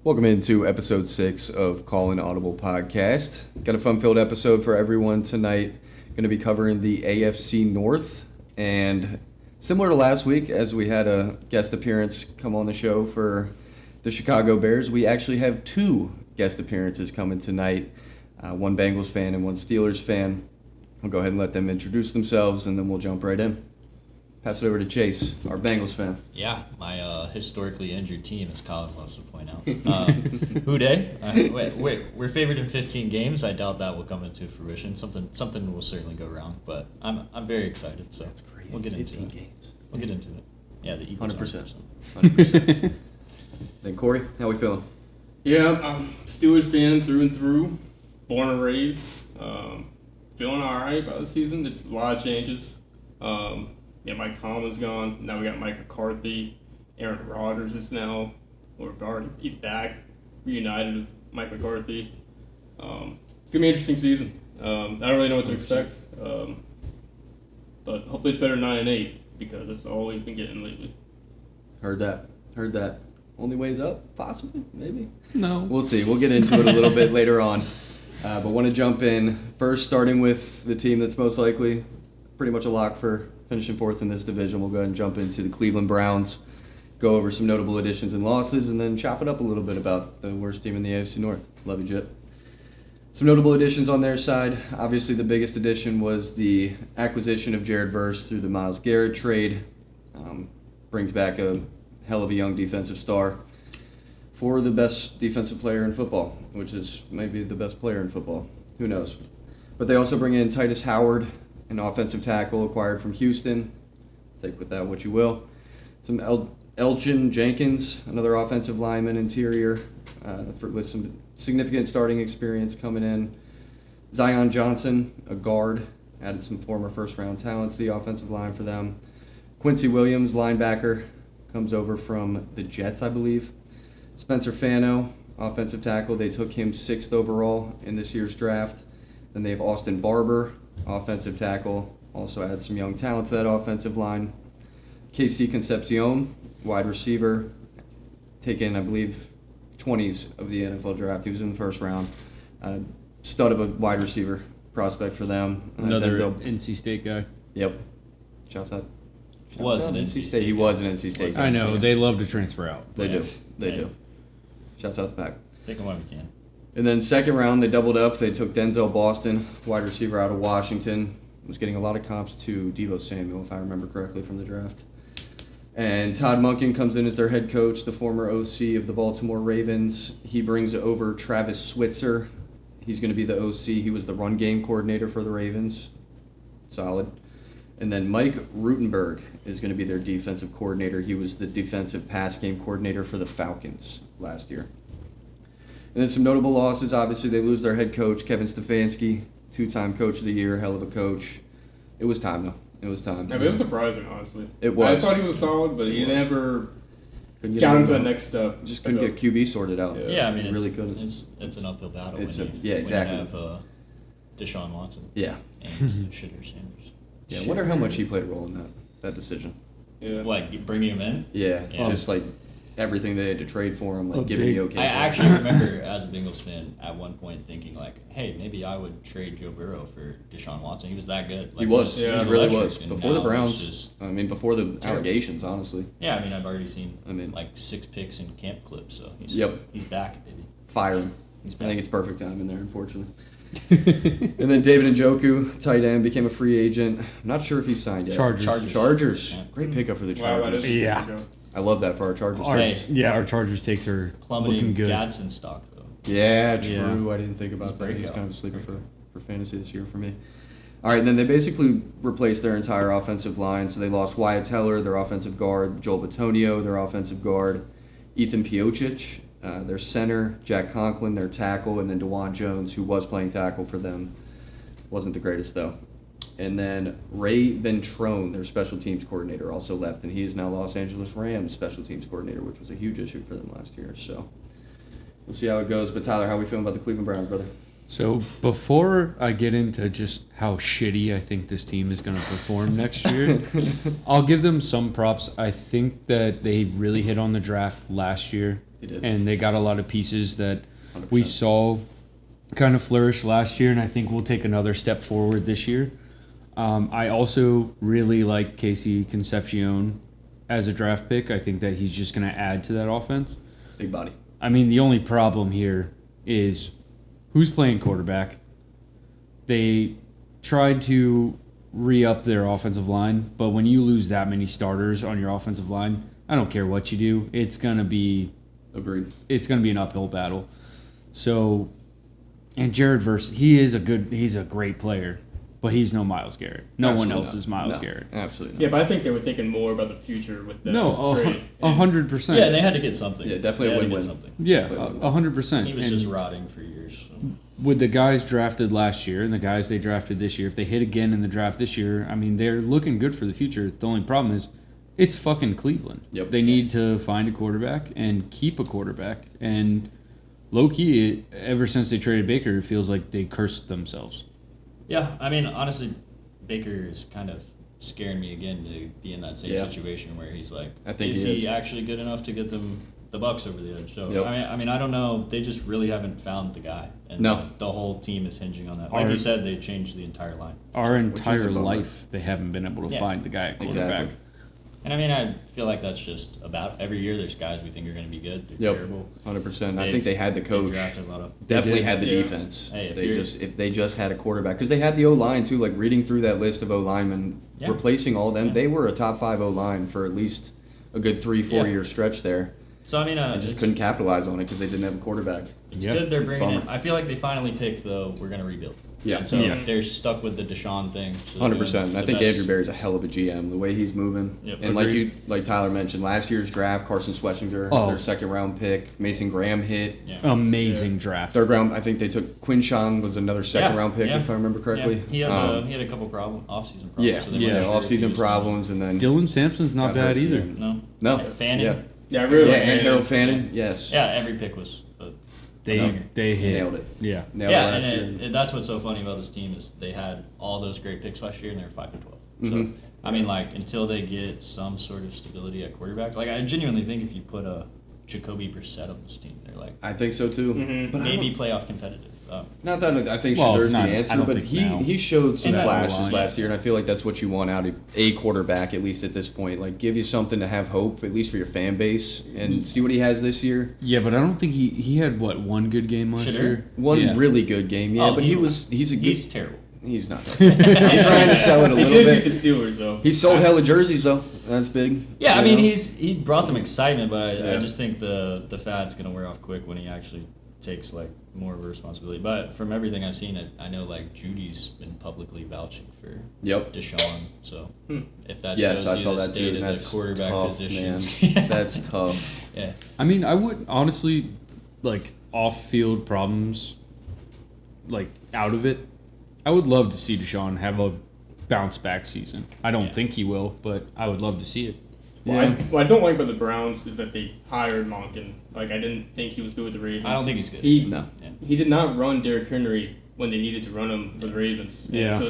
Welcome into episode 6 of Collin Audible podcast. Got a fun-filled episode for everyone tonight. Going to be covering the AFC North, and similar to last week, as we had a guest appearance come on the show for the Chicago Bears, we actually have 2 guest appearances coming tonight. One Bengals fan and one Steelers fan. I'll go ahead and let them introduce themselves, and then we'll jump right in. Pass it over to Chase, our Bengals fan. Yeah, my historically injured team, as Collin loves to point out. Who day? We're favored in 15 games. I doubt that will come into fruition. Something will certainly go wrong, but I'm very excited. So That's crazy. We'll get into 15 it. games. We'll get into it. Yeah, the Eagles. 100%. 100%. Then Corey, how we feeling? Yeah, I'm Steelers fan through and through. Born and raised. Feeling all right about the season. It's a lot of changes. Mike Tomlin's gone. Now we got Mike McCarthy. Aaron Rodgers is now, he's back, reunited with Mike McCarthy. It's going to be an interesting season. I don't really know what to expect. But hopefully it's better than 9-8 because that's all we've been getting lately. Heard that. Only ways up? Possibly? Maybe? No. We'll see. We'll get into it a little bit later on. But want to jump in first, starting with the team that's most likely pretty much a lock for finishing fourth in this division. We'll go ahead and jump into the Cleveland Browns, go over some notable additions and losses, and then chop it up a little bit about the worst team in the AFC North. Love you, Jip. Some notable additions on their side. Obviously, the biggest addition was the acquisition of Jared Verse through the Myles Garrett trade. Brings back a hell of a young defensive star for the best defensive player in football, which is maybe the best player in football. Who knows? But they also bring in Titus Howard, an offensive tackle acquired from Houston. Take with that what you will. Some Elgin Jenkins, another offensive lineman interior, with some significant starting experience coming in. Zion Johnson, a guard, added some former first-round talent to the offensive line for them. Quincy Williams, linebacker, comes over from the Jets, I believe. Spencer Fano, offensive tackle. They took him 6th overall in this year's draft. Then they have Austin Barber, offensive tackle, also add some young talent to that offensive line. KC Concepcion, wide receiver, taken, I believe, 20s of the NFL draft. He was in the first round. Stud of a wide receiver prospect for them. Another NC State guy. Yep. Shouts out. He was an NC State. He was an NC State guy. I know, they love to transfer out. They do. Shouts out the pack. Take him when we can. And then second round, they doubled up. They took Denzel Boston, wide receiver out of Washington. Was getting a lot of comps to Deebo Samuel, if I remember correctly, from the draft. And Todd Monken comes in as their head coach, the former OC of the Baltimore Ravens. He brings over Travis Switzer. He's going to be the OC. He was the run game coordinator for the Ravens. Solid. And then Mike Rutenberg is going to be their defensive coordinator. He was the defensive pass game coordinator for the Falcons last year. And then some notable losses. Obviously, they lose their head coach, Kevin Stefanski, 2-time coach of the year, hell of a coach. It was time, though. It was time. Yeah, but it was surprising, honestly. It was. I thought he was solid, but he never got into the next step. Just couldn't get QB sorted out. Yeah, I mean, really couldn't. It's an uphill battle Exactly. when you have Deshaun Watson. Yeah. And Shitter Sanders. Yeah, I wonder how much he played a role in that decision. Yeah. Like, bringing him in? Yeah. Just like everything they had to trade for him, like giving the okay. I actually remember as a Bengals fan at one point thinking like, hey, maybe I would trade Joe Burrow for Deshaun Watson. He was that good. Like, he was. Yeah, he really electric, was. Before the Browns, just, before the allegations, honestly. Yeah, I mean, I've already seen like 6 picks in camp clips, so he's back, baby. Fire him. I think it's perfect time in there, unfortunately. And then David Njoku, tight end, became a free agent. I'm not sure if he signed yet. Chargers. Yeah. Great pickup for the Chargers. Wow, that is Yeah. I love that for our Chargers. Our Chargers takes are plummeting looking good. Gadsden stock, though. Yeah, true. Yeah. I didn't think about that. He's kind of a sleeper for fantasy this year for me. All right, and then they basically replaced their entire offensive line. So they lost Wyatt Teller, their offensive guard, Joel Bitonio, their offensive guard, Ethan Piocic, their center, Jack Conklin, their tackle, and then DeJuan Jones, who was playing tackle for them. Wasn't the greatest, though. And then Ray Ventrone, their special teams coordinator, also left, and he is now Los Angeles Rams special teams coordinator, which was a huge issue for them last year. So we'll see how it goes. But Tyler, how are we feeling about the Cleveland Browns, brother? So before I get into just how shitty I think this team is going to perform next year, I'll give them some props. I think that they really hit on the draft last year. He did. And they got a lot of pieces that 100%. we saw kind of flourish last year, and I think we'll take another step forward this year. I also really like Casey Concepcion as a draft pick. I think that he's just going to add to that offense. Big body. I mean, the only problem here is who's playing quarterback. They tried to re-up their offensive line, but when you lose that many starters on your offensive line, I don't care what you do, it's gonna be an uphill battle. So, and Jared Verse, he's a great player, but he's no Miles Garrett. No one else is Miles Garrett. Absolutely not. Yeah, but I think they were thinking more about the future with that. No, trade. 100%. Yeah, they had to get something. Yeah, definitely They a had to win-win. get something. Yeah, 100%. He was And just rotting for years. So. with the guys drafted last year and the guys they drafted this year, if they hit again in the draft this year, I mean, they're looking good for the future. The only problem is it's fucking Cleveland. Yep. They need to find a quarterback and keep a quarterback. And low-key, ever since they traded Baker, it feels like they cursed themselves. Yeah, I mean, honestly, Baker is kind of scaring me again to be in that same Yeah. situation where he's like, I think is he he is. actually good enough to get them the Bucks over the edge? So Yep. I mean, I don't know. They just really haven't found the guy, and No. the whole team is hinging on that. Like you said, they changed the entire line. Our is a entire bummer. life, they haven't been able to Yeah. find the guy at quarterback. Exactly. And I mean, I feel like that's just about every year. There's guys we think are going to be good. They're Yep. terrible. 100%. I They've- think they had the They've coach. drafted a lot of. Definitely did. had the Yeah. defense. Hey, If they just had a quarterback, because they had the O line too. Like reading through that list of O linemen, Yeah. replacing all of them, Yeah. they were a top 5 O line for at least a good 3-4 Yeah. year stretch there. So I mean, And just couldn't capitalize on it because they didn't have a quarterback. It's Yeah. good they're It's bringing in. bummer. I feel like they finally picked though. We're going to rebuild. Yeah. And so Yeah. they're stuck with the Deshaun thing. So they're 100%. doing I the think best- Andrew Berry's a hell of a GM. The way he's moving, Yep. and like Tyler mentioned, last year's draft, Carson Schlesinger, Oh. their 2nd round pick, Mason Graham hit. Yeah. Amazing draft. 3rd round, I think they took Quinshawn was another 2nd round pick yeah. if I remember correctly. Yeah. He had a couple off-season problems. Yeah, so they yeah, weren't sure if he off-season was- problems, and then Dylan Sampson's not got hurt bad at the either. end. No. No, Fanning. yeah, Yeah, I really yeah, like and it. Harold Fanning, yes, Yeah, every pick was. They hit. nailed it. Yeah. Nailed Yeah, it last year. and that's what's so funny about this team is they had all those great picks last year and they were 5-12. So Mhm. I mean, like until they get some sort of stability at quarterback, like I genuinely think if you put a Jacoby Brissett on this team, they're like I think so too. Mhm. But maybe I playoff competitive. not that I think Well, Shadur's the not- I answer, don't but think now. he showed some In that flashes line. last year, and I feel like that's what you want out of a quarterback, at least at this point. Like, give you something to have hope, at least for your fan base, and see what he has this year. Yeah, but I don't think he had, one good game last Shadur? year? One Yeah. really good game, yeah, Oh, but he's a good. He's terrible. He's not. I'm trying to sell it a He little did beat bit. the Steelers though. He sold hella jerseys though. That's big. Yeah, I You mean know? he brought them excitement, but I Yeah. just think the fad's gonna wear off quick when he actually takes like more of a responsibility. But from everything I've seen, I know like Judy's been publicly vouching for Yep. Deshaun. So if that Yes, shows I you saw the that state too. of That's the quarterback tough, position, man. That's tough. yeah. I mean, I would honestly, off-field problems, out of it, I would love to see Deshaun have a bounce-back season. I don't Yeah. think he will, but I would love to see it. What I don't like about the Browns is that they hired Monken. Like I didn't think he was good with the Ravens. I don't think he's good. No. Yeah. He did not run Derrick Henry when they needed to run him for the Ravens. And Yeah. So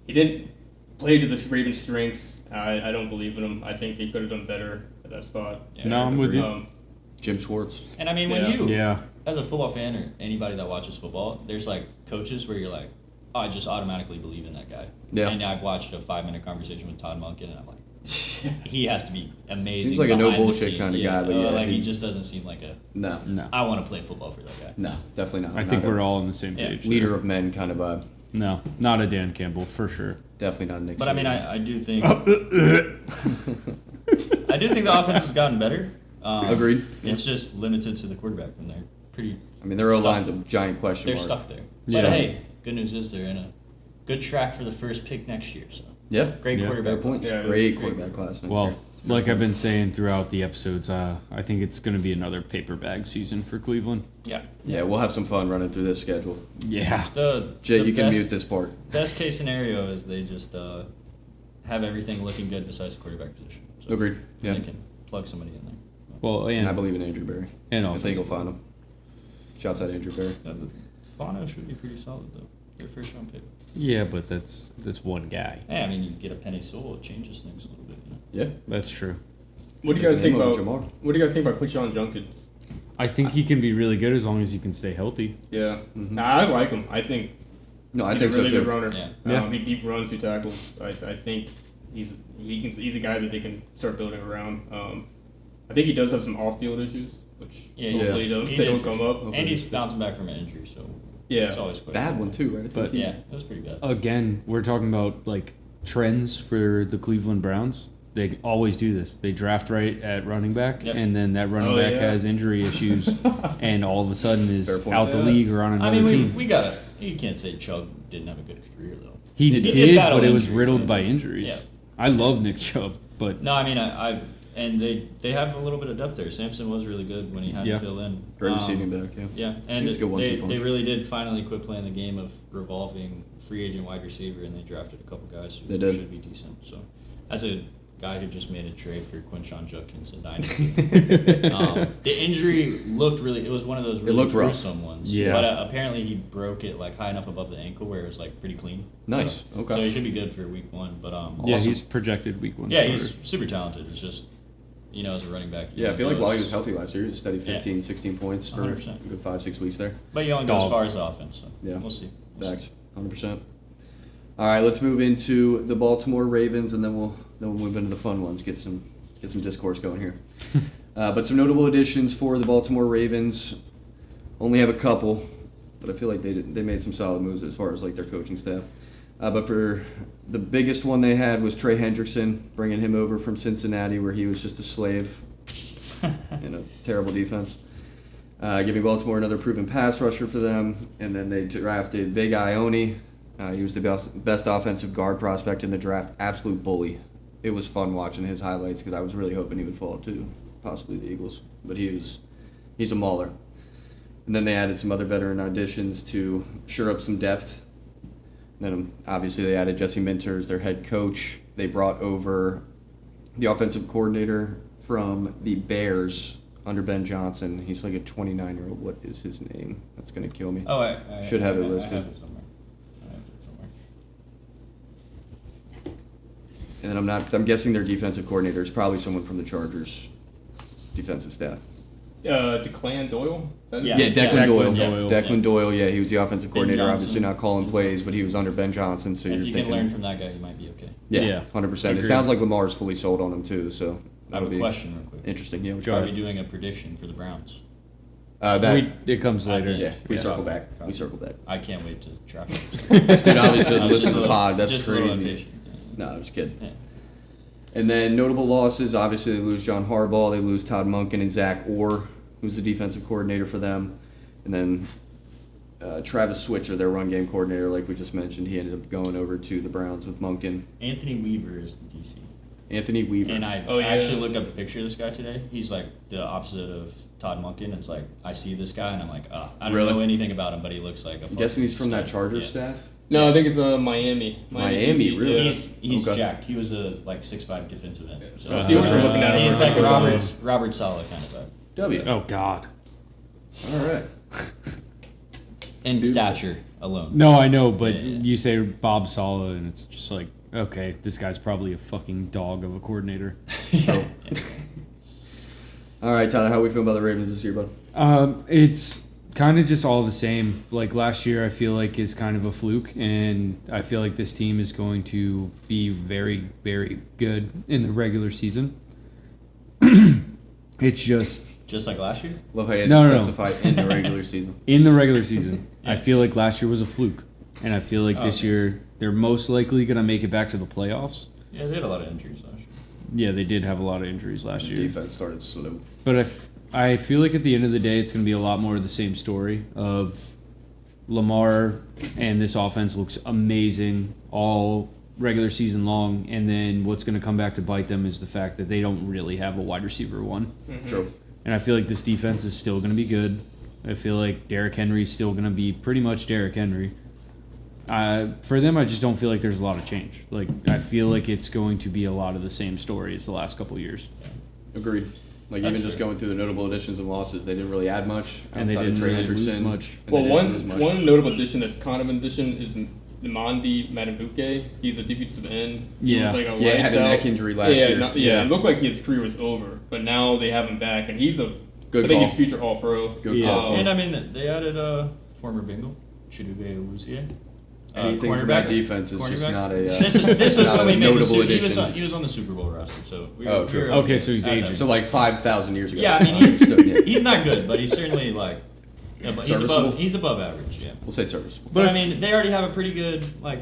he didn't play to the Ravens' strengths. I don't believe in him. I think he could have done better at that spot. Yeah. No, I'm with you. Jim Schwartz. And I mean, when Yeah. you Yeah. as a football fan or anybody that watches football, there's like coaches where you're like, oh, I just automatically believe in that guy. Yeah. And I've watched a 5-minute conversation with Todd Monken, and I'm like, he has to be amazing. Seems like a no behind the bullshit scene. kinda guy, but yeah, like he he- just doesn't seem like a. No. No. I want to play football for that guy. No, definitely not. I think Not a we're all on the same Yeah. page. leader there. of men kind of vibe. No, not a Dan Campbell, for sure. Definitely not a Nick. But I mean, Saban. I do think I do think the offense has gotten better. Agreed. It's just limited to the quarterback, and they're pretty. I mean, there are stuck. lines of giant question They're mark. stuck there. Yeah. But hey, good news is they're in a good track for the first pick next year. So Yeah. great Yeah. quarterback. Fair point. Yeah, Great it's great. quarterback class. next Well, year. like I've been saying throughout the episodes, I think it's going to be another paper bag season for Cleveland. Yeah. Yeah, we'll have some fun running through this schedule. Yeah. Jay, The you can best- mute this part. Best case scenario is they just have everything looking good besides the quarterback position. So Agreed. Yeah. They can plug somebody in there. Well, And I and, believe in Andrew Berry. and I think he'll offensive. find him. Shouts out Andrew Berry. Fano should be pretty solid though. Their first round pick. Yeah, but that's one guy. Hey, I mean, you get a Penny Sewell, it changes things a little bit. You know? Yeah. That's true. What do you guys think Him over about Jamar. What do you guys think about Quinshon Judkins? I think he can be really good as long as he can stay healthy. Yeah, I like him. I think No, I he's think a really so good too. runner. Yeah. He runs through tackles. I think he's a guy that they can start building around. I think he does have some off-field issues, which hopefully they don't come up. And he's bouncing back from an injury, so Yeah. it's always quick. Bad one too, right? I think But- he- Yeah, it was pretty bad. Again, we're talking about like trends for the Cleveland Browns. They always do this. They draft right at running back, Yep. and then that running Oh, back yeah. has injury issues, and all of a sudden is Fair point. out the Yeah. league or on I another mean, team. we got you can't say Chubb didn't have a good career though. He He did, did battle but it was injury, riddled right? by injuries. Yeah. I love Nick Chubb, but No, I mean and they have a little bit of depth there. Samson was really good when he had Yeah. to fill in. Great receiving back, yeah. Yeah, and He's a good they, one-two punch. they really did finally quit playing the game of revolving free agent wide receiver, and they drafted a couple guys who They did. should be decent. So, as a guy who just made a trade for Quinshon Judkins and Dynasty, the injury looked really. It was one of those really looked rough. gruesome ones. Yeah. But apparently he broke it like high enough above the ankle where it was like pretty clean. Nice. So, Okay. So he should be good for week 1. But yeah, awesome. he's projected week 1 yeah, starter. he's super talented. It's just as a running back. Yeah, I feel like goes- while he was healthy last year, he was a steady Yeah. 15, 16 points for a 100%. good 5-6 weeks there. But you only go as Dog. far as the offense. So Yeah. we'll see. We'll Facts, see. 100%. All right, let's move into the Baltimore Ravens, and then we'll move into the fun ones. Get some discourse going here. But some notable additions for the Baltimore Ravens. Only have a couple, but I feel like they made some solid moves as far as like their coaching staff. But for the biggest one they had was Trey Hendrickson, bringing him over from Cincinnati, where he was just a slave in a terrible defense. Giving Baltimore another proven pass rusher for them, and then they drafted Vega Ione. He was the best offensive guard prospect in the draft. Absolute bully. It was fun watching his highlights because I was really hoping he would fall to possibly the Eagles, but he's a mauler. And then they added some other veteran additions to shore up some depth. And then obviously they added Jesse Minter as their head coach. They brought over the offensive coordinator from the Bears under Ben Johnson. He's like a 29-year-old. What is his name? That's going to kill me. Oh, I Should have it I listed. have it somewhere. I have it somewhere. And then I'm guessing their defensive coordinator is probably someone from the Chargers defensive staff. DeClan Doyle? Is that Yeah. Yeah, Declan Doyle. Doyle. Declan Doyle, yeah, he was the offensive Ben coordinator, Johnson. obviously not calling plays, but he was under Ben Johnson, so If you're you thinking... can learn from that guy, you might be okay. Yeah, Yeah. 100%. It Agreed. sounds like Lamar's fully sold on him, too, so I have that'll a be question real quick. interesting. Yeah, Go Are ahead. we doing a prediction for the Browns? It comes later. Yeah, we Yeah. circle back. Copy. We circle back. I can't wait to track it. Dude, obviously, I was listen just to a the pod. That's just a little crazy. impatient, No, I'm just kidding. Yeah. And then notable losses, obviously they lose John Harbaugh, they lose Todd Monken and Zach Orr, who's the defensive coordinator for them. And then Travis Switzer, their run game coordinator, like we just mentioned, he ended up going over to the Browns with Monken. Anthony Weaver is the DC. Anthony Weaver. And I Oh, yeah. actually looked up a picture of this guy today. He's like the opposite of Todd Monken. It's like, I see this guy and I'm like, I don't Really? know anything about him, but he looks like a I'm guessing he's from that stud. Chargers Yeah. staff? No, I think it's Miami. Miami, DC, really? yeah. He's Okay. jacked. He was a like 6'5" defensive end. So Steelers are looking at him he's for like a couple Robert Saleh kind of guy. W. Oh God. All right. In stature alone. No, I know, but Yeah. you say Bob Sala, and it's just like, okay, this guy's probably a fucking dog of a coordinator. So. All right, Tyler, how we feel about the Ravens this year, bud? It's kind of just all the same. Like last year, I feel like is kind of a fluke, and I feel like this team is going to be very, very good in the regular season. It's Just like last year? Love how you had No, to no, no. specify in the regular season. in the regular season. I feel like last year was a fluke, and I feel like this Okay. year they're most likely going to make it back to the playoffs. Yeah, they had a lot of injuries last year. Yeah, they did have a lot of injuries last year. Defense started slow. But I feel like at the end of the day, it's going to be a lot more of the same story of Lamar and this offense looks amazing all regular season long, and then what's going to come back to bite them is the fact that they don't really have a wide receiver one. True. And I feel like this defense is still going to be good. I feel like Derrick Henry is still going to be pretty much Derrick Henry. For them, I just don't feel like there's a lot of change. Like I feel like it's going to be a lot of the same story as the last couple of years. Agreed. Like That's even just fair. going through the notable additions and losses, they didn't really add much And they outside of didn't Trey really lose Hendrickson, much. and Well, they didn't lose much. one notable addition that's kind of an addition is Namandi Matabuke. He's a defensive end. Yeah. He was like a Yeah, had a lights out- neck injury last yeah, year. It looked like his career was over, but now they have him back, and he's a Good I think call. he's future All Pro. Good Yeah. call. And I mean, they added a former Bengal, Chidobe Awuzie. Anything from that defense is just not a This was not when a we made the notable Super. addition. He was on the Super Bowl roster, so we Oh, we true. were Okay, so he's at that. aged. So like 5,000 years ago. Yeah, I mean he's not good, but he's certainly like but Serviceable? he's above average. Yeah. We'll say serviceable. But I mean, they already have a pretty good like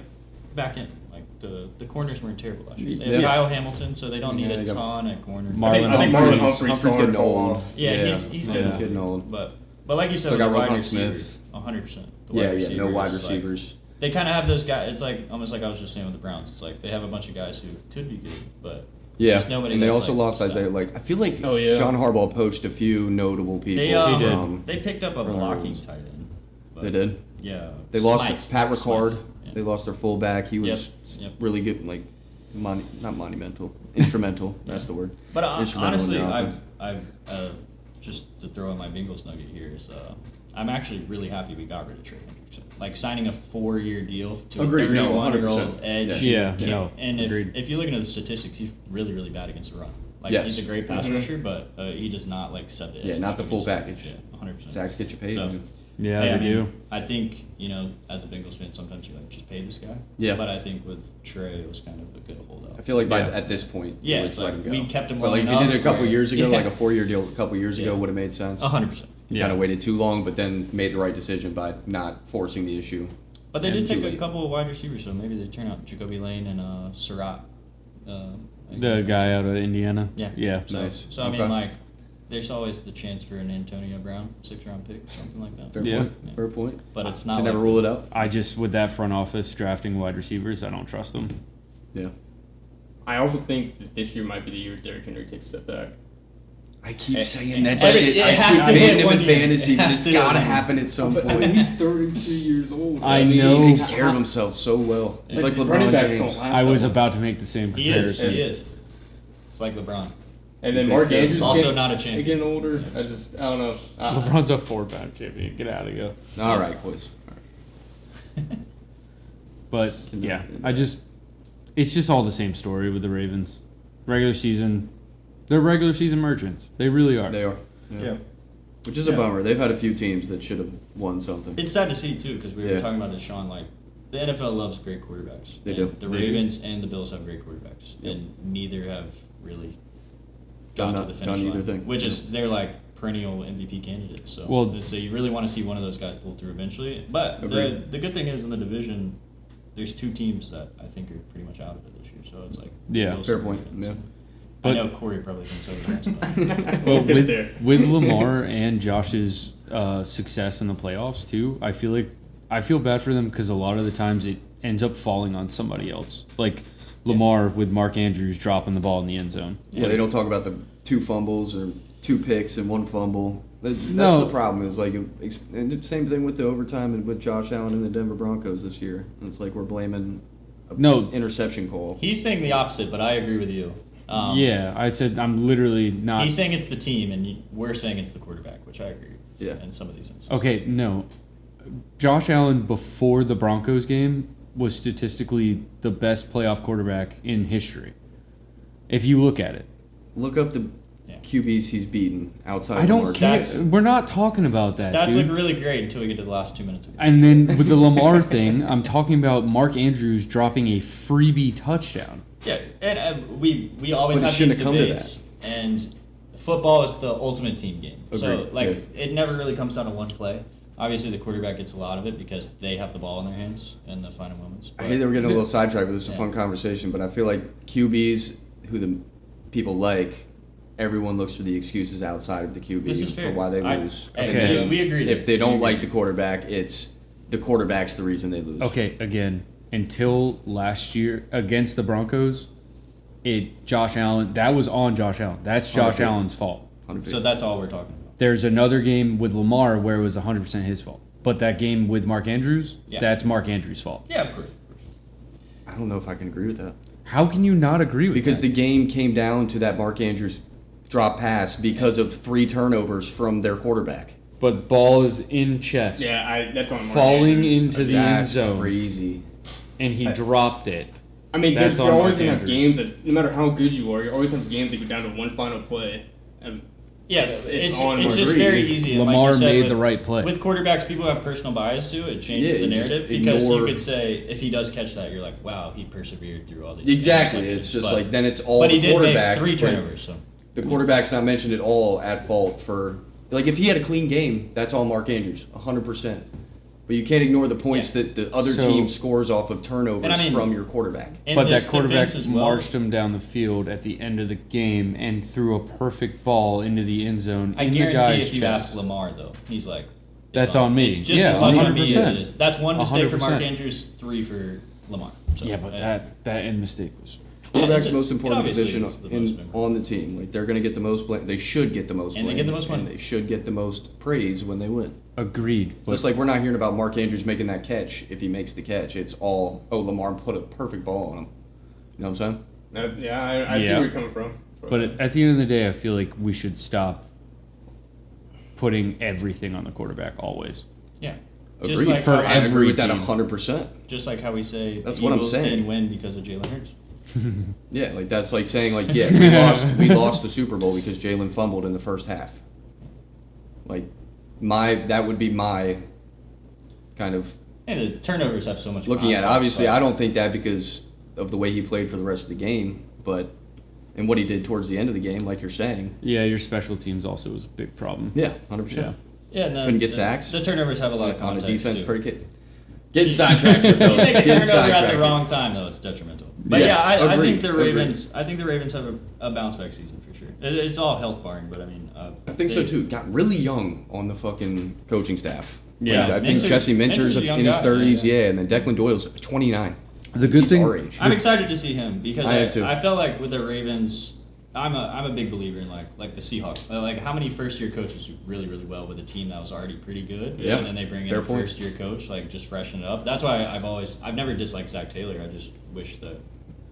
back end. Like the corners weren't terrible last year. They have Yeah. Kyle Hamilton, so they don't need Yeah, a they got ton at corner. Marlon I think Humphreys. Marlon Humphrey's Humphrey's starting getting to fall old. off. Yeah, Yeah. he's Yeah, good. he's getting old. But like you said, Still with got the wide Roquan receivers, Smith. 100%. Yeah, no wide like, receivers. they kind of have those guys. It's like almost like I was just saying with the Browns. It's like they have a bunch of guys who could be good, but Yeah, There's nobody and they that's, also like, lost stuck. Isaiah. Like I feel like Oh, yeah. John Harbaugh poached a few notable people. they He did. they picked up a From the blocking Ravens. tight end. But They did. Yeah. They lost Smythe. Pat Ricard. Smythe, yeah. They lost their fullback. He was Yep. really good. Like not monumental, instrumental. That's the word. But Instrumental in honestly, their offense. I've just to throw in my Bengals nugget here is I'm actually really happy we got rid of Trey Hendrickson. Like signing a 4-year deal to Agreed. a No, 31-year-old 100%. edge. Yeah, can't- no, And agreed. if you look into the statistics, he's really, really bad against the run. Like Yes. he's a great pass Mhm. rusher, but he does not like set the edge. Yeah, not the full against- package. Yeah, 100%. Sacks get you paid. So- man. Yeah, Hey, they I mean, do. I think, as a Bengals fan, sometimes you like just pay this guy. Yeah. But I think with Trey, it was kind of a good holdout. I feel like Yeah. at this point, Yeah, you it's would let like him go. we kept him But long like if you did it a enough couple where- years ago, Yeah. like a 4-year deal a couple years ago Yeah. would have made sense. 100%. You Yeah. kind of waited too long, but then made the right decision by not forcing the issue. But they And did too take a late. couple of wide receivers, so maybe they turn out Jacoby Lane and Surratt. The guy out of Indiana. Yeah. Yeah. So, Nice. So I Okay. mean, like, there's always the chance for an Antonio Brown 6th-round pick, something like that. Fair Yeah. point. Yeah. Fair point. But it's not. Can never like- rule it out. I just with that front office drafting wide receivers, I don't trust them. Yeah. I also think that this year might be the year Derrick Henry takes a step back. I keep Eh, saying that every- shit. it I has keep to hit banning him one in year. fantasy, It but has it's to hit gotta one year. happen at some But, I point. mean, he's 32 years old. I He know. just takes care of himself so well. It's like running LeBron backs James. don't last I was that long. about to make the same He is. comparison. He is. It's like LeBron. And then He Mark takes care of Andrews Also getting, not a champion. getting older. I don't know. LeBron's a 4-time champion. Get out of here. All right, boys. All right. But yeah, it's just all the same story with the Ravens. Regular season, they're regular season merchants. They really are. They are. Yeah. Which is a Yeah. bummer. They've had a few teams that should have won something. It's sad to see too, because we were Yeah. talking about this, Sean. Like, the NFL loves great quarterbacks. They And do. The They do. Ravens and the Bills have great quarterbacks, Yep. and neither have really Done got not- to the finish done either line. thing. Which is they're like perennial MVP candidates. So, Well- so you really want to see one of those guys pull through eventually. But Agreed. the good thing is in the division, there's 2 teams that I think are pretty much out of it this year. So it's like Yeah. Bills Fair and point. Ravens. Yeah. I But- know Corey probably thinks otherwise. But Well, Get there. with Lamar and Josh's success in the playoffs too, I feel bad for them because a lot of the times it ends up falling on somebody else. Like Lamar with Mark Andrews dropping the ball in the end zone. Yeah, they don't talk about the 2 fumbles or 2 picks and 1 fumble. That's No. the problem. It's like and the same thing with the overtime and with Josh Allen and the Denver Broncos this year. It's like we're blaming a No. interception call. he's saying the opposite, but I agree with you. Yeah, I said I'm literally not. He's saying it's the team, and we're saying it's the quarterback, which I agree. Yeah. In some of these instances. Okay, no. Josh Allen before the Broncos game was statistically the best playoff quarterback in history. If you look at it. Look up the Yeah. QBs he's beaten outside I of don't Mark care. Jackson. We're not talking about that, Stats dude. look really great until we get to the last 2 minutes of the And then with the Lamar thing, I'm talking about Mark Andrews dropping a freebie touchdown. Yeah, and we always But it have these shouldn't have come to debates, and football is the ultimate team game. So, Agreed, like, it never really comes down to one play. Obviously, the quarterback gets a lot of it because they have the ball in their hands in the final moments. I hate that we're getting a little sidetracked, but this is a Yeah. fun conversation. But I feel like QBs who the people like, everyone looks for the excuses outside of the QB This is for fair. why they lose. Hey, And Okay. then we agree. If they don't like the quarterback, it's the quarterback's the reason they lose. Okay, again, until last year against the Broncos, Josh Allen, that was on Josh Allen. That's Josh 100%. Allen's fault. 100%. So that's all we're talking about. There's another game with Lamar where it was 100% his fault. But that game with Mark Andrews, Yeah. that's Mark Andrews' fault. Yeah, of course. I don't know if I can agree with that. How can you not agree with Because that? the game came down to that Mark Andrews drop pass because of 3 turnovers from their quarterback. But ball is in chest. Yeah, that's on Mark Falling Andrews. into the end That's zone. crazy. and he dropped it. I mean, That's you're on always Mark going to have Andrews. games that, no matter how good you are, you always have games that go down to one final play. And Yeah, it's it's on just Agreed. very easy. And Lamar like you said, made with, the right play. With quarterbacks, people have personal bias to it. It changes Yeah, the you just narrative because ignore- you could say if he does catch that, you're like, wow, he persevered through all these. Exactly. interceptions. It's just But- like then it's all But he the did quarterback. make 3 like, turnovers. So the quarterback's not mentioned at all at fault for like if he had a clean game, that's all Mark Andrews, 100%. But you can't ignore the points Yeah. that the other So- team scores off of turnovers And I mean- from your quarterback. in But this that quarterback defense as well, marched him down the field at the end of the game and threw a perfect ball into the end zone I in the guarantee guy's if you chest. ask Lamar though, he's like, it's That's on me. It's just Yeah, as much on me as 100%. it is. That's 1 mistake for Mark 100%. Andrews, 3 for Lamar. So, Yeah, but that end mistake was. Quarterback's It's the a- most important obviously position it's the most in, important. on the team. Like they're going to get the most blame. They should get the most And blame. they get the most money. And they should get the most praise when they win. Agreed. But Just like we're not hearing about Mark Andrews making that catch. If he makes the catch, it's all Lamar put a perfect ball on him. You know what I'm saying? I see Yeah. where you're coming from. But at the end of the day, I feel like we should stop putting everything on the quarterback always. Yeah. Agreed. Just like, For how, I agree with that every team. 100%. just like how we say That's the what I'm Eagles saying. didn't win because of Jalen Hurts. Yeah, like that's like saying like yeah we lost the Super Bowl because Jalen fumbled in the first half. Like that would be my kind of And the turnovers have so much looking at it. context, Obviously, like- I don't think that because of the way he played for the rest of the game, but and what he did towards the end of the game, like you're saying. Yeah, your special teams also was a big problem. Yeah, 100%. Yeah. Yeah, and Couldn't get sacks. The turnovers have a lot of On a context defense too. predicate. Getting sidetracked here, You fellas. make a Getting turnover at the sidetracked. wrong time, though, it's detrimental. But Yes, yeah, I agreed, think the agreed. Ravens. I think the Ravens have a bounce back season for sure. It's all health barring, but I mean, I think so too. Got really young on the fucking coaching staff. Yeah. Like, I think Minter's- Jesse Minter's Minter's a young in his guy, 30s, yeah. yeah, and then Declan Doyle's 29. The good He's thing. our age. I'm excited to see him because I am too. I felt like with the Ravens, I'm a big believer in like the Seahawks. Like how many first year coaches do really well with a team that was already pretty good, Yeah, and then they bring in fair a point. first year coach, like just freshen it up. That's why I've never disliked Zach Taylor. I just wish that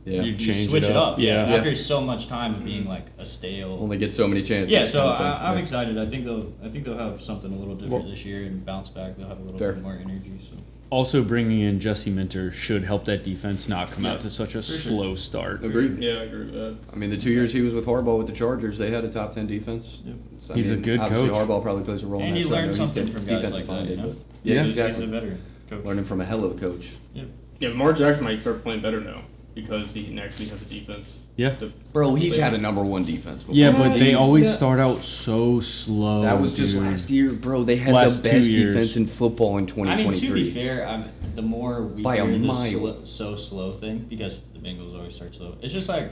Yeah. you Change switch it it up. up. Yeah. After so much time of being like a stale. Only get so many chances. Yeah, so kind of thing. I'm Yeah. excited. I think they'll have something a little different Well- this year and bounce back. They'll have a little Fair. bit more energy. So. Also, bringing in Jesse Minter should help that defense not come Yeah, out to such a for sure. slow start. Agreed. Yeah, I agree with that. I mean, the 2 years he was with Harbaugh with the Chargers, they had a top 10 defense. Yep. So, He's a good obviously coach. Harbaugh probably plays a role And in that. he so I learned know he's something de- from guys defensive like that, minded, you know? but- Yeah, He's exactly. a veteran coach. Learning from a hell of a coach. Yep. Yeah, Lamar Jackson might start playing better now because he can actually have a defense. Yeah. Bro, he's had a number one defense before. Yeah, but they always Yeah. start out so slow. That was just dude. last year, bro. They had Last the 2 best years. defense in football in I mean, 2023. to be fair, the more we By a hear mile. this slow thing, because the Bengals always start slow, it's just like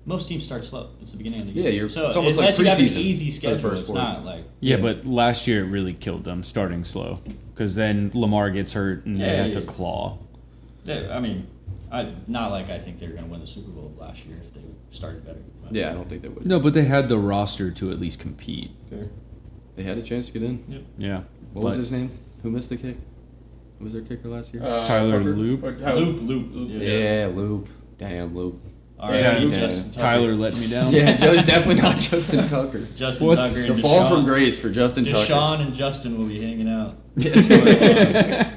most teams start slow. It's the beginning of the game. Yeah, you're- so it's almost like unless you have an preseason easy for the schedule, first it's quarter. not like Yeah, but last year it really killed them starting slow because then Lamar gets hurt and they Yeah, have to yeah. claw. I mean, not like I think they were going to win the Super Bowl last year if they started better. But Yeah, I don't think they would. No, but they had the roster to at least compete. fair. They had a chance to get in. Yeah. What was his name? Who missed the kick? Who was their kicker last year? Tyler Tucker? Loop? Or Tyler- Loop. yeah, Loop. Damn, Loop. All Yeah, right, Luke- Justin Tucker. Tyler let me down. Yeah, definitely not Justin Tucker. Justin What's Tucker The and fall Deshaun. from grace for Justin Tucker. Deshaun and Justin will be hanging out. The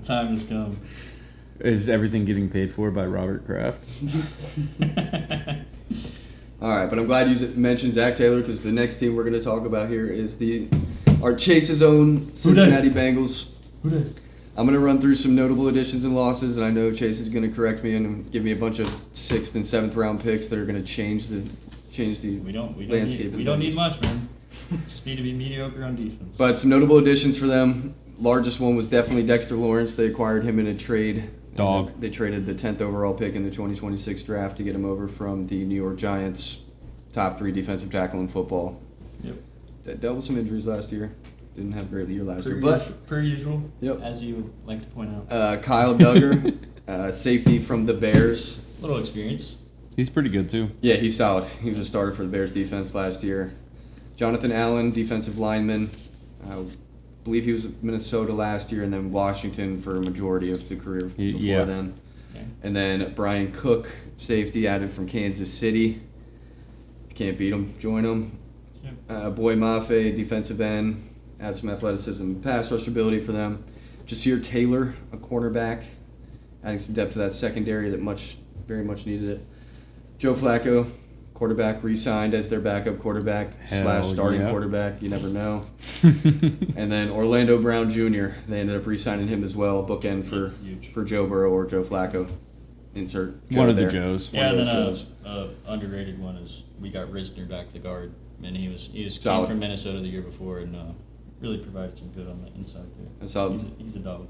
time has come. Is everything getting paid for by Robert Kraft? All right, but I'm glad you mentioned Zach Taylor because the next team we're going to talk about here is our Chase's own Cincinnati Bengals. I'm going to run through some notable additions and losses, and I know Chase is going to correct me and give me a bunch of 6th and 7th round picks that are going to change the We don't landscape. need, we don't need much, man. Just need to be mediocre on defense. But some notable additions for them. Largest one was definitely Dexter Lawrence. They acquired him in a trade. Dog. They traded the 10th overall pick in the 2026 draft to get him over from the New York Giants, top 3 defensive tackle in football. Yep. That dealt with some injuries last year. Didn't have a great year last year. But Per usual, Yep. as you like to point out. Kyle Duggar, safety from the Bears. Little experience. He's pretty good too. Yeah, he's solid. He was a starter for the Bears defense last year. Jonathan Allen, defensive lineman. I believe he was at Minnesota last year and then Washington for a majority of the career before Yeah. then. Okay. And then Brian Cook, safety, added from Kansas City. If you can't beat him, join him. Boy Mafe, defensive end. Add some athleticism and pass rush ability for them. Jasir Taylor, a cornerback. adding some depth to that secondary that very much needed it. Joe Flacco, quarterback, re-signed as their backup quarterback / starting quarterback. You never know. And then Orlando Brown Jr. They ended up re-signing him as well. Bookend for Joe Burrow or Joe Flacco. Insert Joe One of there. the Joes. Yeah, and One then of those Joes. Underrated one is we got Risner back, the guard, and he came Solid. from Minnesota the year before and really provided some good on the inside there. That's solid. He's a dog.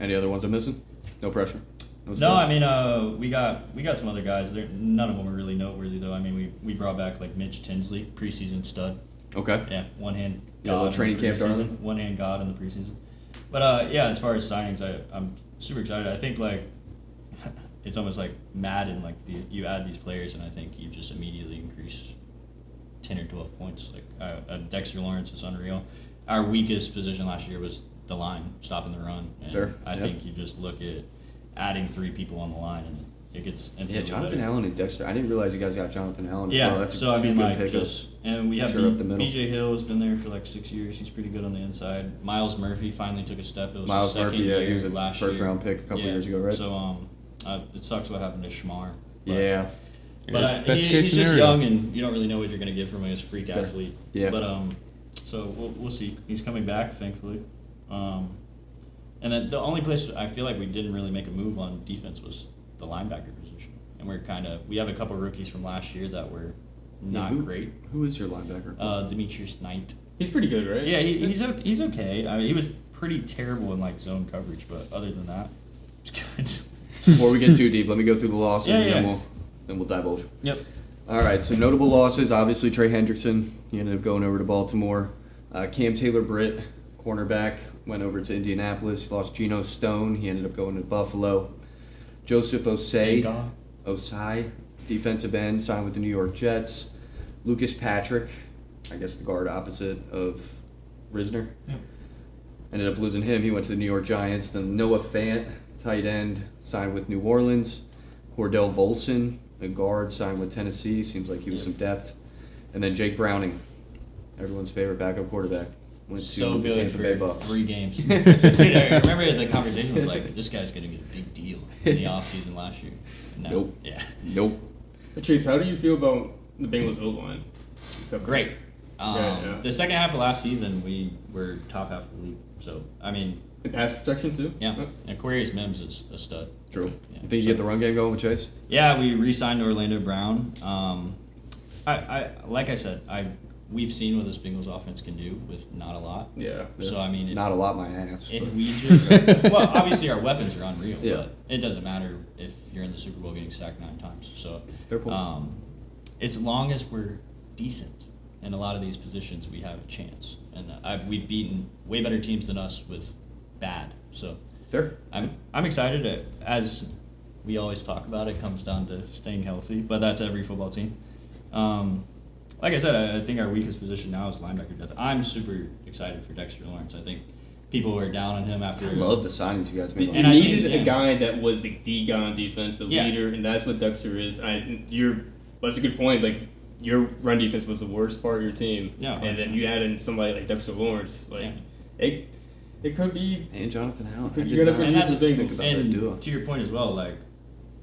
Any other ones I'm missing? No pressure. No, stress? I mean we got some other guys. None of them are really noteworthy though. I mean we brought back like Mitch Tinsley, preseason stud. Okay. Yeah, one hand Yeah, a little god. training camp darling. One hand god in the preseason. But yeah, as far as signings, I'm super excited. I think like it's almost like Madden. Like you add these players, and I think you just immediately increase 10 or 12 points. Like Dexter Lawrence is unreal. Our weakest position last year was the line, stopping the run. And Sure. I think you just look at adding 3 people on the line, and it gets Yeah, Jonathan Allen and Dexter. I didn't realize you guys got Jonathan Allen as yeah, well. That's so I two mean, good like, pickups. and we have Sure, up the middle. BJ Hill has been there for like 6 years. He's pretty good on the inside. Miles Murphy finally took a step. It was Miles his second Murphy, yeah, year he was a last first year. round pick a couple Yeah, years ago, right? So it sucks what happened to Shamar. But, Yeah. but Best case he's just scenario. young, and you don't really know what you're going to get from him. He's a freak Fair. athlete. Yeah. But so we'll see. He's coming back, thankfully. And then the only place I feel like we didn't really make a move on defense was the linebacker position, and we have a couple rookies from last year that were not great. Who is your linebacker? Demetrius Knight. He's pretty good, right? Yeah, he's okay. I mean, he was pretty terrible in like zone coverage, but other than that, it's good. Before we get too deep, let me go through the losses Yeah, and yeah. then we'll divulge. Yep. All right, so notable losses. Obviously, Trey Hendrickson. He ended up going over to Baltimore. Cam Taylor-Britt, cornerback, went over to Indianapolis. Lost Geno Stone. He ended up going to Buffalo. Joseph Osai, defensive end, signed with the New York Jets. Lucas Patrick, I guess the guard opposite of Risner. Yep. Ended up losing him. He went to the New York Giants. Then Noah Fant, tight end, signed with New Orleans. Cordell Volson, a guard, signed with Tennessee. Seems like he was some depth. And then Jake Browning, everyone's favorite backup quarterback. Went So to the good Tampa Bay for Bucks. 3 games. Dude, I remember the conversation was like, this guy's going to get a big deal in the offseason last year. No. Nope. Yeah. Nope. Chase, how do you feel about the Bengals O-line? Great. Yeah. The second half of last season, we were top half of the league. So, I mean, And pass protection, too? yeah. And Aquarius Mims is a stud. True. Yeah, You think you so- get the run game going with Chase? Yeah, we re-signed Orlando Brown. I like I said, we've seen what this Bengals offense can do with not a lot. Yeah. So I mean, Not a lot, my ass. if but- we just well, obviously our weapons are unreal, Yeah. but it doesn't matter if you're in the Super Bowl getting sacked 9 times. So Fair point. as long as we're decent in a lot of these positions, we have a chance. And we've beaten way better teams than us with bad. So Fair. I'm excited. As we always talk about, it comes down to staying healthy, but that's every football team. Like I said, I think our weakest position now is linebacker depth. I'm super excited for Dexter Lawrence. I think people were down on him after. I love the signings you guys made. You And I needed think, a yeah. guy that was the guy on defense, the Yeah. leader, and that's what Dexter is. That's a good point. Like, your run defense was the worst part of your team. Yeah, And then 100%. you add in somebody like Dexter Lawrence. Like, it could be. And Jonathan Allen. I You're did gonna not be- And that's the Bengals. think about that and duo. to your point as well, like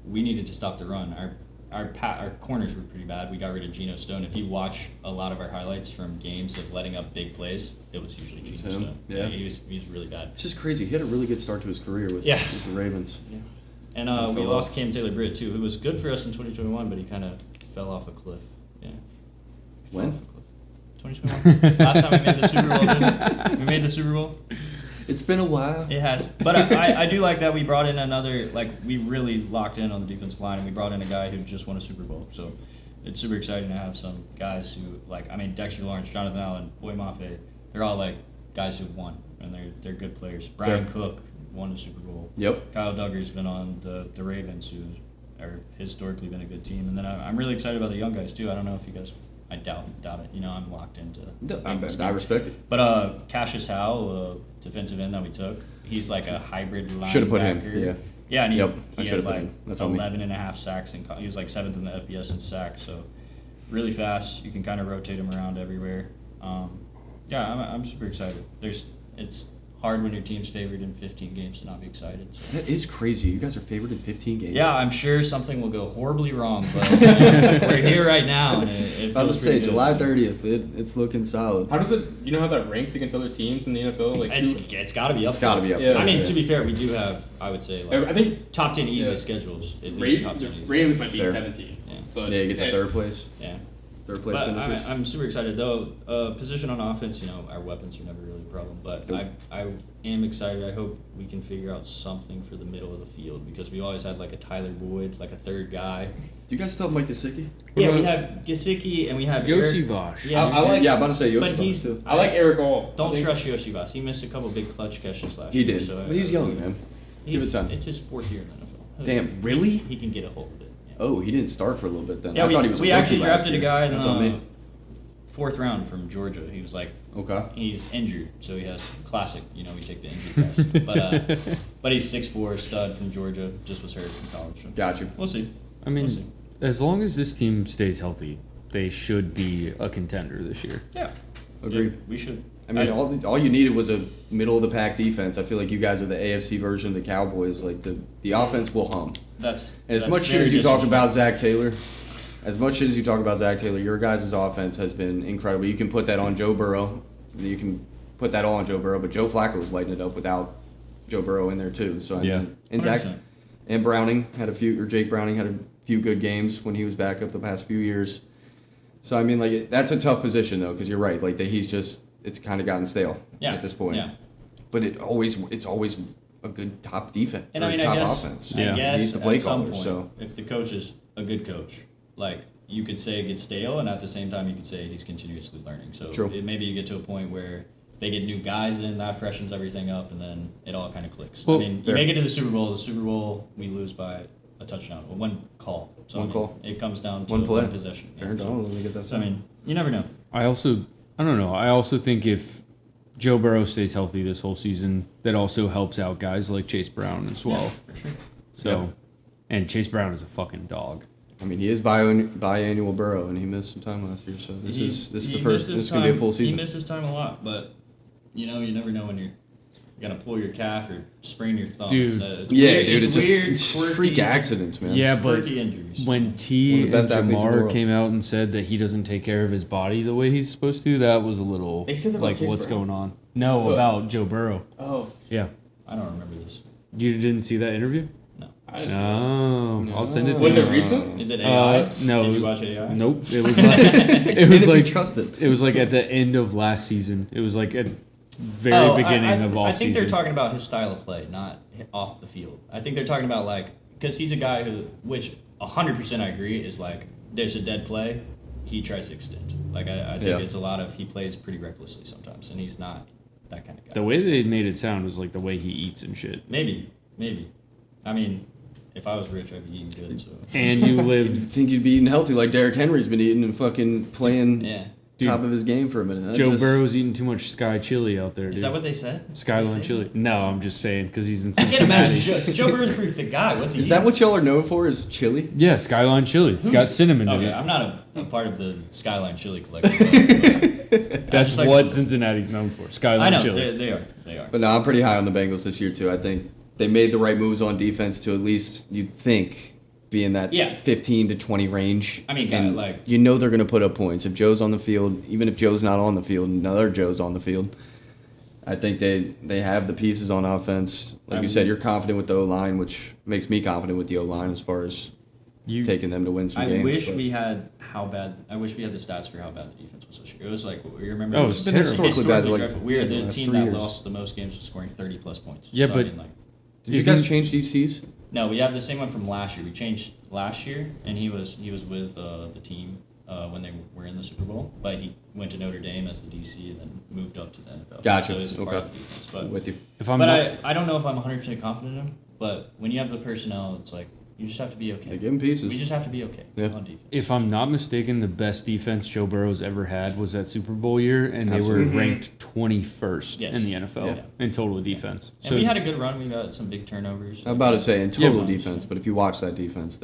we needed to stop the run. Our corners were pretty bad. We got rid of Geno Stone. If you watch a lot of our highlights from games of letting up big plays, it was usually It's Geno him, Stone. yeah. He was really bad. It's just crazy. He had a really good start to his career with, Yeah. with the Ravens. And He we fell lost off. Cam Taylor-Britt too, who was good for us in 2021, but he kind of fell off a cliff. Yeah. He fell When? off a cliff. 2021. Last time we made the Super Bowl, didn't we? We made the Super Bowl. It's been a while. It has, but I do like that we brought in another, like we really locked in on the defensive line, and we brought in a guy who just won a Super Bowl. So it's super exciting to have some guys who, like, I mean, Dexter Lawrence, Jonathan Allen, Boy Mafe, they're all like guys who've won, and they're good players. Brian Cook won the Super Bowl. Yep. Kyle Duggar's been on the Ravens, who are historically been a good team, and then I'm really excited about the young guys too. I don't know if you guys. I doubt it. You know, I'm locked into. I respect it. But Cassius Howe, defensive end that we took, he's like a hybrid linebacker. Should have put him, yeah. Yeah, and he, Yep, I he should had have put like him. That's on me. 11 and a half sacks, and he was like 7th in the FBS in sacks, so really fast. You can kind of rotate him around everywhere. Yeah, I'm super excited. It's hard when your team's favored in 15 games to not be excited. So. That is crazy. You guys are favored in 15 games. Yeah, I'm sure something will go horribly wrong, but we're here right now. And it I was feels say pretty good. July 30th. It's looking solid. How does it? You know how that ranks against other teams in the NFL? Like It's got to be up. It's got to be up Yeah. there. I mean, yeah. to be fair, we do have, I would say, like I think top 10 easy Yeah. schedules. At least top 10 easy. Rams might be Fair. 17. Yeah. But Yeah, you get the third place. Yeah. Third place But finishers. I'm super excited though. Position on offense, our weapons are never really a problem. But Nope. I am excited. I hope we can figure out something for the middle of the field because we always had like a Tyler Boyd, like a third guy. Do you guys still have Mike Gesicki? Yeah, we about have Gesicki and we have Yosi Eric. Vosh. Yeah, I like- Yeah, I'm about to say Yoshi. but he's. too. I like Eric All. Don't I think- trust Yoshi Voss. He missed a couple big clutch catches last He year. did, So but he's young, man. Give it time. It's his 4th year in the NFL. Damn, really? He can get a hold of it. Yeah. Oh, he didn't start for a little bit then. Yeah, I thought he was. we a rookie actually last drafted year. a guy in That's on the me. 4th round from Georgia. He was like, Okay. he's injured, so he has classic. We take the injury guys. But he's 6'4", stud from Georgia. Just was hurt in college. So Got you. we'll see. I mean, We'll see. as long as this team stays healthy, they should be a contender this year. Yeah. Agreed. Yeah, we should. I mean, all you needed was a middle of the pack defense. I feel like you guys are the AFC version of the Cowboys. Like the offense will hum. That's And as that's much shit very as you talk about disrespectful. Zach Taylor, your guys' offense has been incredible. You can put that on Joe Burrow. You can put that all on Joe Burrow, but Joe Flacco was lighting it up without Joe Burrow in there too. So I Yeah. mean, and Zach 100%. and Jake Browning had a few good games when he was back up the past few years. So I mean, like that's a tough position though, because you're right. Like it's kind of gotten stale Yeah. at this point. Yeah. But it's always a good top defense And or I mean, top I guess, offense. Yeah. I guess He's the play at some caller, point, so if the coach is a good coach, like you could say it gets stale, and at the same time you could say he's continuously learning. So True. maybe you get to a point where they get new guys in, that freshens everything up, and then it all kind of clicks. Well, I mean, you fair. make it to the Super Bowl. The Super Bowl, we lose by a touchdown, or one call. So One I mean, call. It comes down to One play. one possession. fair Yeah, enough. Let me get that. so I mean, you never know. I don't know. I also think if Joe Burrow stays healthy this whole season, that also helps out guys like Chase Brown as well. Yeah, for sure. So, Yeah. and Chase Brown is a fucking dog. I mean, he is biannual Burrow, and he missed some time last year. So this is the He first. misses This is gonna be a time- full He season. misses time a lot, but you never know when you're gonna pull your calf or sprain your thumb. Dude. It's Yeah, weird, dude, it's it's weird, just quirky, freak accidents, man. Yeah, but quirky injuries. when T One of and the best athletes in the Jamar world. came out and said that he doesn't take care of his body the way he's supposed to, that was a little They said that about like, Chase what's Brown? going on? No, What? about Joe Burrow. Oh, Yeah. I don't remember this. You didn't see that interview? I didn't see that. No. I'll send it to Was you. it recent? Is it AI? no, it Did was- you watch AI? Nope. It was like it It was like trust it. it was like at the end of last season. It was like at very Oh, beginning I of off I think season. they're talking about his style of play, not off the field. I think they're talking about because he's a guy which 100% I agree is like there's a dead play, he tries to extend. Like I think Yeah. it's a lot of he plays pretty recklessly sometimes, and he's not that kind of guy. The way they made it sound was like the way he eats and shit. Maybe. I mean, if I was rich, I'd be eating good. So And you You live think you'd be eating healthy like Derrick Henry's been eating and fucking playing yeah, Dude, top of his game for a minute. That Joe just- Burrow's eating too much Sky Chili out there, dude. is that what they said? Skyline They say? Chili? No, I'm just saying because he's in I can't imagine. Cincinnati. Joe Burrow's a pretty fit guy. What's he? Is that eating? what y'all are known for? Is chili? Yeah, Skyline Chili. It's got cinnamon in Okay, it. I'm not a part of the Skyline Chili collective. but That's just like- what Cincinnati's known for. I Skyline know Chili. they are. They are. But no, I'm pretty high on the Bengals this year too. I think they made the right moves on defense to at least you'd think be in that Yeah. 15 to 20 range. I mean, and like- they're going to put up points if Joe's on the field. Even if Joe's not on the field, another Joe's on the field. I think they have the pieces on offense. Like you said, you're confident with the O line, which makes me confident with the O line as far as You taking them to win some I games. wish but- we had the stats for how bad the defense was this year. It was like you remember. Oh, this? it's It's been terrible. historically bad. Like, dreadful. We were yeah, the last team 3 that years. lost the most games with scoring 30+ points. Yeah, So, but- I mean, Did you Isn't- guys change DCs? no, we have the same one from last year. We changed last year, and he was with the team when they were in the Super Bowl, but he went to Notre Dame as the DC and then moved up to the NFL. Gotcha. So he's a part Okay. of the defense, but. With you. if I'm But not, I don't know if I'm 100% confident in him. But when you have the personnel, it's like you just have to be They okay. give him pieces. We just have to be okay Yeah. on defense. if I'm not mistaken, the best defense Joe Burrow's ever had was that Super Bowl year, and they Absolutely. were ranked 21st Yes. in the NFL Yeah. in total defense. And we had a good run. We got some big turnovers. I'm about to say in total Yeah. defense, but if you watch that defense,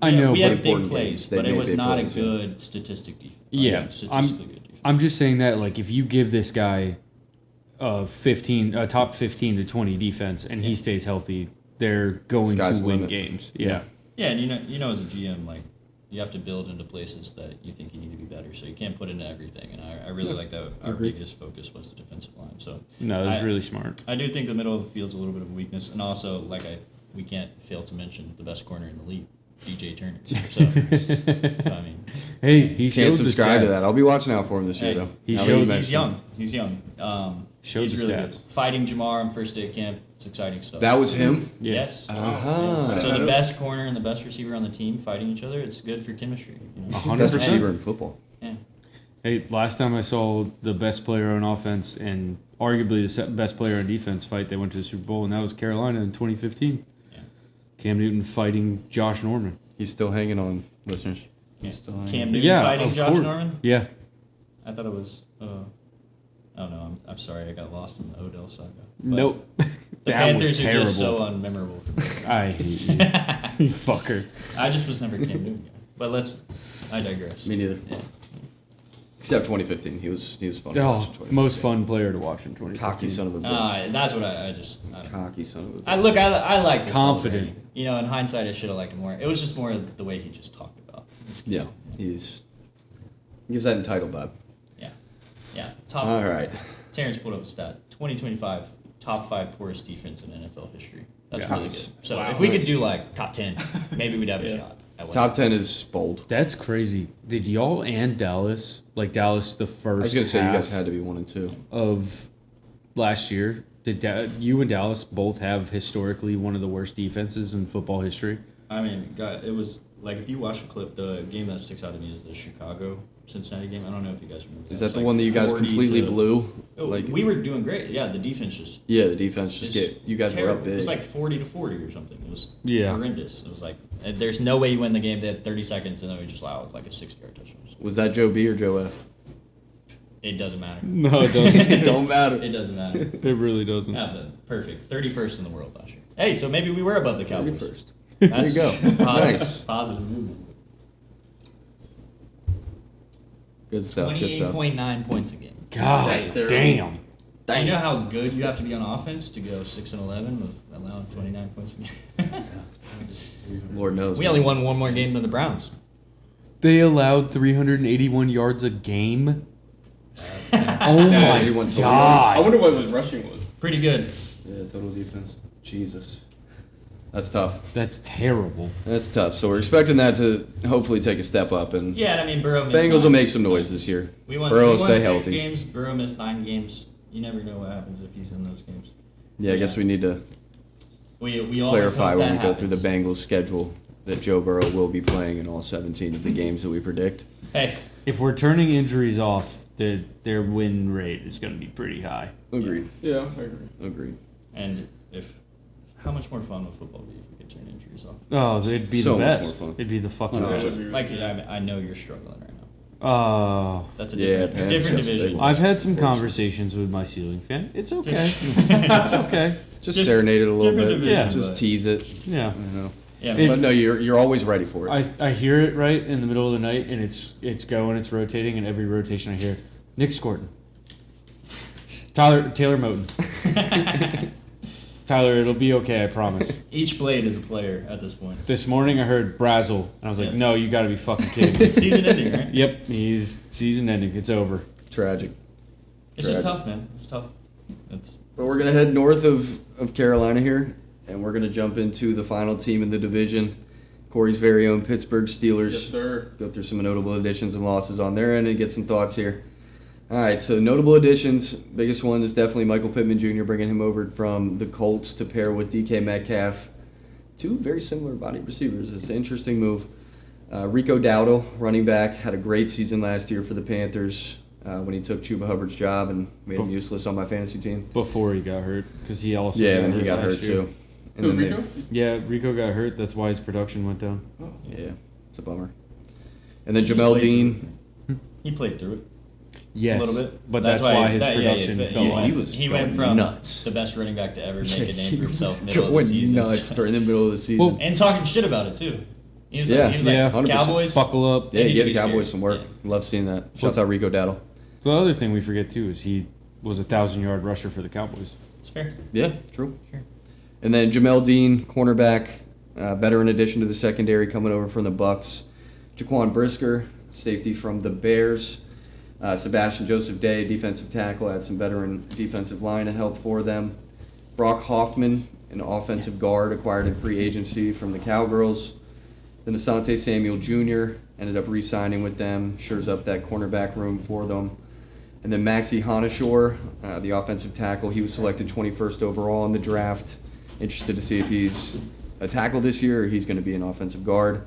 I know, we but had big important plays, games. They but it made was big not plays, a yeah. good statistic defense. Yeah, statistically good defense. I'm just saying that like if you give this guy top 15 to 20 defense, and he stays healthy, they're going Sky's to the win limit. games. Yeah. Yeah, and you know, as a GM, like you have to build into places that you think you need to be better. So you can't put into everything. And I really like that. Our biggest focus was the defensive line. So No, that's really smart. I do think the middle of the field's a little bit of a weakness, and also we can't fail to mention the best corner in the league, DJ Turner. So I mean, Hey, he Can't showed the subscribe to stats. that. I'll be watching out for him this year, hey, though. He Now showed- that you he's mention it. young. He's young. Showed He's the really stats. good. Fighting Jamar on first day of camp. It's exciting stuff. That was him? Yeah. Yes. Uh-huh. So the best corner and the best receiver on the team fighting each other, it's good for chemistry. You know? 100%. Best receiver in football. Yeah. Hey, last time I saw the best player on offense and arguably the best player on defense fight, they went to the Super Bowl, and that was Carolina in 2015. Yeah. Cam Newton fighting Josh Norman. He's still hanging on, listeners. Yeah. He's still hanging Cam on. Newton Yeah, fighting of Josh course. Norman? Yeah. I thought it was. Oh no, I'm sorry. I got lost in the Odell saga. But Nope. The That Panthers was are terrible. just so unmemorable for me. I hate you. You fucker. I just was never Cam Newton guy. But I digress. Me neither. Yeah. Except 2015. He was fun. to Oh, watch in 2015. most fun player to watch in 2015. Cocky son of a bitch. That's what I don't know. Cocky son of a bitch. I like the Confident. celebrating. You know, in hindsight, I should have liked him more. It was just more of the way he just talked about. Yeah, he gives that entitled vibe. Yeah. Top. All right. Terrence pulled up a stat. 2025 top 5 poorest defense in NFL history. That's Yeah. really Nice. good. So Wow. if we could Nice. do like top 10, maybe we'd have a Yeah. shot. At Top winning. 10 is bold. That's crazy. Did y'all and Dallas, Dallas the I was first going to say you half guys had to be 1 and 2. of last year, you and Dallas both have historically one of the worst defenses in football history? I mean, God, it was like if you watch the clip, the game that sticks out to me is the Chicago Cincinnati game. I don't know if you guys remember. Is It that was the like one that you guys 40 completely to- blew? Oh, Like, we were doing great. Yeah, the defense just. yeah, the defense just you guys terrible. were up big. It was like 40 to 40 or something. It was Yeah. horrendous. It was like there's no way you win the game. They had 30 seconds and then we just allowed like a 60-yard touchdown. Was that Joe B or Joe F? It doesn't matter. No, it doesn't. It don't matter. It doesn't matter. It really doesn't. Yeah, but perfect. 31st in the world last year. Hey, so maybe we were above the Cowboys. 31st. That's There you go. Positive, Nice. positive movement. Good stuff. Good stuff. 28.9 points a game. God That's terrible. damn. Do you know how good you have to be on offense to go 6-11 with allowing 29 points a game? Lord knows. We man. only won one more game than the Browns. They allowed 381 yards a game. Oh Yeah, my 81 total. I god. wonder what his rushing was. Pretty good. Yeah, total defense. Jesus. That's tough. That's terrible. That's tough. So we're expecting that to hopefully take a step up, and Yeah, and I mean Burrow missed Bengals will 9. make some noise this year. We won, Burrow we won stay 6 healthy. games. Burrow missed 9 games. You never know what happens if he's in those games. Yeah, I guess we need to We always clarify hope when that we go through the happens. Bengals schedule that Joe Burrow will be playing in all 17 of the games that we predict. Hey, If we're turning injuries off, their win rate is going to be pretty high. Agreed. Yeah, I agree. Agreed. and how much more fun would football be if we could turn injuries off? Oh, it'd be So the much best. more fun. It'd be the fucking Oh, best. would be really Like good. I know you're struggling right now. Oh. That's a Yeah, different, Pam, different that's division. big. I've had some conversations with my ceiling fan. It's okay. It's okay. Just Diff- serenade it a little different bit. division, Just but- tease it. Yeah. You know. Yeah, It's- But no, you're always ready for it. I hear it right in the middle of the night, and it's going, it's rotating, and every rotation I hear, Nick Scorton, Taylor Moton, Tyler, it'll be okay, I promise. each blade is a player at this point. This morning I heard Brazel, and I was like, Yeah. no, you got to be fucking kidding me. Season ending, right? Yep, he's season ending. It's over. Tragic. It's just Tragic. tough, man. It's tough. It's But we're gonna head north of Carolina here, and we're gonna jump into the final team in the division, Corey's very own Pittsburgh Steelers. Yes, sir. Go through some notable additions and losses on their end and get some thoughts here. All right, so notable additions. Biggest one is definitely Michael Pittman Jr. bringing him over from the Colts to pair with DK Metcalf. Two very similar body receivers. It's an interesting move. Rico Dowdle, running back, had a great season last year for the Panthers when he took Chuba Hubbard's job and made him useless on my fantasy team. Before he got hurt, because he also Yeah, and he got hurt last year. too. And Who, then they- Rico? Yeah, Rico got hurt. That's why his production went down. yeah, it's a bummer. And then Jamel Dean. he played through it Yes, a little bit, but that's why his production he, fell yeah, off. he was he going went from nuts. the best running back to ever make a name He for himself was middle of the going season, nuts during the middle of the season. Well, and talking shit about it too. He was Yeah, like, yeah, 100%. Cowboys. Buckle up. yeah, need you to get be the Cowboys scared. some work. Yeah. Love seeing that. Shouts out Rico Dowdle. The other thing we forget too is he was a 1,000-yard rusher for the Cowboys. It's fair. Yeah, true. Sure. And then Jamel Dean, cornerback, veteran addition to the secondary, coming over from the Bucks. Jaquan Brisker, safety from the Bears. Sebastian Joseph Day, defensive tackle, had some veteran defensive line to help for them. Brock Hoffman, an offensive guard, acquired in free agency from the Cowgirls. Then Asante Samuel Jr. ended up re-signing with them, shores up that cornerback room for them. And then Maxie Hanashore, the offensive tackle, he was selected 21st overall in the draft. Interested to see if he's a tackle this year or he's going to be an offensive guard.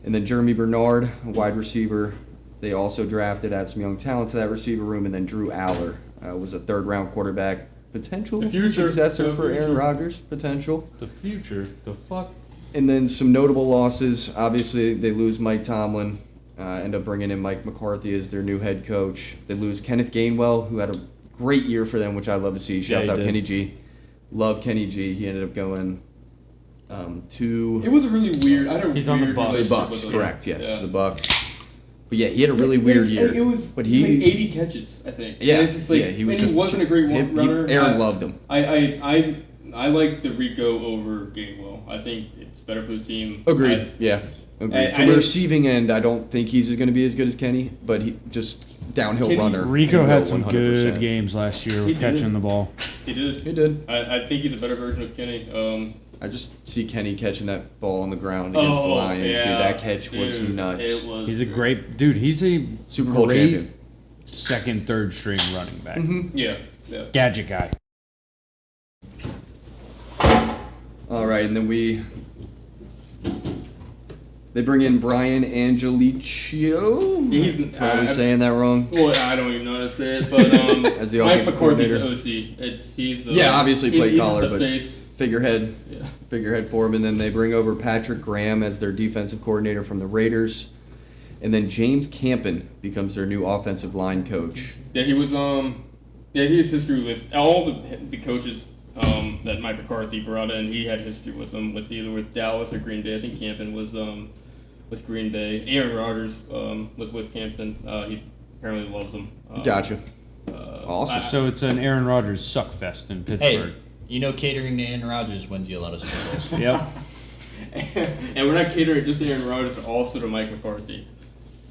And then Jeremy Bernard, a wide receiver, they also drafted, add some young talent to that receiver room. And then Drew Aller was a third-round quarterback, potential successor for Aaron Rodgers, potential. The future, the fuck. And then some notable losses. Obviously, they lose Mike Tomlin, end up bringing in Mike McCarthy as their new head coach. They lose Kenneth Gainwell, who had a great year for them, which I love to see. Shouts out Kenny G. Love Kenny G. He ended up going to... It was a really weird... He's on the Bucks. The Bucks, correct, yes, to the Bucks. But yeah, he had a really weird year. It was but like 80 catches, I think. Yeah, and it's just like, he was and just... he wasn't a great runner. Aaron loved him. I like the Rico over Gainwell. I think it's better for the team. Agreed. Agreed. From a receiving end, I don't think he's going to be as good as Kenny, but he just downhill runner. Rico had some 100%. good games last year with catching the ball. He did. He did. I think he's a better version of Kenny. I just see Kenny catching that ball on the ground against the Lions. Yeah. Dude, that catch was nuts. He's a great dude. He's a Super Bowl champion. Second, third string running back. Mm-hmm. Yeah. Gadget guy. All right, and then they bring in Brian Angelicio. He's probably saying that wrong. Well, I don't even know how to say it, but as the Mike offensive McCarthy's coordinator. OC. He's obviously play he's caller, the but face. figurehead for him. And then they bring over Patrick Graham as their defensive coordinator from the Raiders. And then James Campen becomes their new offensive line coach. Yeah, he was he has history with all the coaches that Mike McCarthy brought in. He had history with them, either with Dallas or Green Bay. I think Campen was with Green Bay. Aaron Rodgers was with Campen. He apparently loves them. Gotcha. Awesome. So it's an Aaron Rodgers suck fest in Pittsburgh. Hey, you know catering to Aaron Rodgers wins you a lot of Super Bowls. Yep. And we're not catering just to Aaron Rodgers, also to Mike McCarthy.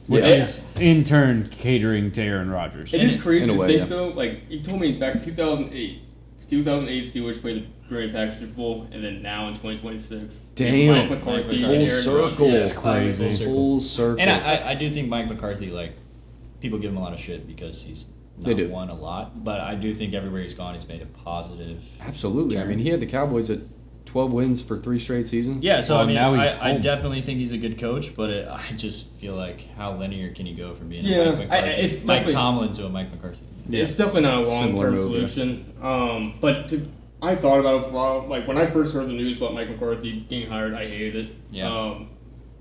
Which is, in turn, catering to Aaron Rodgers. It is crazy to think, yeah. though. Like, you told me back in 2008 Steelers played the Green Bay Packers Super Bowl, and then now in 2026, Damn. Mike McCarthy, Full and Aaron circle. Rodgers. It's crazy. Full circle. And I do think Mike McCarthy, like, people give him a lot of shit because he's not won a lot, but I do think everywhere he's gone, he's made a positive. Absolutely. I mean, he had the Cowboys at 12 wins for 3 straight seasons. Yeah, so Well, I mean, now he's I home. definitely think he's a good coach, but I just feel like how linear can you go from being Yeah, a Mike McCarthy, it's Mike definitely- Tomlin to a Mike McCarthy? It's definitely not a Similar long-term move, yeah. solution. But I thought about it for a while. Like, when I first heard the news about Mike McCarthy getting hired, I hated it. Yeah.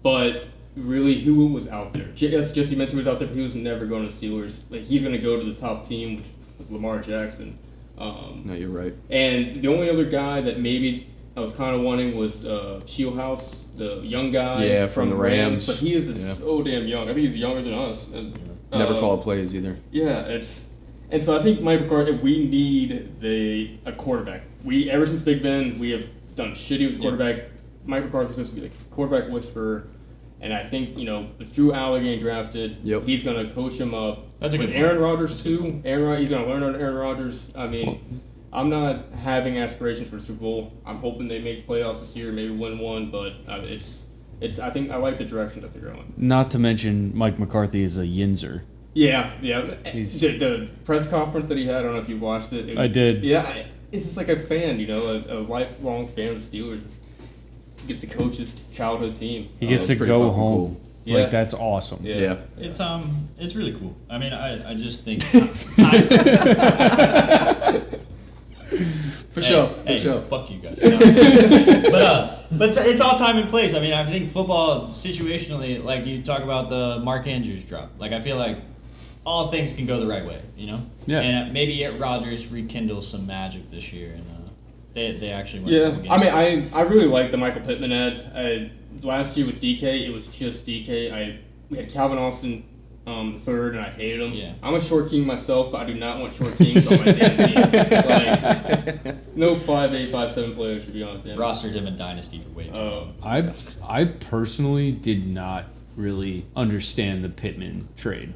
But really, who was out there? Yes, Jesse Mentor was out there, but he was never going to Steelers. Like, he's going to go to the top team, which was Lamar Jackson. No, you're right. And the only other guy that maybe I was kind of wanting was Shieldhouse, the young guy. Yeah, from the Rams. But he is Yeah. so damn young. I think he's younger than us. And, Never called plays either. Yeah, and so I think Mike McCarthy, we need a quarterback. Ever since Big Ben, we have done shitty with quarterback. Mike McCarthy's supposed to be like quarterback whisperer. And I think, with Drew Aller getting drafted, he's going to coach him up. That's a with good Aaron Rodgers, too. He's going to learn under Aaron Rodgers. I mean, I'm not having aspirations for the Super Bowl. I'm hoping they make playoffs this year, maybe win one. But I think I like the direction that they're going. Not to mention, Mike McCarthy is a yinzer. Yeah. The press conference that he had, I don't know if you watched it. I did. Yeah, it's just like a fan, a lifelong fan of the Steelers. He gets to coach his childhood team. He gets to pretty go fucking home. cool. Yeah. Like, that's awesome. Yeah. It's really cool. I mean, I just think time. For sure. Fuck you guys. No. but it's all time and place. I mean, I think football situationally, like you talk about the Mark Andrews drop. Like, I feel like all things can go the right way, Yeah. And maybe Rodgers rekindles some magic this year, and they actually went Yeah, against I mean, I really like the Michael Pittman ad. Last year with DK, it was just DK. We had Calvin Austin third, and I hate him. Yeah. I'm a short king myself, but I do not want short kings on my damn team. Like, no 5'8", 5'7" player should be on it. Rostered him in Dynasty for way too long. I personally did not really understand the Pittman trade.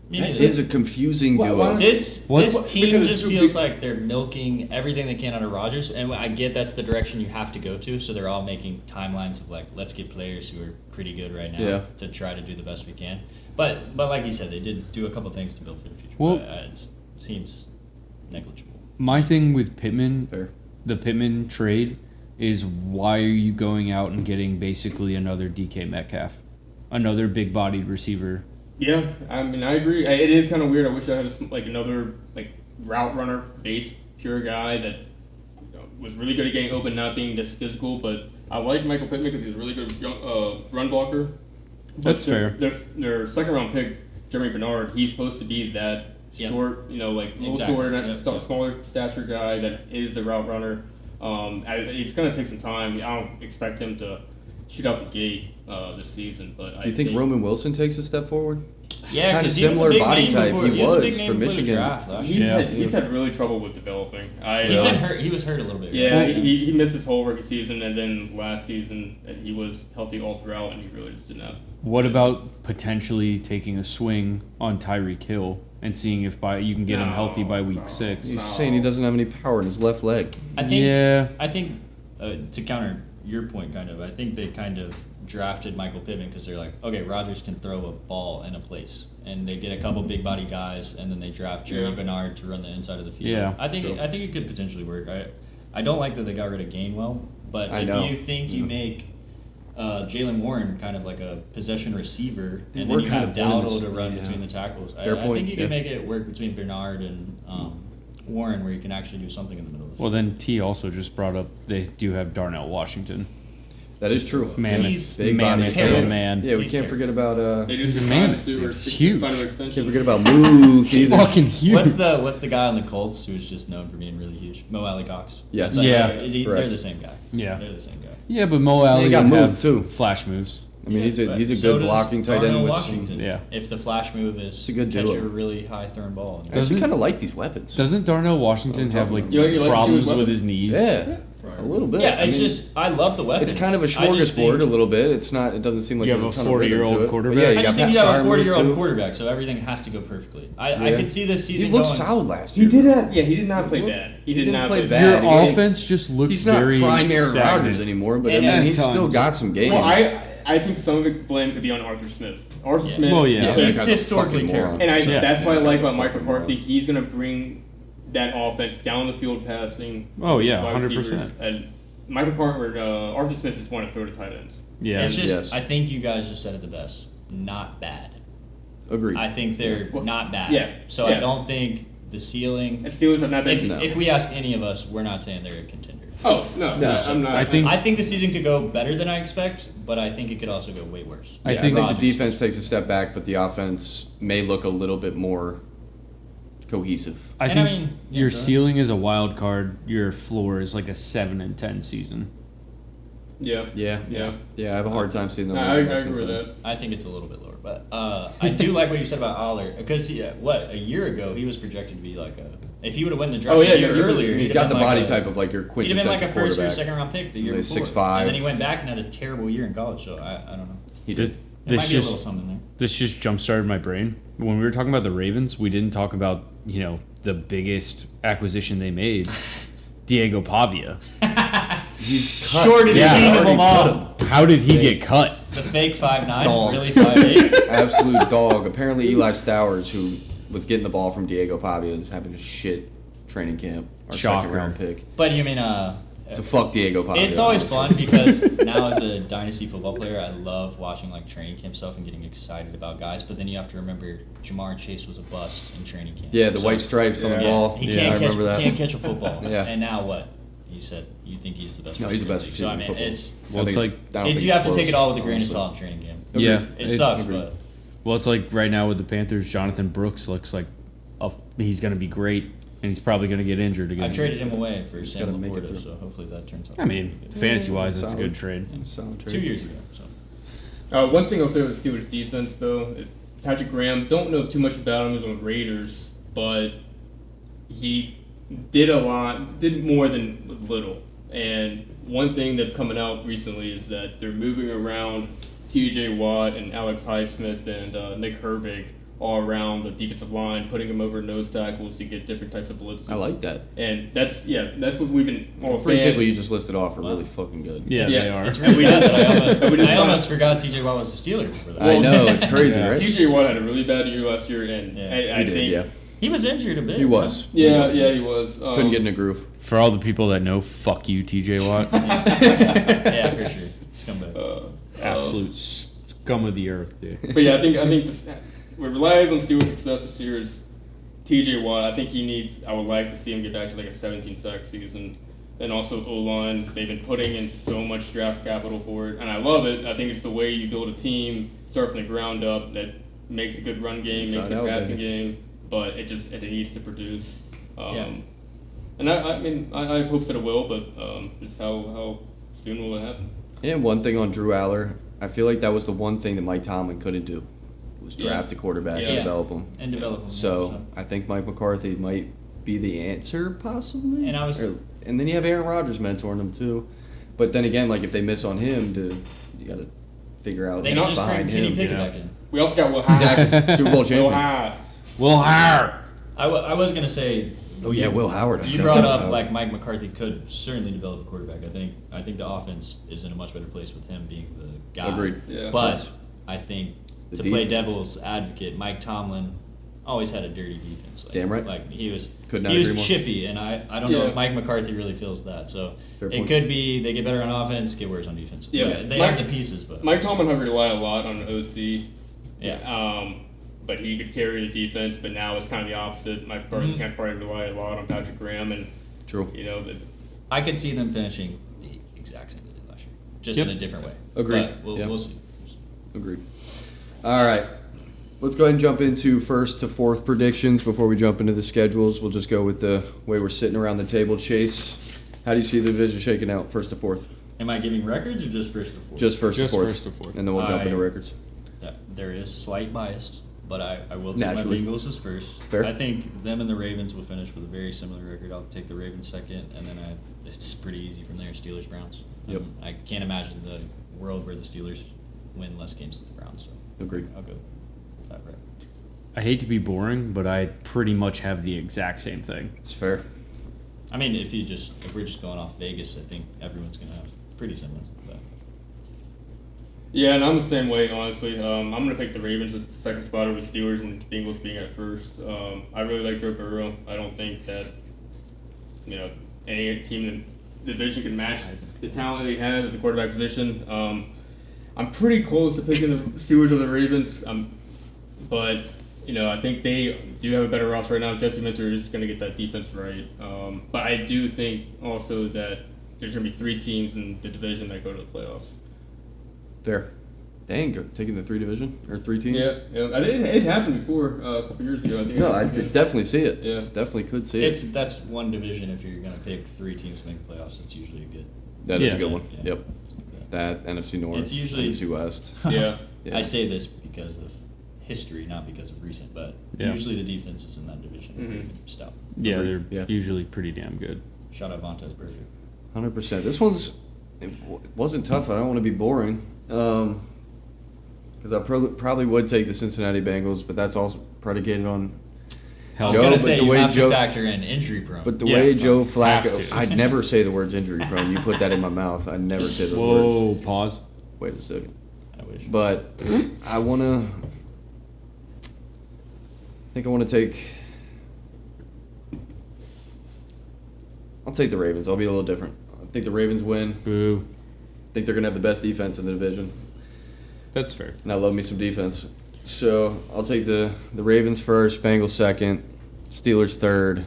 Me That neither. is a confusing duo. This What? team Because it's just too feels big. like they're milking everything they can out of Rodgers, and I get that's the direction you have to go to. So they're all making timelines of like, let's get players who are pretty good right now Yeah. to try to do the best we can. But like you said, they did do a couple things to build for the future. Well- But, it seems negligible. My thing with Pittman, Fair. the Pittman trade, is why are you going out and getting basically another DK Metcalf, another big-bodied receiver? Yeah, I mean, I agree. It is kind of weird. I wish I had another route runner, base pure guy that was really good at getting open, not being this physical. But I like Michael Pittman because he's a really good run blocker. But That's fair. Their second round pick, Jeremy Bernard, he's supposed to be that Yep. short, a little Exactly. shorter, that Yep. smaller stature guy that is the route runner. It's going to take some time. I don't expect him to shoot out the gate this season. But Do you think Roman Wilson takes a step forward? Yeah, Kinda 'cause he was a similar big body name type before- he was a big was name for before the Michigan. draft last He's year. he's had really trouble with developing. He's been hurt. He was hurt a little bit. Yeah, right? he missed his whole rookie season, and then last season he was healthy all throughout, and he really just did not. What about potentially taking a swing on Tyreek Hill and seeing if you can get him healthy by week 6? He's saying he doesn't have any power in his left leg. I think. Yeah. I think to counter your point, kind of, I think they kind of drafted Michael Pittman because they're like, okay, Rodgers can throw a ball in a place, and they get a couple big body guys, and then they draft Jeremy Bernard to run the inside of the field. Yeah, I think it could potentially work. I don't like that they got rid of Gainwell, but I if know. you think you make Jalen Warren kind of like a possession receiver, and We're then you kind have of winning Dowdle this- to run yeah. between the tackles. Fair I point, think you can yeah. make it work between Bernard and Warren, where you can actually do something in the middle of the Well, field. then T also just brought up they do have Darnell Washington. That is true. He's Big body mammoth terrible. of a man. Yeah, we He's can't terrible. forget about They He's just a man. signed him to It's huge. sign an can't extension. forget about Moose either. Fucking huge. What's the guy on the Colts who's just known for being really huge? Mo Alley Cox. Yes. That's Yeah. they're Correct. the same guy. Yeah. They're the same guy. Yeah, but Mo Alley he got would moved, have too. flash moves. I mean, he's a But good so does blocking tight Darnell end with Washington. Yeah. If the flash move is It's a good catch duo. a really high thrown ball. I Doesn't- actually kind of like these weapons. Doesn't Darnell Washington have like You like problems Stewart's with weapons? his knees? Yeah, a little bit. Yeah, I it's mean, just I love the weapons. it's kind of a I just think- smorgasbord a little bit. It's not. It doesn't seem like You there's have a ton of rhythm 40-year-old to it. But quarterback? Yeah, I you just got think you have a Pat 40-year-old too. quarterback, so everything has to go perfectly. I Yeah. could see this He season looked going. solid last He year. did. He did not play bad. He did didn't not play play bad. bad. Your Yeah, he- offense just looked He's not very prime Aaron stagnant. Rodgers anymore, but And I mean, at he's still times. got some games. Well, I think some of the blame could be on Arthur Smith. Arthur Yeah. Smith. Well, yeah. that He's guy's a historically fucking terrible. moron. And Yeah. that's what I like about Fucking Mike McCarthy. moron. He's going to bring that offense down the field passing. Oh, yeah, wide 100%. receivers. And Mike McCarthy, Arthur Smith is one to throw to tight ends. Yeah. It's just Yes. I think you guys just said it the best. Not bad. Agreed. I think they're Well, not bad. yeah, So yeah. I don't think the ceiling. And Steelers have not been. No. If we ask any of us, we're not saying they're a contender. Oh no, No. I'm not. I think- I think the season could go better than I expect, but I think it could also go way worse. I Yeah, think the Rodgers. defense takes a step back, but the offense may look a little bit more cohesive. I And think I mean, yeah, your go ahead. ceiling is a wild card. Your floor is like a 7-10 season. Yeah. Yeah, Yeah. yeah. I have a hard time seeing them. I losing agree this with season. that. I think it's a little bit lower, but I do like what you said about Aller because a year ago he was projected to be like a. If he would have won the draft Oh, yeah, a year no, he was- earlier, He's he'd got have the been body like type of like your He'd have quintessential been like a first or quarterback. second round pick the year Like before, 6'5". and then he went back and had a terrible year in college. So I don't know. He Th- did. There This might be a little just something there. this just jump started my brain. When we were talking about the Ravens, we didn't talk about the biggest acquisition they made, Diego Pavia. He's cut. Shortest Yeah, king of already them cut all. him. How did he get cut? The fake 5'9", Dog. really 5'8". Absolute dog. Apparently, Eli Stowers, who was getting the ball from Diego Pavia, is having a shit training camp. Our Shocker. second round pick. But you mean So fuck Diego Pavia. it's always honestly. fun because now as a dynasty football player, I love watching like training camp stuff and getting excited about guys. But then you have to remember Jamar Chase was a bust in training camp. Yeah, the So- white stripes on the Yeah. ball. He Yeah, I can't catch. remember that. Can't catch a football. Yeah. And now what? You said you think he's the best. No, he's the best receiver in the receiver league. in So I football. mean, Well, I it's think like- I don't think you have to close, take it all with a grain of honestly. salt in training camp. Agreed. Yeah. It sucks, Agreed. but Well, it's like right now with the Panthers, Jonathan Brooks looks like he's going to be great, and he's probably going to get injured again. I traded him away for Sam gotta make it Laporta, through. so hopefully that turns out. I mean, fantasy-wise, that's a good trade. Solid trade. 2 years ago. So One thing I'll say with Steelers defense though, Patrick Graham, don't know too much about him. He was on the Raiders, but he did more than little. And one thing that's coming out recently is that they're moving around T.J. Watt and Alex Highsmith and Nick Herbig all around the defensive line, putting them over nose tackles to get different types of blitzes. I like that. And that's what we've been all Three fans. people you just listed off are really fucking good. Yes, Yeah. they are. It's really bad that we just I almost saw- forgot TJ Watt was a Steeler before that. I know, it's crazy, Yeah. right? T.J. Watt had a really bad year last year, and Yeah. I He did, think yeah. He was injured a bit. He was. yeah, he was. Couldn't get in a groove. For all the people that know, fuck you, TJ Watt. Yeah, for sure. Scumbag. Absolute scum of the earth, dude. But yeah, I think this, what relies on Stewart's success this year is T.J. Watt. I think I would like to see him get back to like a 17-sack season. And also O-line, they've been putting in so much draft capital for it, and I love it. I think it's the way you build a team, start from the ground up, that makes a good run game, makes a good passing game, but it needs to produce. And I have hopes that it will, but just how soon will it happen? And one thing on Drew Aller, I feel like that was the one thing that Mike Tomlin couldn't do, was draft a quarterback and Yeah. develop him. And develop him. So I think Mike McCarthy might be the answer, possibly. And then you have Aaron Rodgers mentoring him too. But then again, like if they miss on him, you got to figure out They can just behind bring Kenny him. Pickett yeah. back in. We also got Will Howard. Exactly, Super Bowl Will champion. Howard. Will Howard. I was going to say. Oh yeah, Will Howard. You brought up like Mike McCarthy could certainly develop a quarterback. I think the offense is in a much better place with him being the guy. Agreed. Yeah. But I think The to play defense. devil's advocate, Mike Tomlin always had a dirty defense. Like, Damn right. Like he was Could not he was agree more. chippy, and I don't know Yeah. if Mike McCarthy really feels that. So Fair it point. could be they get better on offense, get worse on defense. Yeah. Like, they Mike- have the pieces, but Mike Tomlin had relied a lot on OC. yeah. But he could carry the defense, but now it's kind of the opposite. Mike McCarthy's going to probably rely a lot on Patrick Graham, and True. I could see them finishing the exact same they did last year, just in a different way. Agreed. But Yeah. we'll see. Agreed. All right. Let's go ahead and jump into first to fourth predictions before we jump into the schedules. We'll just go with the way we're sitting around the table. Chase, how do you see the division shaking out, first to fourth? Am I giving records or just first to fourth? Just first Just to fourth. first to fourth. And then we'll jump into records. Yeah, there is slight bias, but I will take Naturally. my Bengals as first. Fair. I think them and the Ravens will finish with a very similar record. I'll take the Ravens second, and then it's pretty easy from there. Steelers, Browns. Yep. I can't imagine the world where the Steelers win less games than the Browns. So Agreed. I'll go with that record. I hate to be boring, but I pretty much have the exact same thing. It's fair. I mean, if we're just going off Vegas, I think everyone's gonna have pretty similar. But Yeah, and I'm the same way, honestly. I'm going to pick the Ravens at the second spot over the Steelers and the Bengals being at first. I really like Joe Burrow. I don't think that, any team in the division can match the talent that he has at the quarterback position. I'm pretty close to picking the Steelers or the Ravens, but, I think they do have a better roster right now. Jesse Minter is going to get that defense right. But I do think also that there's going to be 3 teams in the division that go to the playoffs. Fair. Dang, taking the 3 division or 3 teams? Yeah. I think it happened before a couple years ago. I think. No, I definitely see it. Yeah. Definitely could see it. that's one division. If you're gonna pick 3 teams to make the playoffs, it's usually a good. That is a Yeah. good one. Yeah. Yep. That NFC North, It's usually- NFC West. Yeah. Yeah. I say this because of history, not because of recent, but Yeah. usually the defenses in that division are pretty stout. Yeah, Agreed. they're Yeah. usually pretty damn good. Shout out Vontez Burfict. 100%. This it wasn't tough. I don't want to be boring. Because I probably would take the Cincinnati Bengals, but that's also predicated on. I was Joe, gonna but say the you way have Joe- to factor in injury prone. But the Yeah, way Joe have Flacco, to. I'd never say the words injury prone. You put that in my mouth. I never say those Whoa, words. pause. Wait a second. I wish. But I think I want to take. I'll take the Ravens. I'll be a little different. I think the Ravens win. Boo. I think they're gonna have the best defense in the division, That's fair. and I love me some defense. So I'll take the Ravens first, Bengals second, Steelers third,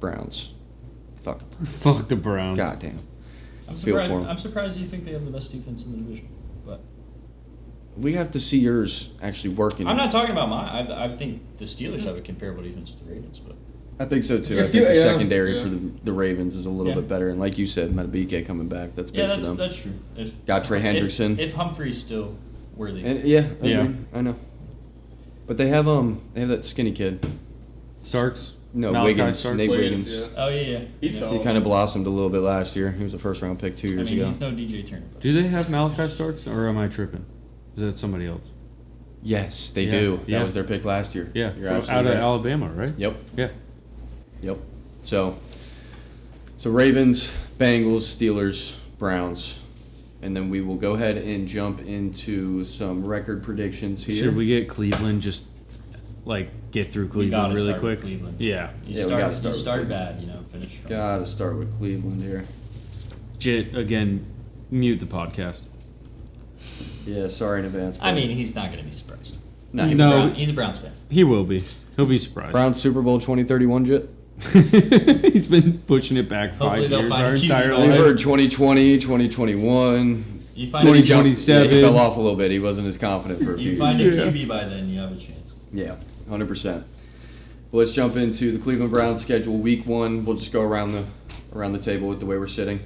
Browns. Fuck. Fuck the Browns. God damn. I'm feel surprised. for 'em. I'm surprised you think they have the best defense in the division. But We have to see yours actually working. I'm not talking about mine. I think the Steelers have a comparable defense with the Ravens. But I think so too. Yeah, I think the yeah, secondary yeah. for the Ravens is a little Yeah. bit better, and like you said, Matabike coming back. That's big yeah, for them. that's true. If Got Trey Hendrickson. If Humphrey's still worthy. And yeah, Yeah. agreed. I know. But they have that skinny kid. Starks? No, Malachi Wiggins. Starks? Nate Wiggins, Wiggins. yeah. Oh yeah. He's Yeah. solid. He kind of blossomed a little bit last year. He was a first-round pick 2 I years mean, ago. he's no DJ Turner. But Do they have Malachi Starks, or am I tripping? Is that somebody else? Yes, they Yeah, do. yeah. That was their pick last year. Yeah, You're from absolutely out of right. Alabama, right? Yep. Yeah. Yep. So Ravens, Bengals, Steelers, Browns, and then we will go ahead and jump into some record predictions here. Should we get Cleveland just like get through we Cleveland gotta really start with quick? Cleveland. Yeah. You Yeah, we gotta start. start with bad, finish strong. Gotta start with Cleveland here. Jit, again, mute the podcast. Yeah, sorry in advance. I but- mean, he's not gonna be surprised. No, He's, No. he's a Browns fan. He will be. He'll be surprised. Browns Super Bowl 2031, Jit. He's been pushing it back Hopefully 5 they'll years find our a QB entire by We've Right. life. heard 2020, 2021. You find Then he a, jumped- 2027. Yeah, he fell off a little bit. He wasn't as confident for a few you years. find a Yeah. QB by then, you have a chance. Yeah, 100%. Well, let's jump into the Cleveland Browns schedule. Week 1, we'll just go around the table with the way we're sitting.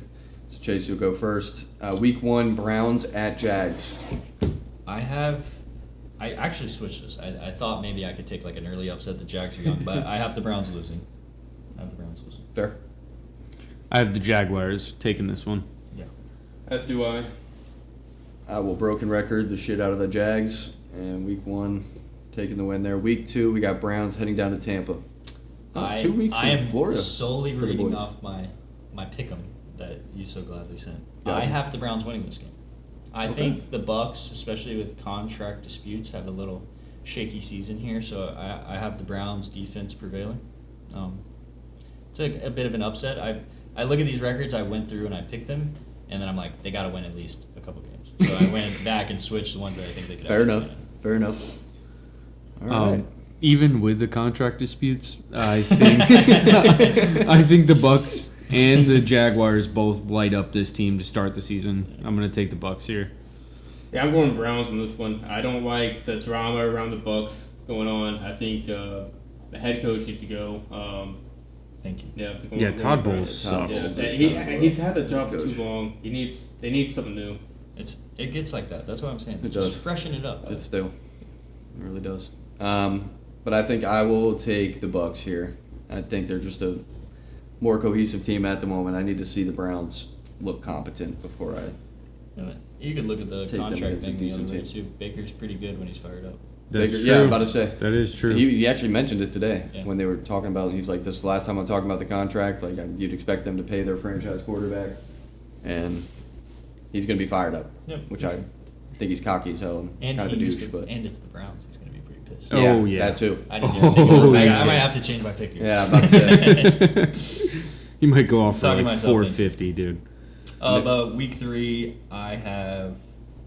So Chase, you'll go first. Week 1, Browns at Jags. I actually switched this. I thought maybe I could take like an early upset. The Jags are young, but I have the Browns losing. Fair. I have the Jaguars taking this one. Yeah. As do I. I will broken record the shit out of the Jags. And week 1, taking the win there. Week 2, we got Browns heading down to Tampa. 2 weeks I in am Florida. solely for the reading boys. off my pick'em that you so gladly sent. Gotcha. I have the Browns winning this game. I Okay. think the Bucks, especially with contract disputes, have a little shaky season here. So I have the Browns defense prevailing. It's a bit of an upset. I look at these records. I went through and I picked them, and then I'm like, they got to win at least a couple games. So I went back and switched the ones that I think they could. Fair actually enough. win. Fair enough. All right. Even with the contract disputes, I think I think the Bucks and the Jaguars both light up this team to start the season. I'm gonna take the Bucks here. Yeah, I'm going Browns on this one. I don't like the drama around the Bucks going on. I think the head coach needs to go. Thank you. Yeah, Yeah, Todd Bowles Todd sucks. Bowles. he's had the job for Coach. too long. They need something new. It gets like that. That's what I'm saying. It Just does. freshen it up. It still. It really does. But I think I will take the Bucks here. I think they're just a more cohesive team at the moment. I need to see the Browns look competent before I. You could look at the Take them contract against a thing the other decent way team. too. Baker's pretty good when he's fired up. That's Baker- true. Yeah, I'm about to say. That is true. He actually mentioned it today Yeah. when they were talking about it. He's like, "This is the last time I'm talking about the contract. Like, you'd expect them to pay their franchise quarterback, and he's going to be fired up." Yep. Which I think he's cocky as hell and kind of a douche, but and it's the Browns. He's going to be pretty pissed. Oh, yeah. that too. I didn't even think of it. yeah. I might have to change my pick here. Yeah, I'm about to say. He might go off for Talking like myself 450, dude. But week 3, I have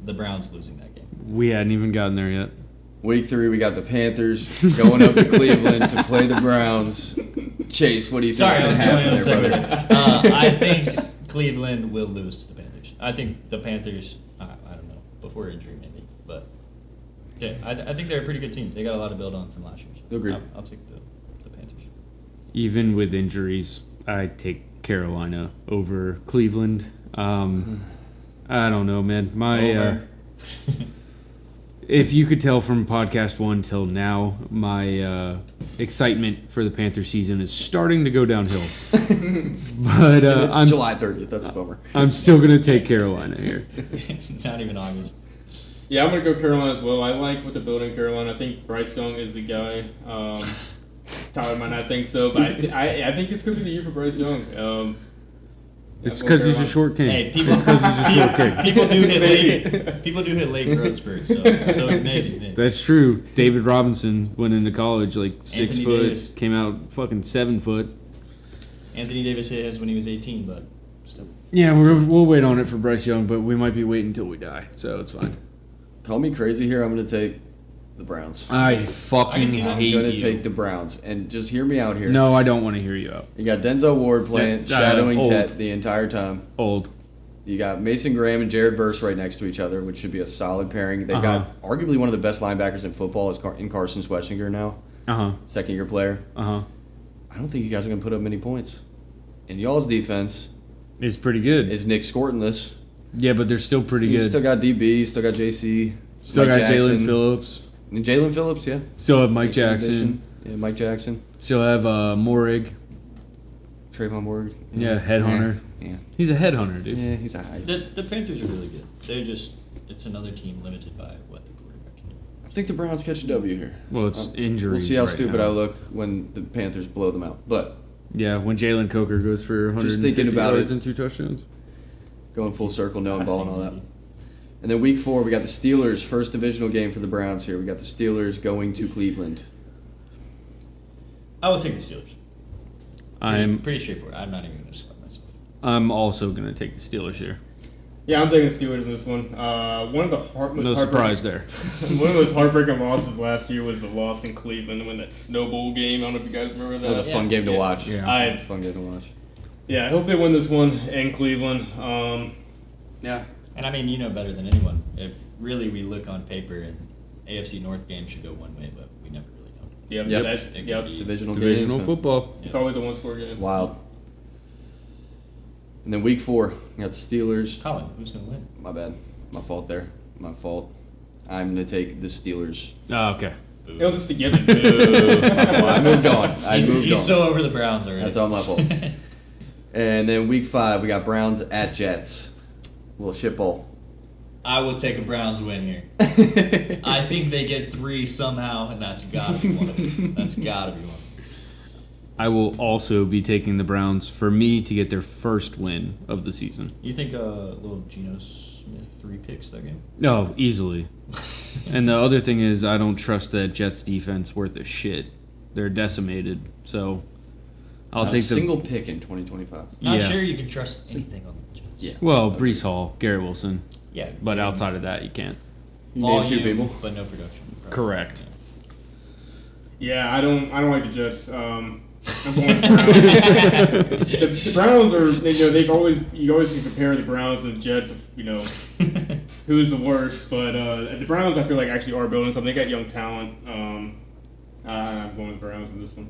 the Browns losing that game. We hadn't even gotten there yet. Week 3, we got the Panthers going up to Cleveland to play the Browns. Chase, what do you think Sorry, I is was going doing to my own happen there, segment. brother? I think Cleveland will lose to the Panthers. I think the Panthers, I don't know, before injury maybe. But yeah, I think they're a pretty good team. They got a lot to build on from last year. So Agreed. I'll take the Panthers. Even with injuries, I take Carolina over Cleveland. I don't know, man. My if you could tell from podcast 1 till now, my excitement for the Panther season is starting to go downhill. But It's I'm July 30th. That's a bummer. I'm still gonna take Carolina here. Not even August. Yeah, I'm gonna go Carolina as well. I like what they're building in Carolina. I think Bryce Young is the guy. Tyler might not think so, but I think this could be the year for Bryce Young. It's I'm going because he's a Carolina. short king. Hey, people, It's because he's a short king. people do hit late. People do hit late growth spurts, so maybe. That's true. David Robinson went into college like 6 Anthony foot, Davis. came out fucking 7 foot. Anthony Davis hit his when he was 18, but still. Yeah, we'll wait on it for Bryce Young, but we might be waiting until we die, so it's fine. Call me crazy here. I'm going to take the Browns. I fucking I can see that. I'm hate going to you. take the Browns. And just hear me out here. No, I don't want to hear you out. You got Denzel Ward playing, Yeah, shadowing old. Tet the entire time. Old. You got Mason Graham and Jared Verse right next to each other, which should be a solid pairing. They got arguably one of the best linebackers in football is in Carson Schwetzinger now, second-year player. I don't think you guys are going to put up many points. And y'all's defense It's pretty good. is Nick Scortonless. Yeah, but they're still pretty You good. still got DB, still got JC, Still Mike got Jackson. Jalen Phillips. And Jalen Phillips, yeah. Still have Mike In Jackson. addition. Yeah, Mike Jackson. Still have Morig. Trayvon Morgan. Yeah, headhunter. Yeah. He's a headhunter, dude. Yeah, he's a high. The Panthers are really good. They're just it's another team limited by what the quarterback can do. I think the Browns catch a W here. Well, it's injuries. We'll see how right stupid now. I look when the Panthers blow them out. But Yeah, when Jalen Coker goes for 150 Just thinking about yards it. and 2 touchdowns. going full circle, knowing ball and all that. And then week 4, we got the Steelers, first divisional game for the Browns here. We got the Steelers going to Cleveland. I would take the Steelers. I'm Pretty straightforward. I'm not even going to sweat myself. I'm also gonna take the Steelers here. Yeah, I'm taking the Steelers in this one. One of the most No surprise there. One of those heartbreaking losses last year was the loss in Cleveland when that Snow Bowl game. I don't know if you guys remember that. That was a fun game to watch. Yeah. I Fun game to watch. Yeah, I hope they win this one in Cleveland. Yeah. And I mean, you know better than anyone. If really we look on paper and AFC North games should go one way, but we never really know. Yep. Yep. That's, It could yep. be- Divisional Divisional games, football. It's always a one-score game. Wild. And then week 4, we got the Steelers. Collin, who's going to win? My bad. My fault there. My fault. I'm going to take the Steelers. Oh, okay. It was just a given. I moved on. He's so over the Browns already. That's all my fault. And then week 5, we got Browns at Jets. Little shit bowl. I will take a Browns win here. I think they get 3 somehow, and that's got to be one of them. That's got to be one. I will also be taking the Browns for me to get their first win of the season. You think little Geno Smith 3 picks that game? No, easily. And the other thing is, I don't trust that Jets defense worth a shit. They're decimated, so I'll Not take a the. single pick in 2025. Not Yeah. sure you can trust anything on the Jets. Yeah. Well, Brees Hall, Garrett Wilson, Yeah. but outside of that, you can't. You named Volume, 2 people. but no production. Correct. Yeah, I don't like the Jets. I'm going with the Browns. the Browns are, they've always, you always can compare the Browns and the Jets, who's the worst. But the Browns, I feel like, actually are building something. They got young talent. I'm going with the Browns in this one.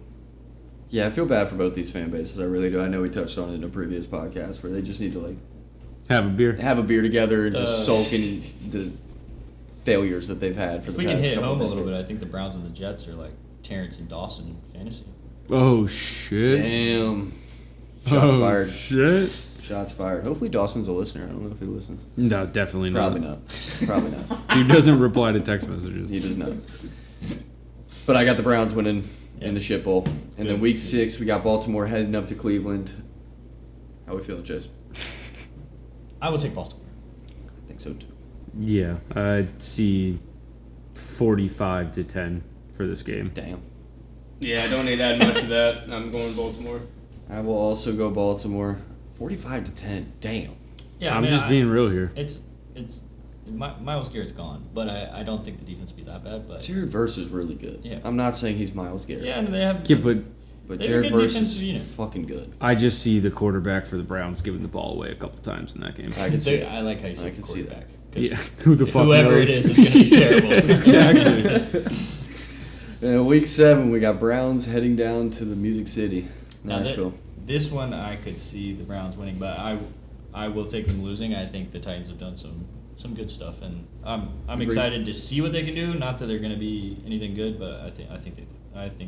Yeah, I feel bad for both these fan bases. I really do. I know we touched on it in a previous podcast where they just need to Have a beer. have a beer together and just sulk in the failures that they've had for If the we past can hit couple home a little decades. bit, I think the Browns and the Jets are like Terrence and Dawson in fantasy. Oh shit! Damn. Shots fired. Shit! Shots fired. Hopefully Dawson's a listener. I don't know if he listens. No, definitely not. Probably not. Probably not. Dude doesn't reply to text messages. He does not. But I got the Browns winning in the shit bowl. And then week 6, we got Baltimore heading up to Cleveland. How we feeling, Chase? I will take Baltimore. I think so too. Yeah, I'd see 45-10 for this game. Damn. Yeah, I don't need to add much to that. I'm going Baltimore. I will also go Baltimore. 45-10. Damn. Yeah, I'm just being real here. It's Miles Garrett's gone, but I don't think the defense will be that bad. But Jared Verse is really good. Yeah. I'm not saying he's Miles Garrett. yeah, and they have Yeah, but But They're a Jared good Verse defensive is unit. fucking good. I just see the quarterback for the Browns giving the ball away a couple times in that game. I can see They- that. I like how you I say can see that. quarterback. 'cause Yeah, who the fuck whoever knows? it is going to be terrible. Exactly. And week 7, we got Browns heading down to the Music City, Now, Nashville. this one I could see the Browns winning, but I will take them losing. I think the Titans have done some good stuff, and I'm Agreed. excited to see what they can do. Not that they're going to be anything good, but I think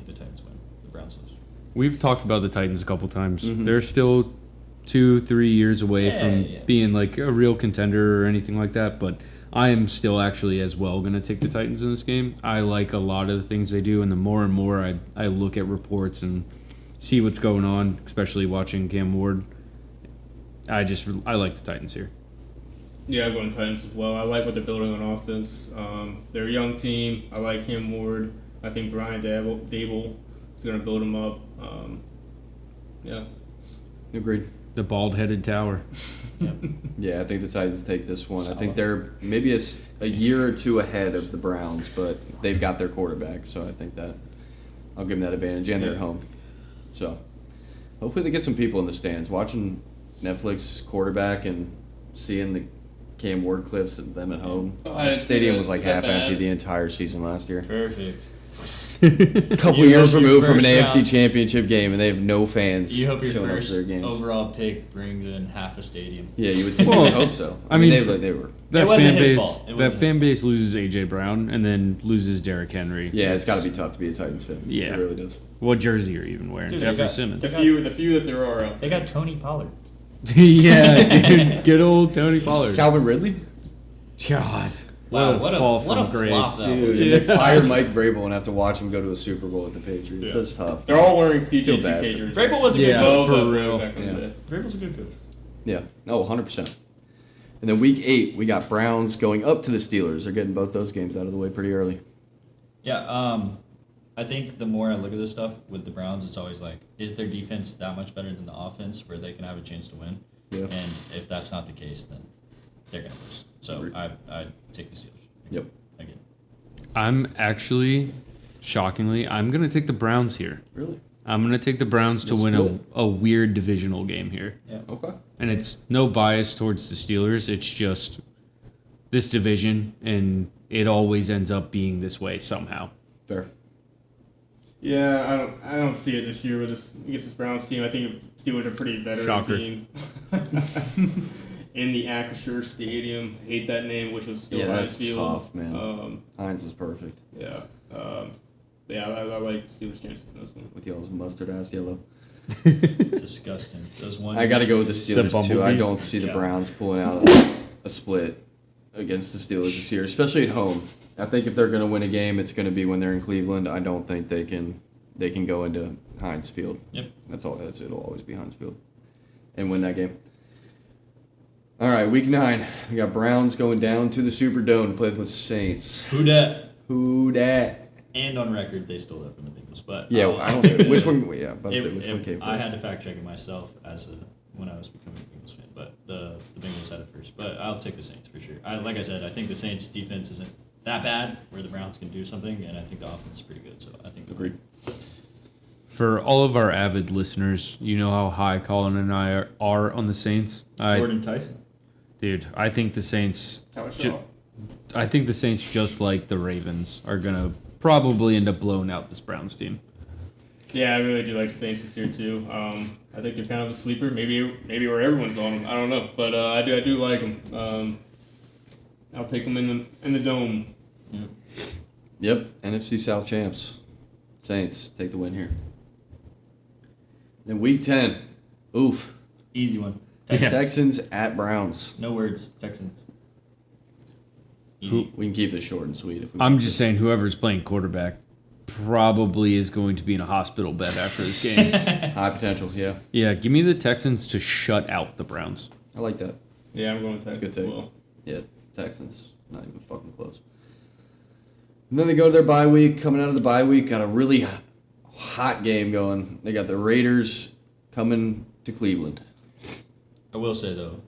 the Titans win. The Browns lose. We've talked about the Titans a couple times. Mhm. They're still 2-3 years away Yeah, from yeah. being like a real contender or anything like that, but I am still actually as well going to take the Titans in this game. I like a lot of the things they do, and the more and more I look at reports and see what's going on, especially watching Cam Ward, I like the Titans here. Yeah, I'm going Titans as well. I like what they're building on offense. They're a young team. I like Cam Ward. I think Brian Dable is going to build them up. Yeah. Agreed. The bald-headed tower. Yeah, I think the Titans take this one. I think they're maybe a year or two ahead of the Browns, but they've got their quarterback, so I think that I'll give them that advantage, and they're at home. So hopefully they get some people in the stands. Watching Netflix quarterback and seeing the Cam Ward clips of them at home. Oh, I didn't see Stadium that. was like Was that half empty bad? the entire season last year. Perfect. a couple You years hope your removed from an first AFC round- Championship game, and they have no fans You hope your showing up to first their games. overall pick brings in half a stadium. Yeah, you would think. Well, I hope so. I mean, they were. That It wasn't fan his base, fault. It that wasn't fan base loses AJ Brown and then loses Derrick Henry. Yeah, it's got That's- to be tough to be a Titans fan. Yeah. It really does. What jersey are you even wearing? Dude, they Jeffrey got- Simmons. The few that there are out They there. got Tony Pollard. Yeah, dude. Good old Tony Pollard. Calvin Ridley? God. Wow, What a fall what from a grace. flop that Dude, was. and they fired Mike Vrabel and have to watch him go to a Super Bowl with the Patriots. Yeah. That's tough. They're all wearing Feel CJ2K bad. jerseys. Vrabel was a good Yeah, coach. for Love that real. back in the Yeah. day. Vrabel's a good coach. Yeah. No, 100%. And then week 8, we got Browns going up to the Steelers. They're getting both those games out of the way pretty early. Yeah, I think the more I look at this stuff with the Browns, it's always like, is their defense that much better than the offense where they can have a chance to win? Yeah. And if that's not the case, then they're going to lose. So Agreed. I take the Steelers. Yep. Again. I'm actually, shockingly, I'm going to take the Browns here. Really? I'm going to take the Browns to You'll win split. a weird divisional game here. Yeah. Okay. And it's no bias towards the Steelers. It's just this division, and it always ends up being this way somehow. Fair. Yeah, I don't see it this year with this against this Browns team. I think Steelers are a pretty veteran Shocker. team. In the Acrisure Stadium, hate that name, which was still Yeah, Heinz that's Field. tough, man. Heinz was perfect Yeah, I like Steelers' chances in this one. with y'all's mustard ass yellow. Disgusting. Those one. I got to go with the Steelers too. I bumblebee? don't see the Yeah. Browns pulling out a split against the Steelers this year, especially at home. I think if they're going to win a game, it's going to be when they're in Cleveland. I don't think they can go into Heinz Field. Yep. That's all. It'll always be Heinz Field, and win that game. All right, week 9, we got Browns going down to the Superdome to play with the Saints. Who dat? Who dat? And on record, they stole that from the Bengals. But Yeah, I'll I don't take know the- which one. Yeah, about to say which one came first. I had to fact check it myself when I was becoming a Bengals fan, but the Bengals had it first. But I'll take the Saints for sure. Like I said, I think the Saints defense isn't that bad where the Browns can do something, and I think the offense is pretty good. So I think they'll Agreed. For all of our avid listeners, you know how high Collin and I are on the Saints. Jordan Tyson. Dude, I think the Saints. How a Ju- shot. I think the Saints, just like the Ravens, are gonna probably end up blowing out this Browns team. Yeah, I really do like the Saints this year too. I think they're kind of a sleeper. Maybe where everyone's on them. I don't know, but I do like them. I'll take them in the dome. Yep, NFC South champs. Saints take the win here. Then week 10, oof. Easy one. Yeah. Texans at Browns. No words. Texans. Easy. We can keep this short and sweet. If we I'm want just to. saying, whoever's playing quarterback probably is going to be in a hospital bed after this game. High potential, yeah. Yeah, give me the Texans to shut out the Browns. I like that. Yeah, I'm going with That's a good Texans as take. well. Yeah, Texans. Not even fucking close. And then they go to their bye week. Coming out of the bye week, got a really hot game going. They got the Raiders coming to Cleveland. I will say though,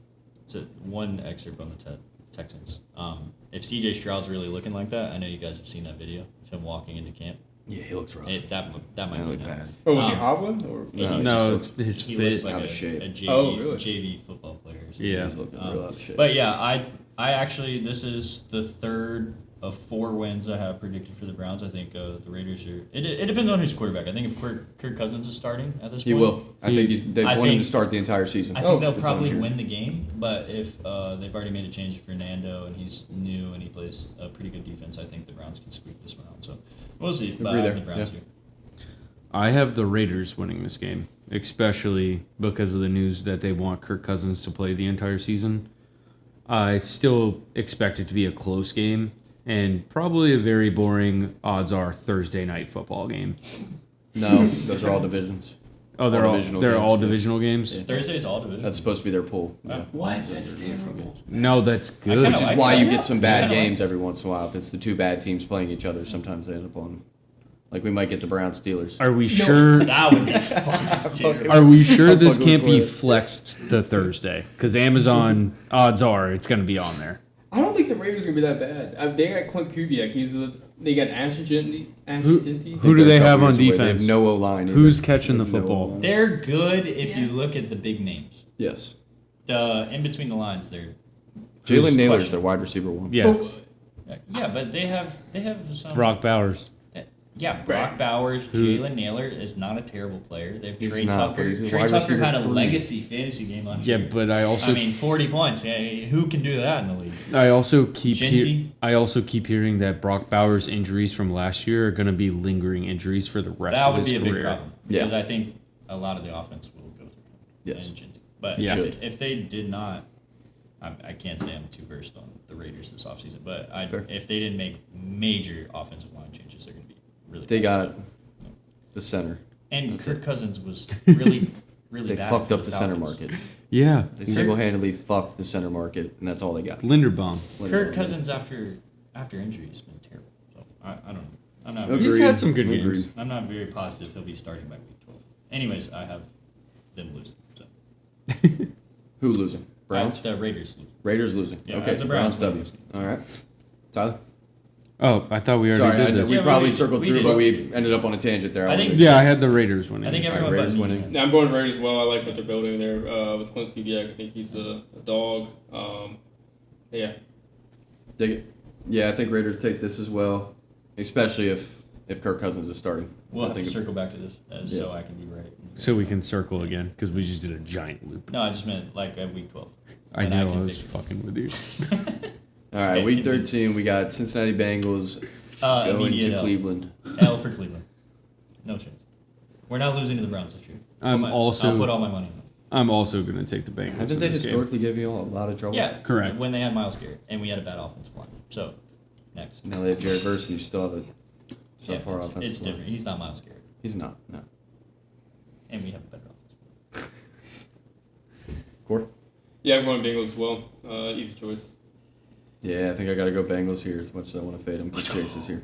one excerpt on the Texans. If C.J. Stroud's really looking like that, I know you guys have seen that video of him walking into camp. Yeah, he looks rough. That might He be look him. bad. Oh, was he Um, hobbling or? Yeah, No, he No, just his He fit. looks like out a of shape. JV, Oh, really? JV football player. or something. Yeah. He's looking real out of shape. But yeah, I actually, this is the third of 4 wins I have predicted for the Browns. I think the Raiders are. It depends on who's quarterback. I think if Kirk Cousins is starting at this He point, will. I think they I want him to think- start the entire season. I think they'll that's what I'm probably hearing. win the game. But if they've already made a change to Fernando and he's new and he plays a pretty good defense, I think the Browns can squeak this one out. So we'll see. But I Agree have the there, Browns yeah. here. I have the Raiders winning this game, especially because of the news that they want Kirk Cousins to play the entire season. I still expect it to be a close game and probably a very boring, odds are, Thursday night football game. No, those are all divisions. Oh, they're all divisional they're games, all yeah. divisional games. Yeah. Thursday's all division. That's supposed to be their pool. Yeah. What? That's terrible. No, that's good. kinda Which is like why that. you get some I bad kinda like games every once in a while. If it's the two bad teams playing each other, sometimes they end up on. Like we might get the Browns Steelers. Are we sure? That would be fucking terrible. Are we sure this fucking can't be quit. flexed the Thursday? Because Amazon, odds are, it's going to be on there. I don't think the Raiders are gonna be that bad. They got Clint Kubiak. They got Ashton Gentry. Who do they have on They have defense? no O-line. either. Who's catching the They have no football? O-line. They're good if you look at the big names. Yes. In between the lines, they're Jalen Naylor's question? their wide receiver one. Yeah, yeah, but they have some. Brock Bowers. Yeah, Brock Bowers, Jalen Naylor is not a terrible player. They have He's Trey not, but Tucker. he's a Trey wide Tucker receiver had a 3. legacy fantasy game on Yeah, here. but I mean, 40 points. Yeah, who can do that in the league? I also keep Ginty? I also keep hearing that Brock Bowers' injuries from last year are going to be lingering injuries for the rest That of would his be a career. big problem because Yeah. I think a lot of the offense will go through him. Yes. And Ginty. But Yeah. if they did not, I can't say I'm too versed on the Raiders this offseason, but Fair. if they didn't make major offensive line changes, they're going to be really They bad. got the center. And That's Kirk it. Cousins was really, really They bad. fucked for up the center Falcons. market. Yeah, They single-handedly fucked the center market, and that's all they got. Linderbaum. Kirk Cousins after injury has been terrible. So I don't know. I'm not. Agreed. He's had some good Agreed. games. I'm not very positive he'll be starting by week 12. Anyways, I have them losing. So. Who losing? Browns? The Raiders lose. Raiders losing. Yeah, Okay, the so Browns Browns W. All right. Tyler? Oh, I thought we already Sorry, did this. we Yeah, probably we circled we through, did. but we ended up on a tangent there. I think- Yeah, I had the Raiders winning. I think Sorry, everyone Raiders but winning. me. Yeah, I'm going Raiders as well. I like what they're building there with Clint Kubiak. I think he's a dog. Yeah. Dig it. Yeah, I think Raiders take this as well, especially if Kirk Cousins is starting. We'll I have to think circle back to this so Yeah. I can be right. So we can circle again because we just did a giant loop. No, I just meant like at week 12. I And know, I can was pick it. fucking with you. All right, Okay, week continue. 13, we got Cincinnati Bengals going Immediate to L. Cleveland. L for Cleveland. No chance. We're not losing to the Browns this year. I'm I'll also put all my money on them. I'm also going to take the Bengals. Haven't in they this game. historically give you all a lot of trouble? Yeah, Correct. When they had Myles Garrett and we had a bad offensive line. So, next. Now they have Jared Verse, and you still have a Yeah, subpar it's offensive line. different. He's not Myles Garrett, He's not. No. and we have a better offensive line. Core? Yeah, I'm going Bengals as well. Easy choice. Yeah, I think I got to go Bengals here as much as I want to fade them. Chase is here.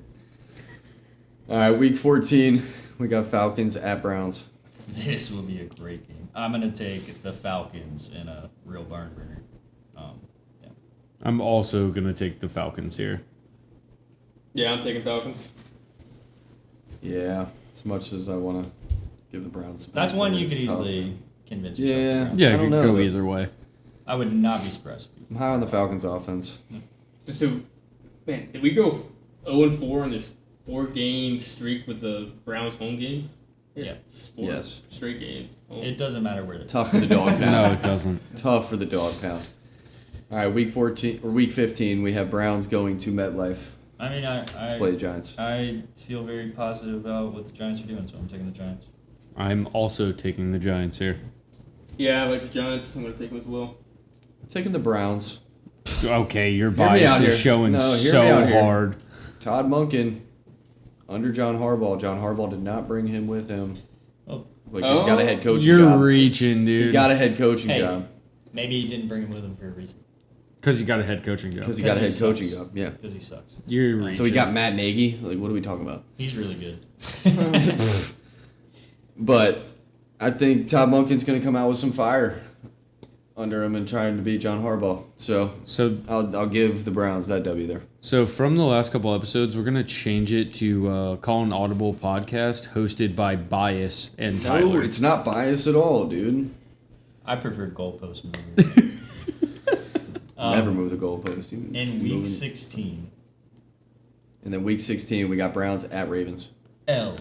All right, week 14, we got Falcons at Browns. This will be a great game. I'm gonna take the Falcons in a real barn burner. Yeah. I'm also going to take the Falcons here. Yeah, I'm taking Falcons. Yeah, as much as I want to give the Browns. some That's one you it's could tough. easily convince yourself. Yeah. to Browns. Yeah, I it don't could know, go though. either way. I would not be surprised. I'm high on the Falcons offense. So, man, did we go 0-4 in this 4-game streak with the Browns home games? Yeah. Just 4 Yes. straight games. Oh. It doesn't matter where they're. Tough for the dog pound. No, it doesn't. Tough for the dog pound. All right, week 14 or week 15, we have Browns going to MetLife I mean, play the Giants. I feel very positive about what the Giants are doing, so I'm taking the Giants. I'm also taking the Giants here. Yeah, I like the Giants. I'm going to take them as well. Taking the Browns. Okay, your Hear me out bias here. is showing No, hear me so out here. hard. Todd Monken under John Harbaugh. John Harbaugh did not bring him with him. Oh. Like he's got a head coaching You're job. reaching, He dude. got a head coaching Hey. job Maybe he didn't bring him with him for a reason. Because you got a head coaching job. because he got a head Because he coaching sucks. job. Yeah. Because he sucks. You're reaching. So he got Matt Nagy. Like, what are we talking about? He's really good. But I think Todd Monken's going to come out with some fire under him and trying to beat John Harbaugh. So I'll give the Browns that W there. So from the last couple episodes, we're gonna change it to Collin Audible podcast hosted by Bias and No, Tyler. it's not biased at all, dude. I prefer goalpost movers. Never move the goalpost. You In week moving- 16, And then week 16, we got Browns at Ravens. L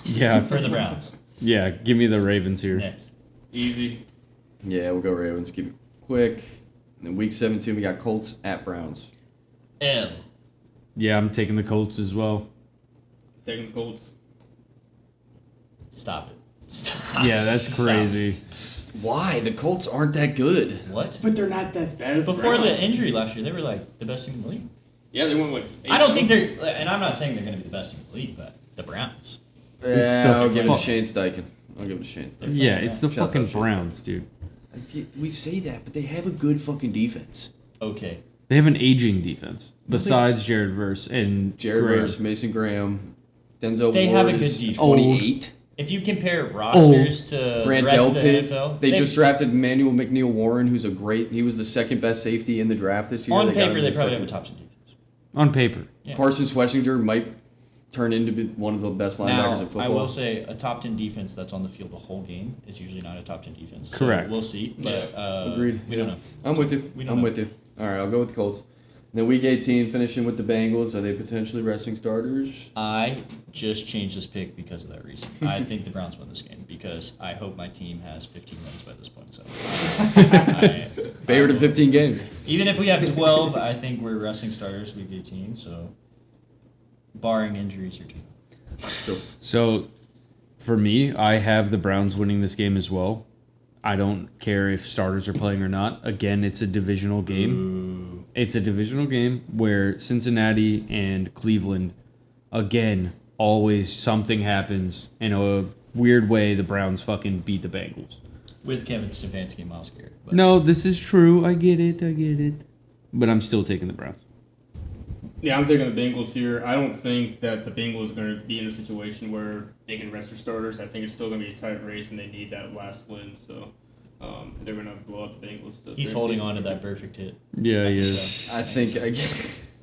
Yeah, for the Browns. yeah. Give me the Ravens here. Next. Easy. Yeah, we'll go Ravens. Keep it quick. And then week 17, we got Colts at Browns. L. Yeah, I'm taking the Colts as well. Taking the Colts. Stop it. Stop. Yeah, that's Stop. crazy. Why? The Colts aren't that good. What? But they're not as bad as Before the Browns. injury last year, they were like the best team in the league. Yeah, they went like. I don't think they're, and I'm not saying they're going to be the best team in the league, but the Browns. It's Yeah, the I'll give it to fuck- Shane Steichen. I'll give it to Shane Steichen. Yeah, it's the Shouts out fucking Shane Browns, dude. We say that, but they have a good fucking defense. Okay. They have an aging defense besides Jared Verse and Jared Graham. Verse, Mason Graham, Denzel They Ward have a good is defense. 28. If you compare rosters to Grant the rest of the Delpit. NFL, They just drafted Emmanuel McNeil Warren, who's he was the second best safety in the draft this year. on got paper, him they in the probably have a second. top 10 defense. On paper. Yeah. Carson Schwarzenegger might turn into be one of the best linebackers Now, in football. I will say a top 10 defense that's on the field the whole game is usually not a top 10 defense. So Correct. we'll see. But Agreed. we don't know. I'm with you. We don't I'm know. with you. All right, I'll go with the Colts. Then week 18, finishing with the Bengals. Are they potentially resting starters? I just changed this pick because of that reason. I think the Browns win this game because I hope my team has 15 wins by this point. So, Favorite of 15 games. even if we have 12, I think we're resting starters week 18. So, barring injuries or two. So, for me, I have the Browns winning this game as well. I don't care if starters are playing or not. Again, it's a divisional game. It's a divisional game where Cincinnati and Cleveland, again, always something happens in a weird way. The Browns fucking beat the Bengals. With Kevin Stefanski and Miles Garrett. But No, this is true. I get it. But I'm still taking the Browns. Yeah, I'm taking the Bengals here. I don't think that the Bengals are going to be in a situation where they can rest their starters. I think it's still going to be a tight race, and they need that last win. So they're going to blow up the Bengals. he's holding on to that perfect hit. Yeah, he is. I think.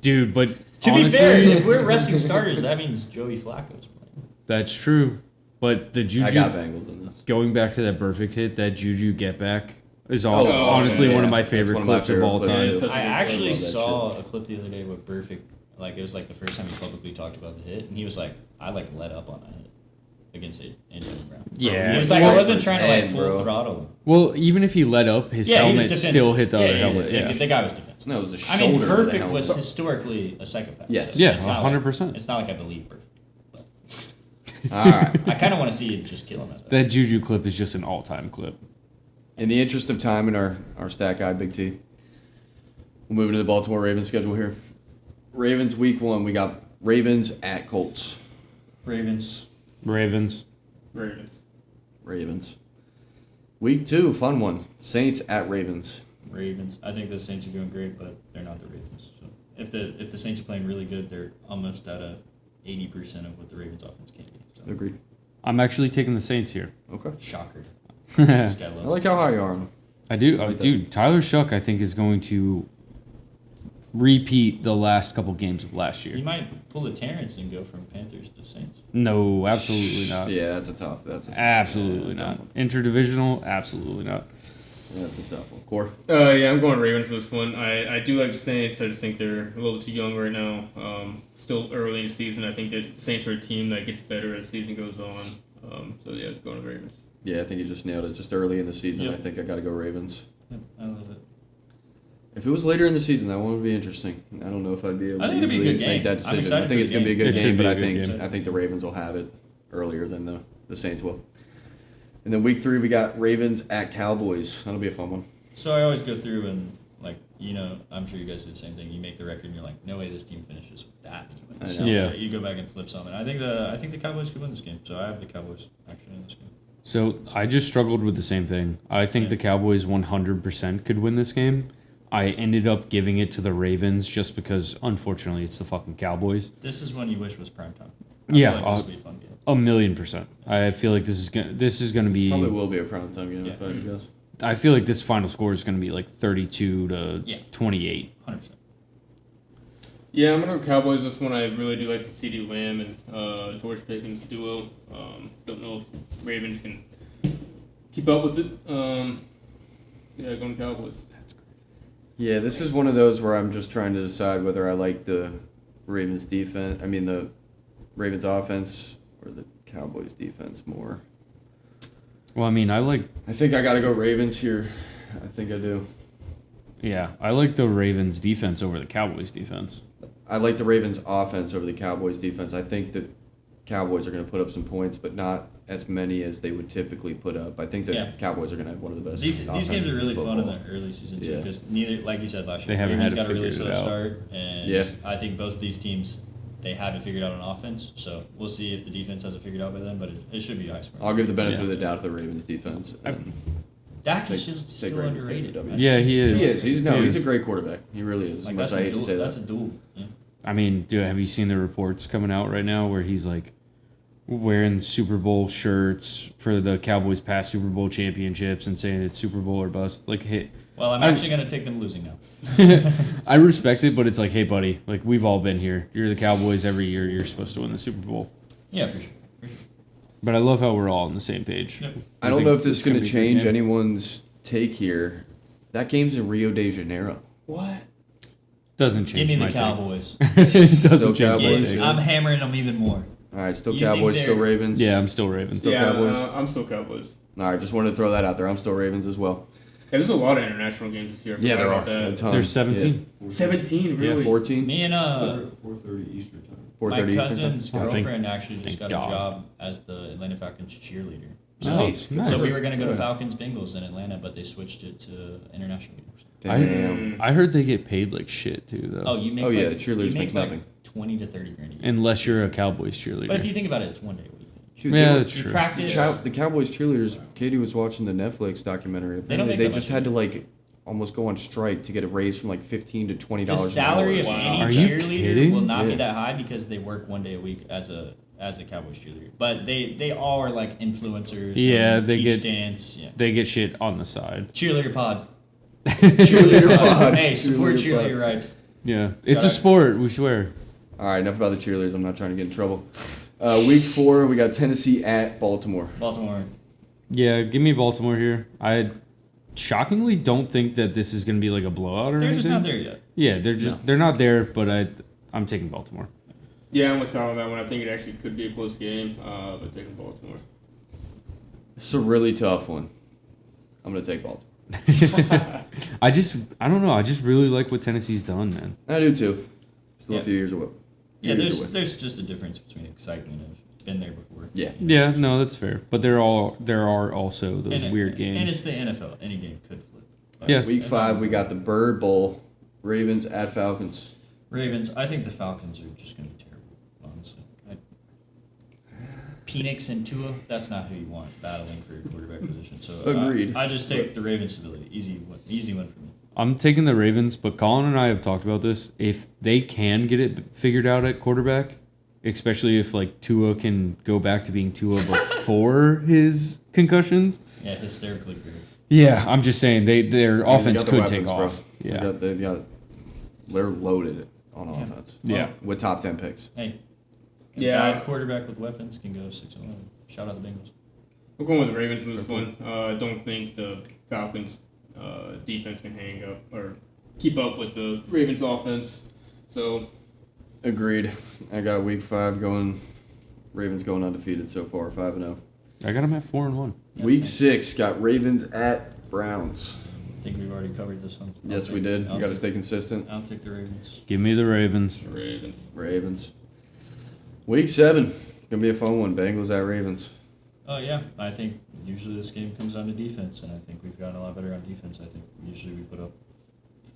Dude, but To honestly, be fair, if we're resting starters, that means Joey Flacco's playing. that's true. But the Juju, I got Bengals in this. going back to that perfect hit, that Juju get back is Oh, honestly yeah. one of my That's favorite one of my clips of favorite all clips, time. too. Such a I good actually love that saw a clip the other day with perfect. Like, it was like the first time he publicly talked about the hit, and he was like, I like let up on that hit against Antonio Brown. Yeah. He was like, I wasn't trying to like And, full bro. throttle him. Well, even if he let up, his Yeah, he was helmet defensive. still hit the other Yeah, helmet. yeah. Yeah. The guy was defensive. No, it was the I shoulder. mean, of the perfect helmet. was historically a psychopath. Yes. So Yeah, it's not like- 100%. It's not like I believe perfect. But All right. I kind of want to see him just kill him at that. That Juju clip is just an all-time clip. In the interest of time in our stat guide, Big T, we'll move into the Baltimore Ravens schedule here. Ravens week 1, we got Ravens at Colts. Ravens. Ravens. Ravens. Week 2, fun one. Saints at Ravens. Ravens. I think the Saints are doing great, but they're not the Ravens. So if the Saints are playing really good, they're almost at a 80% of what the Ravens offense can be. So. Agreed. I'm actually taking the Saints here. Okay. Shocker. This guy loves I like how high you are on them. I do. I like that. Dude, Tyler Shuck, I think, is going to repeat the last couple games of last You year. might pull a Terrence and go from Panthers to Saints. No, absolutely not. Yeah, that's a tough. Absolutely yeah, not. tough one. Interdivisional, absolutely not. That's a tough one. Core. Yeah, I'm going Ravens this one. I do like the Saints. I just think they're a little too young right now. Still early in the season. I think that Saints are a team that gets better as the season goes on. So yeah, going to Ravens. Yeah, I think you just nailed it. Just early in the season, Yep. I think I got to go Ravens. Yep, I love it. If it was later in the season, that one would be interesting. I don't know if I'd be able I to think it'd be a easily good make game. that I'm decision. excited I think for it's the going to be a game. good It should game, be but a I good think game. the Ravens will have it earlier than the Saints will. And then week 3, we got Ravens at Cowboys. That'll be a fun one. So I always go through and, like, I'm sure you guys do the same thing. You make the record and you're like, no way this team finishes with that many wins. I know. Yeah. You go back and flip something. I think the Cowboys could win this game. So I have the Cowboys actually in this game. So I just struggled with the same thing. I think the Cowboys 100% could win this game. I ended up giving it to the Ravens just because, unfortunately, it's the fucking Cowboys. This is one you wish was primetime. Yeah, This would be a fun game. 1,000,000%. I feel like this is gonna be. Probably will be a prime time game Yeah. if I had to guess. I feel like this final score is gonna be like 32 to Yeah. 28. 100%. Yeah, I'm gonna go Cowboys this one. I really do like the CD Lamb and George Pickens duo. Don't know if Ravens can keep up with it. Yeah, going Cowboys. Yeah, this is one of those where I'm just trying to decide whether I like the Ravens defense. I mean the Ravens offense or the Cowboys defense more. Well, I mean, I think I got to go Ravens here. I think I do. I like the Ravens defense over the Cowboys defense. I like the Ravens offense over the Cowboys defense. I think the Cowboys are going to put up some points, but not as many as they would typically put up. I think the Yeah. Cowboys are going to have one of the best. These games offenses are really in fun in football. the early season too, Yeah. because neither, like you said last year, They haven't Ravens had to got a really figure slow it out. start, and Yeah. I think both of these teams they haven't figured out an offense. So we'll see if the defense has it figured out by then, but it should be high scoring. I'll give the benefit Yeah. of the doubt to the Ravens defense. And Dak take- is just take still Ravens underrated. taking the W. Yeah, he is. He is. He's He a is. great quarterback. He really is. As Like much that's as I a hate duel. to say That's that. a duel. Yeah. I mean, dude, have you seen the reports coming out right now where he's like wearing Super Bowl shirts for the Cowboys' past Super Bowl championships and saying it's Super Bowl or bust? Like, hey, Well, I'm actually gonna take them losing now. I respect it, but it's like, hey, buddy, like we've all been here. You're the Cowboys every year. You're supposed to win the Super Bowl. Yeah, for sure. But I love how we're all on the same page. Yep. I don't think know if this is going gonna to be a good change game. anyone's take here. That game's in Rio de Janeiro. What? Doesn't change Give me my the take. Cowboys. It doesn't Still change my Cowboys. take. I'm hammering them even more. All right, still You think Cowboys, still they're- Ravens. Yeah, I'm still Ravens. Still yeah, Cowboys? I'm still Cowboys. All right, just wanted to throw that out there. I'm still Ravens as well. Yeah, there's a lot of international games this year. I Yeah, forgot there about are. A that. ton. There's 17. 17, really? Yeah, 14. Me and 4:30 Eastern time. 4:30 my Eastern time. cousin's Oh, girlfriend actually just thank got God. a job as the Atlanta Falcons cheerleader. Nice. Nice. Nice. So we were gonna go to Good. Falcons Bengals in Atlanta, but they switched it to international games. Damn. I heard they get paid like shit too, though. Oh, you make Oh, yeah, like, cheerleaders you make like nothing. 20 to 30 grand a year. Unless you're a Cowboys cheerleader. But if you think about it, it's 1 day a week. Dude, Yeah, they- that's You true. practice. The Cowboys cheerleaders, Katie was watching the Netflix documentary. They don't Apparently, make they that just much had to like almost go on strike to get a raise from like $15 to $20 The an salary of hour. Wow. any Are you cheerleader kidding? will not be Yeah. that high because they work 1 day a week as a Cowboys cheerleader. But they all are like influencers. Yeah, and they teach get- dance. Yeah. They get shit on the side. Cheerleader pod. Cheerleader pod. Hey, support Cheerleader pod. cheerleader rights. Yeah, it's Shout a out. sport. We swear. All right, enough about the cheerleaders. I'm not trying to get in trouble. Week 4, we got Tennessee at Baltimore. Baltimore. Yeah, give me Baltimore here. I shockingly don't think that this is going to be like a blowout or They're anything. just not there yet. Yeah, they're not there, but I'm taking Baltimore. Yeah, I'm with Tyler on that one. I think it actually could be a close game, but taking Baltimore. It's a really tough one. I'm going to take Baltimore. I don't know. I just really like what Tennessee's done, man. I do too. Still Yeah. a few years away. Yeah, Few years away. there's just a difference between excitement of been there before. Yeah. Yeah, no, that's fair. But there are also those weird games. And it's the NFL. Any game could flip. Yeah. Week 5, we got the Bird Bowl. Ravens at Falcons. Ravens. I think the Falcons are just going to be terrible, honestly. Penix and Tua, that's not who you want battling for your quarterback position. So Agreed. I just take the Ravens' stability. Easy win for me. I'm taking the Ravens, but Colin and I have talked about this. If they can get it figured out at quarterback, especially if like Tua can go back to being Tua before his concussions. Yeah, hysterically good. Yeah, I'm just saying their They offense got the could weapons, take bro. off. They Yeah, got- they're loaded on Yeah. offense. Yeah. With top 10 picks. Hey, Yeah. bad quarterback with weapons can go 6-11. Shout out the Bengals. We're going with the Ravens in this one. I don't think the Falcons' defense can hang up or keep up with the Ravens' offense. So, Agreed. I got week 5 going. Ravens going undefeated so far, 5-0. I got them at 4-1. Yeah, Week same. 6 got Ravens at Browns. I think we've already covered this one. Yes, we did. You got to stay consistent. I'll take the Ravens. Give me the Ravens. Ravens. Ravens. Week 7 gonna be a fun one. Bengals at Ravens. Oh yeah, I think usually this game comes down to defense, and I think we've gotten a lot better on defense. I think usually we put up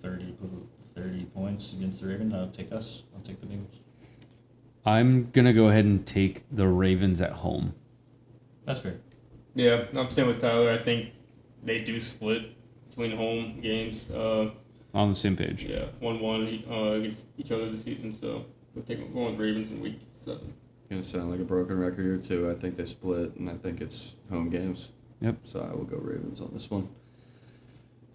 30 points against the Ravens. I'll take us. I'll take the Bengals. I'm gonna go ahead and take the Ravens at home. That's fair. Yeah, I'm staying with Tyler. I think they do split between home games. On the same page. Yeah, 1-1 against each other this season. So we'll take going with Ravens in week 7. Gonna sound like a broken record here too. I think they split, and I think it's home games. Yep. So I will go Ravens on this one.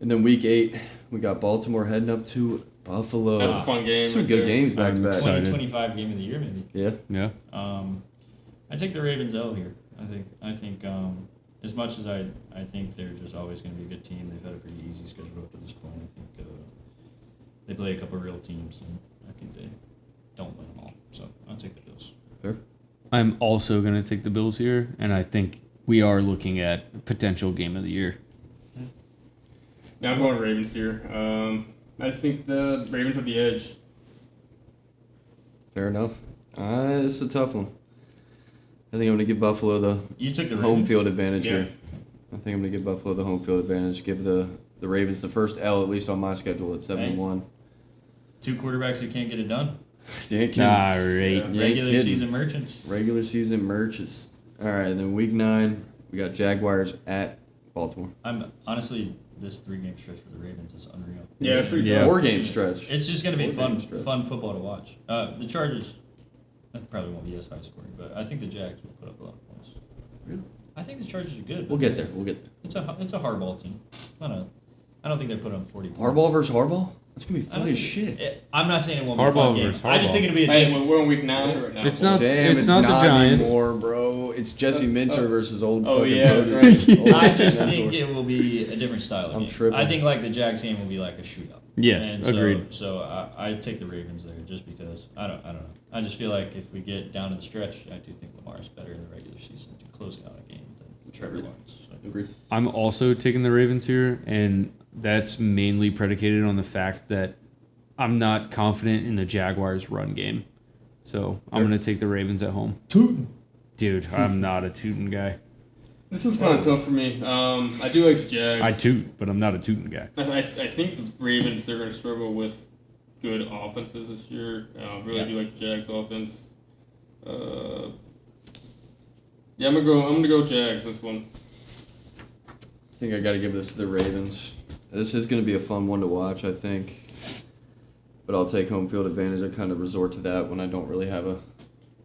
And then week 8, we got Baltimore heading up to Buffalo. That's a fun game. Some right good there. games back to I'm back. excited. 2025 game of the year, maybe. Yeah. Yeah. I take the Ravens L here. I think as much as I think they're just always going to be a good team, they've had a pretty easy schedule up to this point. I think they play a couple real teams, and I think they don't win them all. So I'll take the Bills. Fair. I'm also gonna take the Bills here, and I think we are looking at potential game of the year. Yeah, I'm going Ravens here. I just think the Ravens have the edge. Fair enough. It's a tough one. I think I'm gonna give Buffalo the You took the home Ravens? field advantage Yeah. here. I think I'm gonna give Buffalo the home field advantage. Give the Ravens the first L, at least on my schedule, at 7-1. 2 quarterbacks who can't get it done. You ain't kidding. All right. You ain't Regular kidding. season merchants. Regular season merches. All right, and then week 9, we got Jaguars at Baltimore. I'm honestly, this 3-game stretch for the Ravens is unreal. Yeah, it's pretty Yeah. tough. 4-game stretch. It's just going to be 4-game fun stretch. fun football to watch. The Chargers, that probably won't be as high scoring, but I think the Jags will put up a lot of points. Really? I think the Chargers are good. We'll get there. We'll get there. It's a hardball team. I don't think they put on 40 points. Harbaugh versus Harbaugh? It's gonna be fun as shit. I'm not saying it won't be a Harbaugh fun game. versus I just think it'll be a Hey, different. we're on week 9 right now. It's not- Damn, it's not the Giants. anymore, bro. It's Jesse Minter versus old Oh, fucking yeah, voters. right. Old I just mentor. think it will be a different style of I'm game. tripping. I think like the Jags game will be like a shootout. Yes, And agreed. So I take the Ravens there just because I don't know. I just feel like if we get down to the stretch, I do think Lamar is better in the regular season to closing out a game than Trevor Lawrence. So. Agreed. I'm also taking the Ravens here, and that's mainly predicated on the fact that I'm not confident in the Jaguars' run game. So I'm Fair. going to take the Ravens at home. Tootin'. Dude, I'm not a tootin' guy. This was kind of tough for me. I do like the Jags. I toot, but I'm not a tootin' guy. I think the Ravens, they're going to struggle with good offenses this year. Really Yeah. do like the Jags offense. Yeah, I'm gonna go Jags this one. I think I got to give this to the Ravens. This is going to be a fun one to watch, I think. But I'll take home field advantage. I kind of resort to that when I don't really have a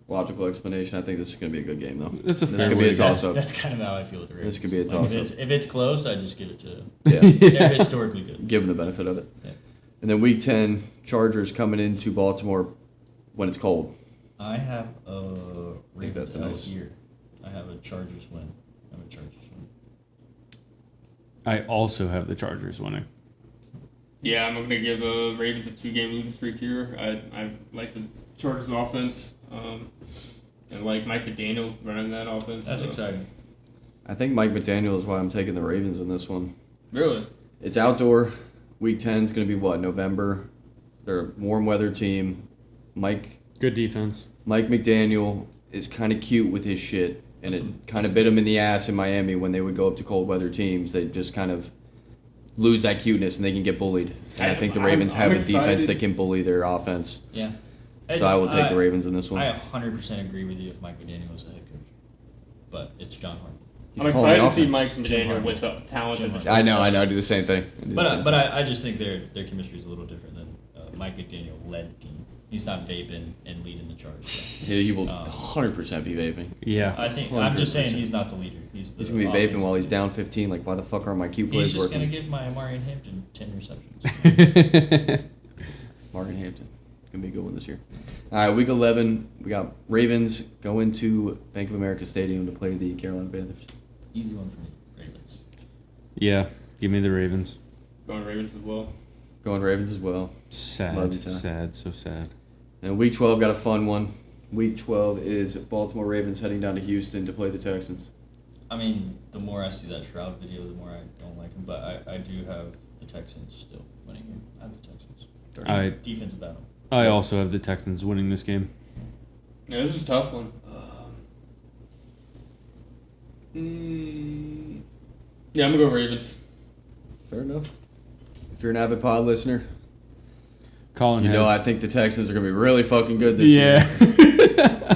logical explanation. I think this is going to be a good game, though. That's a This fair could be a way. toss-up. That's kind of how I feel with the Ravens. This could be a Like, toss-up. if it's close, I just give it to. Yeah, They're historically good. give them the benefit of it. Yeah. And then week 10, Chargers coming into Baltimore when it's cold. I have a think Ravens that's L nice. here. I have a Chargers win. I have a Chargers win. I also have the Chargers winning. Yeah, I'm going to give Ravens a 2-game losing streak here. I like the Chargers offense. And like Mike McDaniel running that offense. That's exciting. I think Mike McDaniel is why I'm taking the Ravens in this one. Really? It's outdoor. Week 10 is going to be what, November? They're a warm weather team. Mike Good defense. McDaniel is kind of cute with his shit, and it kind of bit him in the ass in Miami when they would go up to cold weather teams. They just kind of lose that cuteness and they can get bullied. And I think the Ravens I'm have a defense excited. that can bully their offense. Yeah. So I will take the Ravens in this one. I 100% agree with you if Mike McDaniel was a head coach. But it's John Harbaugh. He's I'm calling excited the to see offense. Mike Jim McDaniel Harbaugh. with the talent Jim that the Harbaugh. I know, I do the same thing. But I just think their chemistry is a little different than Mike McDaniel led team. He's not vaping and leading the charge. So. He will 100% be vaping. Yeah. I think I'm just saying 100%. he's not the leader. He's He's going to be vaping while he's down 15. Like, why the fuck aren't my cue He's plays just going to working? give my Amari Hampton 10 receptions. Martin Hampton. Going to be a good one this year. All right, week 11, we got Ravens going to Bank of America Stadium to play the Carolina Panthers. Easy one for me. Ravens. Yeah. Give me the Ravens. Going Ravens as well. Going Ravens as well. Sad. Love you, Ty. Sad. So sad. And week 12 got a fun one. Week 12 is Baltimore Ravens heading down to Houston to play the Texans. I mean, the more I see that Shroud video, the more I don't like him. But I do have the Texans still winning here. I have the Texans. I Defensive battle. I also have the Texans winning this game. Yeah, this is a tough one. Yeah, I'm going to go Ravens. Fair enough. If you're an avid pod listener, Collin you has. know I think the Texans are going to be really fucking good this year.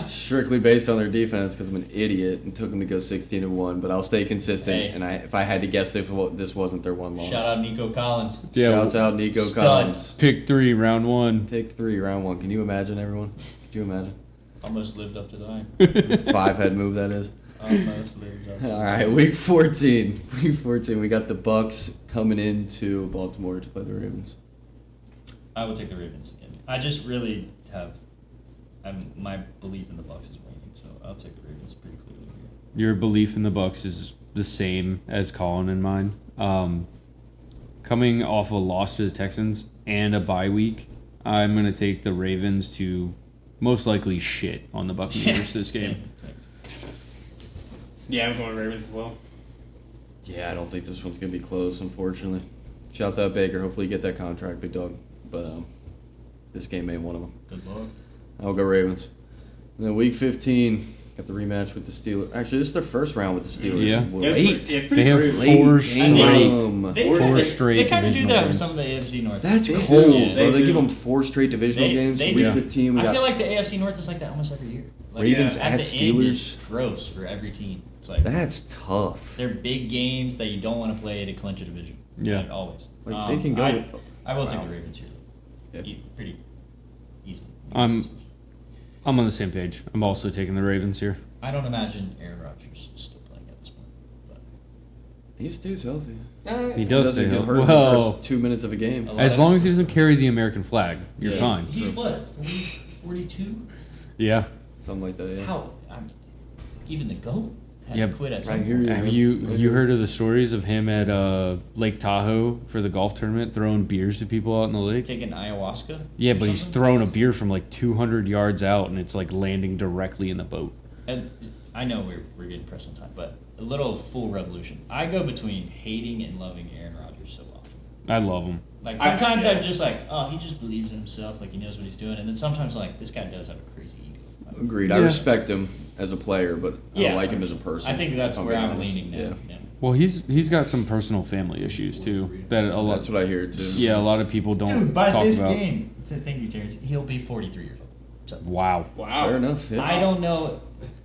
Strictly based on their defense because I'm an idiot and took them to go 16-1. But I'll stay consistent. Hey. And if I had to guess, this wasn't their one loss. Shout out Nico Collins. Yeah, Shouts out Nico Stud. Collins. Pick 3, round 1. Pick 3, round 1. Can you imagine, everyone? Could you imagine? Almost lived up to the hype. 5 head move that is. Almost lived up. All right, week 14. Week 14, we got the Bucks coming into Baltimore to play the Ravens. I will take the Ravens again. I just really have. My belief in the Bucks is waning, so I'll take the Ravens pretty clearly here. Your belief in the Bucks is the same as Collin and mine. Coming off a loss to the Texans and a bye week, I'm going to take the Ravens to most likely shit on the Buccaneers this game. Same. Yeah, I'm going Ravens as well. Yeah, I don't think this one's going to be close, unfortunately. Shouts out Baker. Hopefully you get that contract, big dog. But this game ain't one of them. Good luck. I'll go Ravens. And then week 15, got the rematch with the Steelers. Actually, this is their first round with the Steelers. Yeah. Late. It's They pretty have crazy. 4 Late. straight. Damn. Four straight They kind of do divisional that with games. some of the AFC North. That's teams. cold, do. bro. They They give do. them 4 straight divisional games. They Week do. 15, we I got feel like the AFC North is like that almost every year. Like, Ravens at at the Steelers. end, it's gross for every team. It's like That's tough. they're big games that you don't want to play to clinch a division. Yeah. Like, always. Like, they can go. I will take Wow. the Ravens here. Yeah. Pretty easy. I'm on the same page. I'm also taking the Ravens here. I don't imagine Aaron Rodgers is still playing at this point. But He stays healthy. He does doesn't stay get healthy. hurt in the Well, first 2 minutes of a game. A lot as of- long as he doesn't carry the American flag, you're Yes. fine. He's what, 42? Yeah. Something like that, yeah. How? I mean, even the GOAT had Yeah, to quit at I some hear point. you. Have you heard of the stories of him at Lake Tahoe for the golf tournament throwing beers to people out in the lake? Taking ayahuasca? Yeah, or but he's something? throwing a beer from like 200 yards out, and it's like landing directly in the boat. And I know we're getting pressed on time, but a little full revolution. I go between hating and loving Aaron Rodgers so often. I love him. Like sometimes I'm just like, oh, he just believes in himself, like he knows what he's doing, and then sometimes like this guy does have a crazy ego. Agreed. I Yeah. respect him as a player, but I Yeah. don't like him as a person. I think that's if where being I'm honest. leaning now. Yeah. Yeah. Well, he's got some personal family issues too that a lot. That's what I hear too. Yeah, a lot of people don't Dude, by talk this about. game, thank you, Terrence. He'll be 43 years old. So, Wow. Wow. Fair enough. Yeah. I don't know.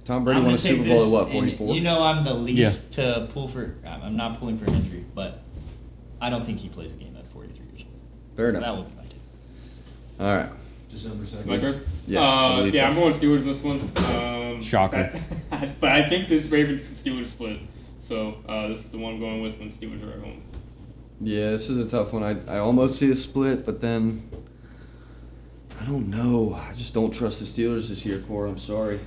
Tom Brady I'm won gonna a Super take Bowl this, at what, and 44? You know I'm the least to pull for. I'm not pulling for an injury, but I don't think he plays a game at 43 years old. Fair That enough. will be my take. All right. December 2nd. My turn? Yeah, I believe so. I'm going Steelers this one. Shocker. But I think the Ravens and Steelers split. So this is the one I'm going with when Steelers are at home. Yeah, this is a tough one. I almost see a split, but then I don't know. I just don't trust the Steelers this year, Cor. I'm sorry.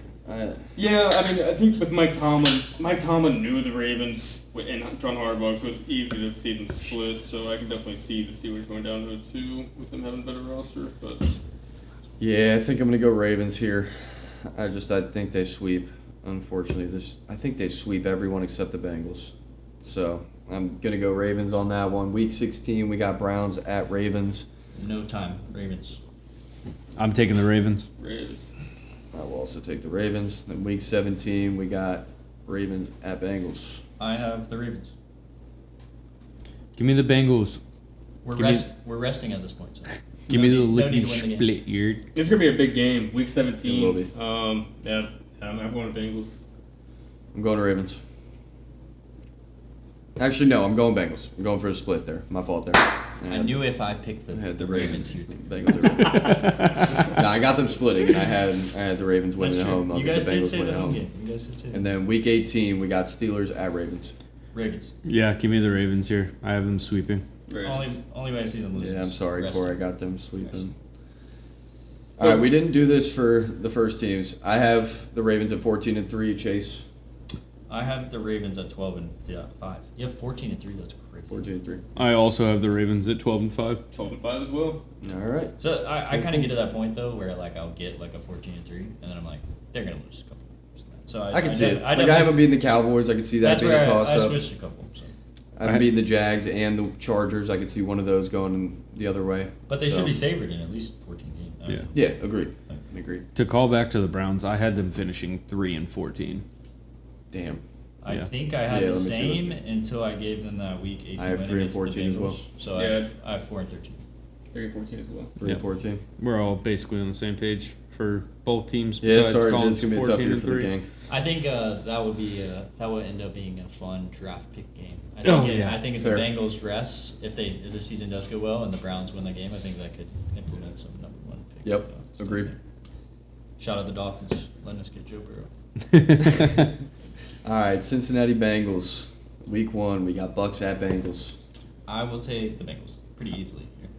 Yeah, I mean, I think with Mike Tomlin knew the Ravens and John Harbaugh, so it's easy to see them split. So I can definitely see the Steelers going down to a 2 with them having a better roster. But Yeah, I think I'm gonna go Ravens here. I think they sweep. Unfortunately, I think they sweep everyone except the Bengals. So I'm gonna go Ravens on that one. Week 16, we got Browns at Ravens. No time, Ravens. I'm taking the Ravens. Ravens. I will also take the Ravens. Then week 17, we got Ravens at Bengals. I have the Ravens. Give me the Bengals. We're resting at this point. So. Give me the No need lickety to win the game. split yard. It's gonna be a big game. Week 17. It will be. Yeah, I'm going to Bengals. I'm going to Ravens. Actually, no, I'm going Bengals. I'm going for a split there. My fault there. I knew if I picked the, I had the Ravens, you'd Bengals are winning. No, I got them splitting, and I had the Ravens That's winning at true. home. I'll You get guys the did Bengals say winning the at home home. game. You guys did say And then week 18, we got Steelers at Ravens. Ravens. Yeah, give me the Ravens here. I have them sweeping. Ravens. Only way I see them losing. Yeah, I'm is sorry, resting. Corey. I got them sweeping. All right, we didn't do this for the first teams. I have the Ravens at 14-3. Chase, I have the Ravens at 12-5. You have 14-3. That's crazy. 14-3. I also have the Ravens at 12-5. 12-5 as well. All right. So I kind of get to that point though where like I'll get like a 14-3, and then I'm like they're gonna lose a couple. So I can see it. I Like I haven't beaten the Cowboys. I can see that That's being a where I toss-up. switched a couple. So. I haven't beaten the Jags and the Chargers. I could see one of those going in the other way. But they So, should be favored in at least 14 games. I mean, Yeah, agreed. Agreed. To call back to the Browns, I had them finishing 3-14. Damn. I Yeah. think I had Yeah, the let me see same that. until I gave them that week 18 I have win 3 and against the 14 as well. Bengals. So Yeah. I have 4-13. 3-14 as well. 3-14. We're all basically on the same page for both teams. Yeah, besides sorry, Collin's it's gonna be a tough year for the 14-3. gang. I think that would end up being a fun draft pick game. I Oh, think yeah. I think if Fair. the Bengals rest, if the season does go well and the Browns win the game, I think that could implement some number 1 pick. Yep, stuff agreed. there. Shout out the Dolphins, letting us get Joe Burrow. All right, Cincinnati Bengals. Week 1, we got Bucks at Bengals. I will take the Bengals pretty easily here.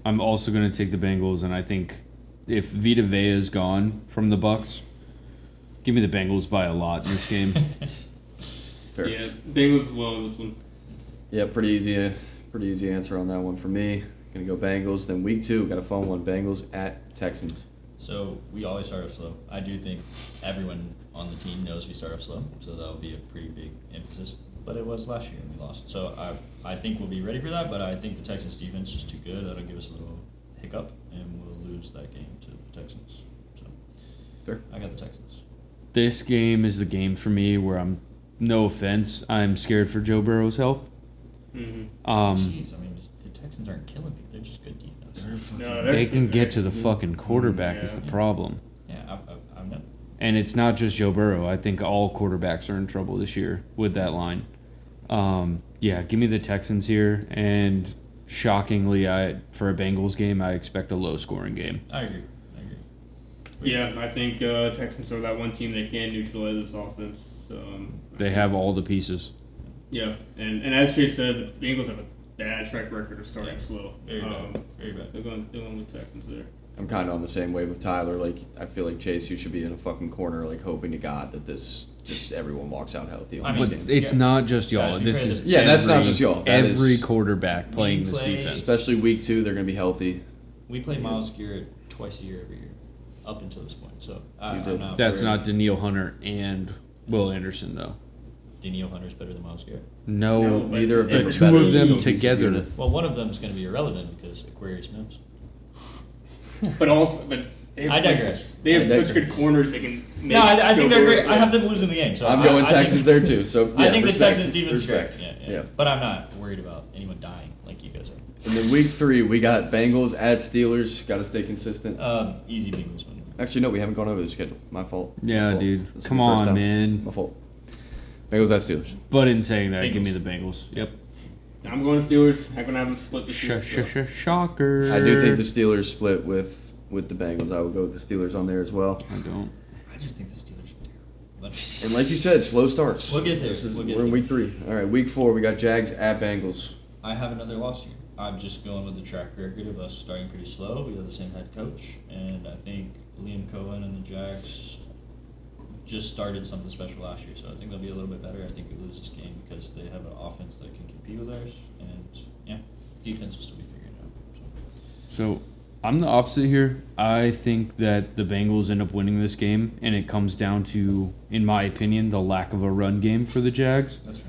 I'm also going to take the Bengals, and I think if Vita Vea is gone from the Bucks, give me the Bengals by a lot in this game. Fair. Yeah, Bengals as well in this one. Yeah, pretty easy answer on that one for me. Gonna go Bengals. Then week 2, got a fun one. Bengals at Texans. So we always start off slow. I do think everyone on the team knows we start off slow, so that will be a pretty big emphasis. But it was last year and we lost. So I think we'll be ready for that, but I think the Texans defense is too good. That'll give us a little hiccup, and we'll lose that game to the Texans. So Fair. I got the Texans. This game is the game for me where no offense, I'm scared for Joe Burrow's health. Mm-hmm. Jeez, I mean, the Texans aren't killing people. They're just good defense. No, They can get to the fucking quarterback is the Yeah. problem. Yeah, I know. And it's not just Joe Burrow. I think all quarterbacks are in trouble this year with that line. Yeah, give me the Texans here. And shockingly, for a Bengals game, I expect a low-scoring game. I agree. Yeah, I think Texans are that one team that can neutralize this offense. So They have all the pieces. Yeah, and as Chase said, the Bengals have a bad track record of starting Yeah. slow. Very bad. Very bad. They're going with Texans there. I'm kind of on the same wave with Tyler. Like, I feel like Chase, you should be in a fucking corner, like hoping to God that this just everyone walks out healthy on I this mean, game. But it's Yeah. not just y'all. Guys, This we is played Yeah, that's not just y'all. That every is- quarterback playing this play- defense. Especially week 2, they're going to be healthy. We play Miles Garrett twice a year every year, up until this point. So You did. I'm not That's worried. not Daniil Hunter and Will Anderson though. Daniil Hunter's better than Miles Garrett. No, No, but Neither of the them the are two better of than them the cohesive together. unit. Well, one of them is going to be irrelevant because Aquarius Mims. But they have, I digress. They have I such digress. good corners. They can. Make No, I think they're Joe great. Burrow- I have them losing the game. So I'm going I Texans think, there too. So I yeah, think respect, the Texans even respect. straight. Yeah. Yeah. But I'm not worried about anyone dying like you guys are. And then week 3, we got Bengals at Steelers. Got to stay consistent. Easy Bengals win. Actually, no, we haven't gone over the schedule. My fault. My Yeah, fault. dude. This is Come the first on, time. man. My fault. Bengals at Steelers. But in saying that, give Bengals. me the Bengals. Yep. I'm going Steelers. I'm going to have them split this year. so. Shocker. I do think the Steelers split with the Bengals. I would go with the Steelers on there as well. I don't. I just think the Steelers are terrible. But And like you said, slow starts. We'll get there. We're We'll get in there. week 3. All right, week 4, we got Jags at Bengals. I have another loss here. I'm just going with the track record of us starting pretty slow. We have the same head coach, and I think Liam Cohen and the Jags just started something special last year, so I think they'll be a little bit better. I think we lose this game because they have an offense that can compete with ours, and yeah, defense will still be figuring it out. So I'm the opposite here. I think that the Bengals end up winning this game, and it comes down to, in my opinion, the lack of a run game for the Jags. That's right.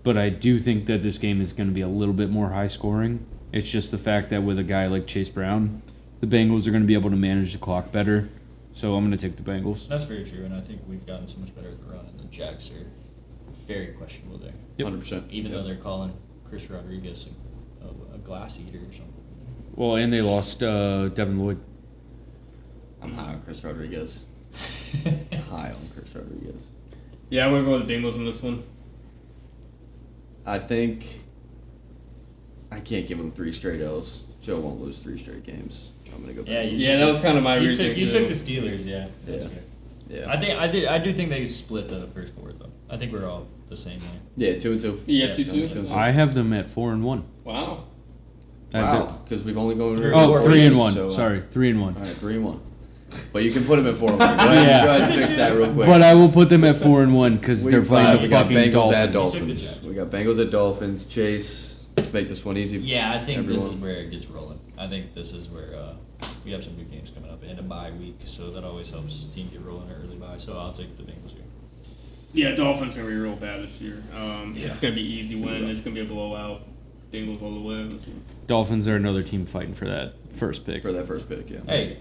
But I do think that this game is going to be a little bit more high scoring. It's just the fact that with a guy like Chase Brown, the Bengals are going to be able to manage the clock better. So I'm going to take the Bengals. That's very true, and I think we've gotten so much better at the run, and the Jags are very questionable there. Yep. 100%. Even though they're calling Chris Rodriguez a glass eater or something. Well, and they lost Devin Lloyd. I'm high on Chris Rodriguez. High on Chris Rodriguez. Yeah, I'm going to go with the Bengals in this one. I think I can't give him 3 straight L's. Joe won't lose 3 straight games. I'm gonna go. Yeah, Bengals. Yeah, that was kind of my you reasoning. took, you too. took the Steelers, yeah. That's Yeah. fair. Yeah. I do think they split the first 4 though. I think we're all the same way. Yeah, 2-2. You Yeah, have 2-2? 2-2. I have them at 4-1. Wow. Wow, because we've only gone. Three- Oh, 3-1. So, Sorry, 3-1. All right, 3-1. But you can put them at 4-1. Go ahead, go ahead and fix that real quick. But I will put them at 4-1 because Week they're playing 5, the we got fucking Bengals at Dolphins. Dolphins. We got Bengals at Dolphins. Chase, let's make this one easy. Yeah, I think this Everyone. is where it gets rolling. I think this is where we have some good games coming up and a bye week, so that always helps the team get rolling early bye. So I'll take the Bengals here. Yeah, Dolphins are going to be real bad this year. Yeah. It's going to be easy win. It's going to be a blowout. Bengals all the way. This one. Dolphins are another team fighting for that first pick. For that first pick, yeah. Hey,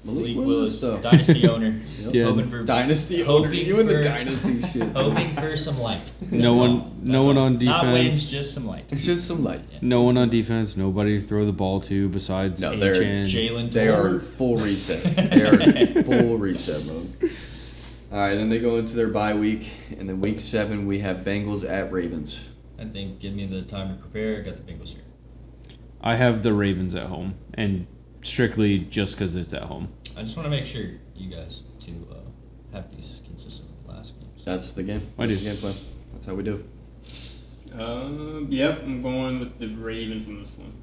Malik Malik Willis, though. dynasty owner, Yeah. hoping for Dynasty owner. hoping You and the for- dynasty shit. hoping for some light. No That's one- all. no That's one all. on Not wins, defense. just some light. It's just some light. Yeah. No one on defense. Nobody to throw the ball to besides No, they're HN. Jalen. They are Tolbert. full reset. They are full reset mode. All right, then they go into their bye week, and then week 7 we have Bengals at Ravens. I think give me the time to prepare. Got the Bengals here. I have the Ravens at home, and strictly just because it's at home. I just want to make sure you guys to have these consistent with the last games. That's the game. I That's do. the game plan. That's how we do. Yep, I'm going with the Ravens in this one.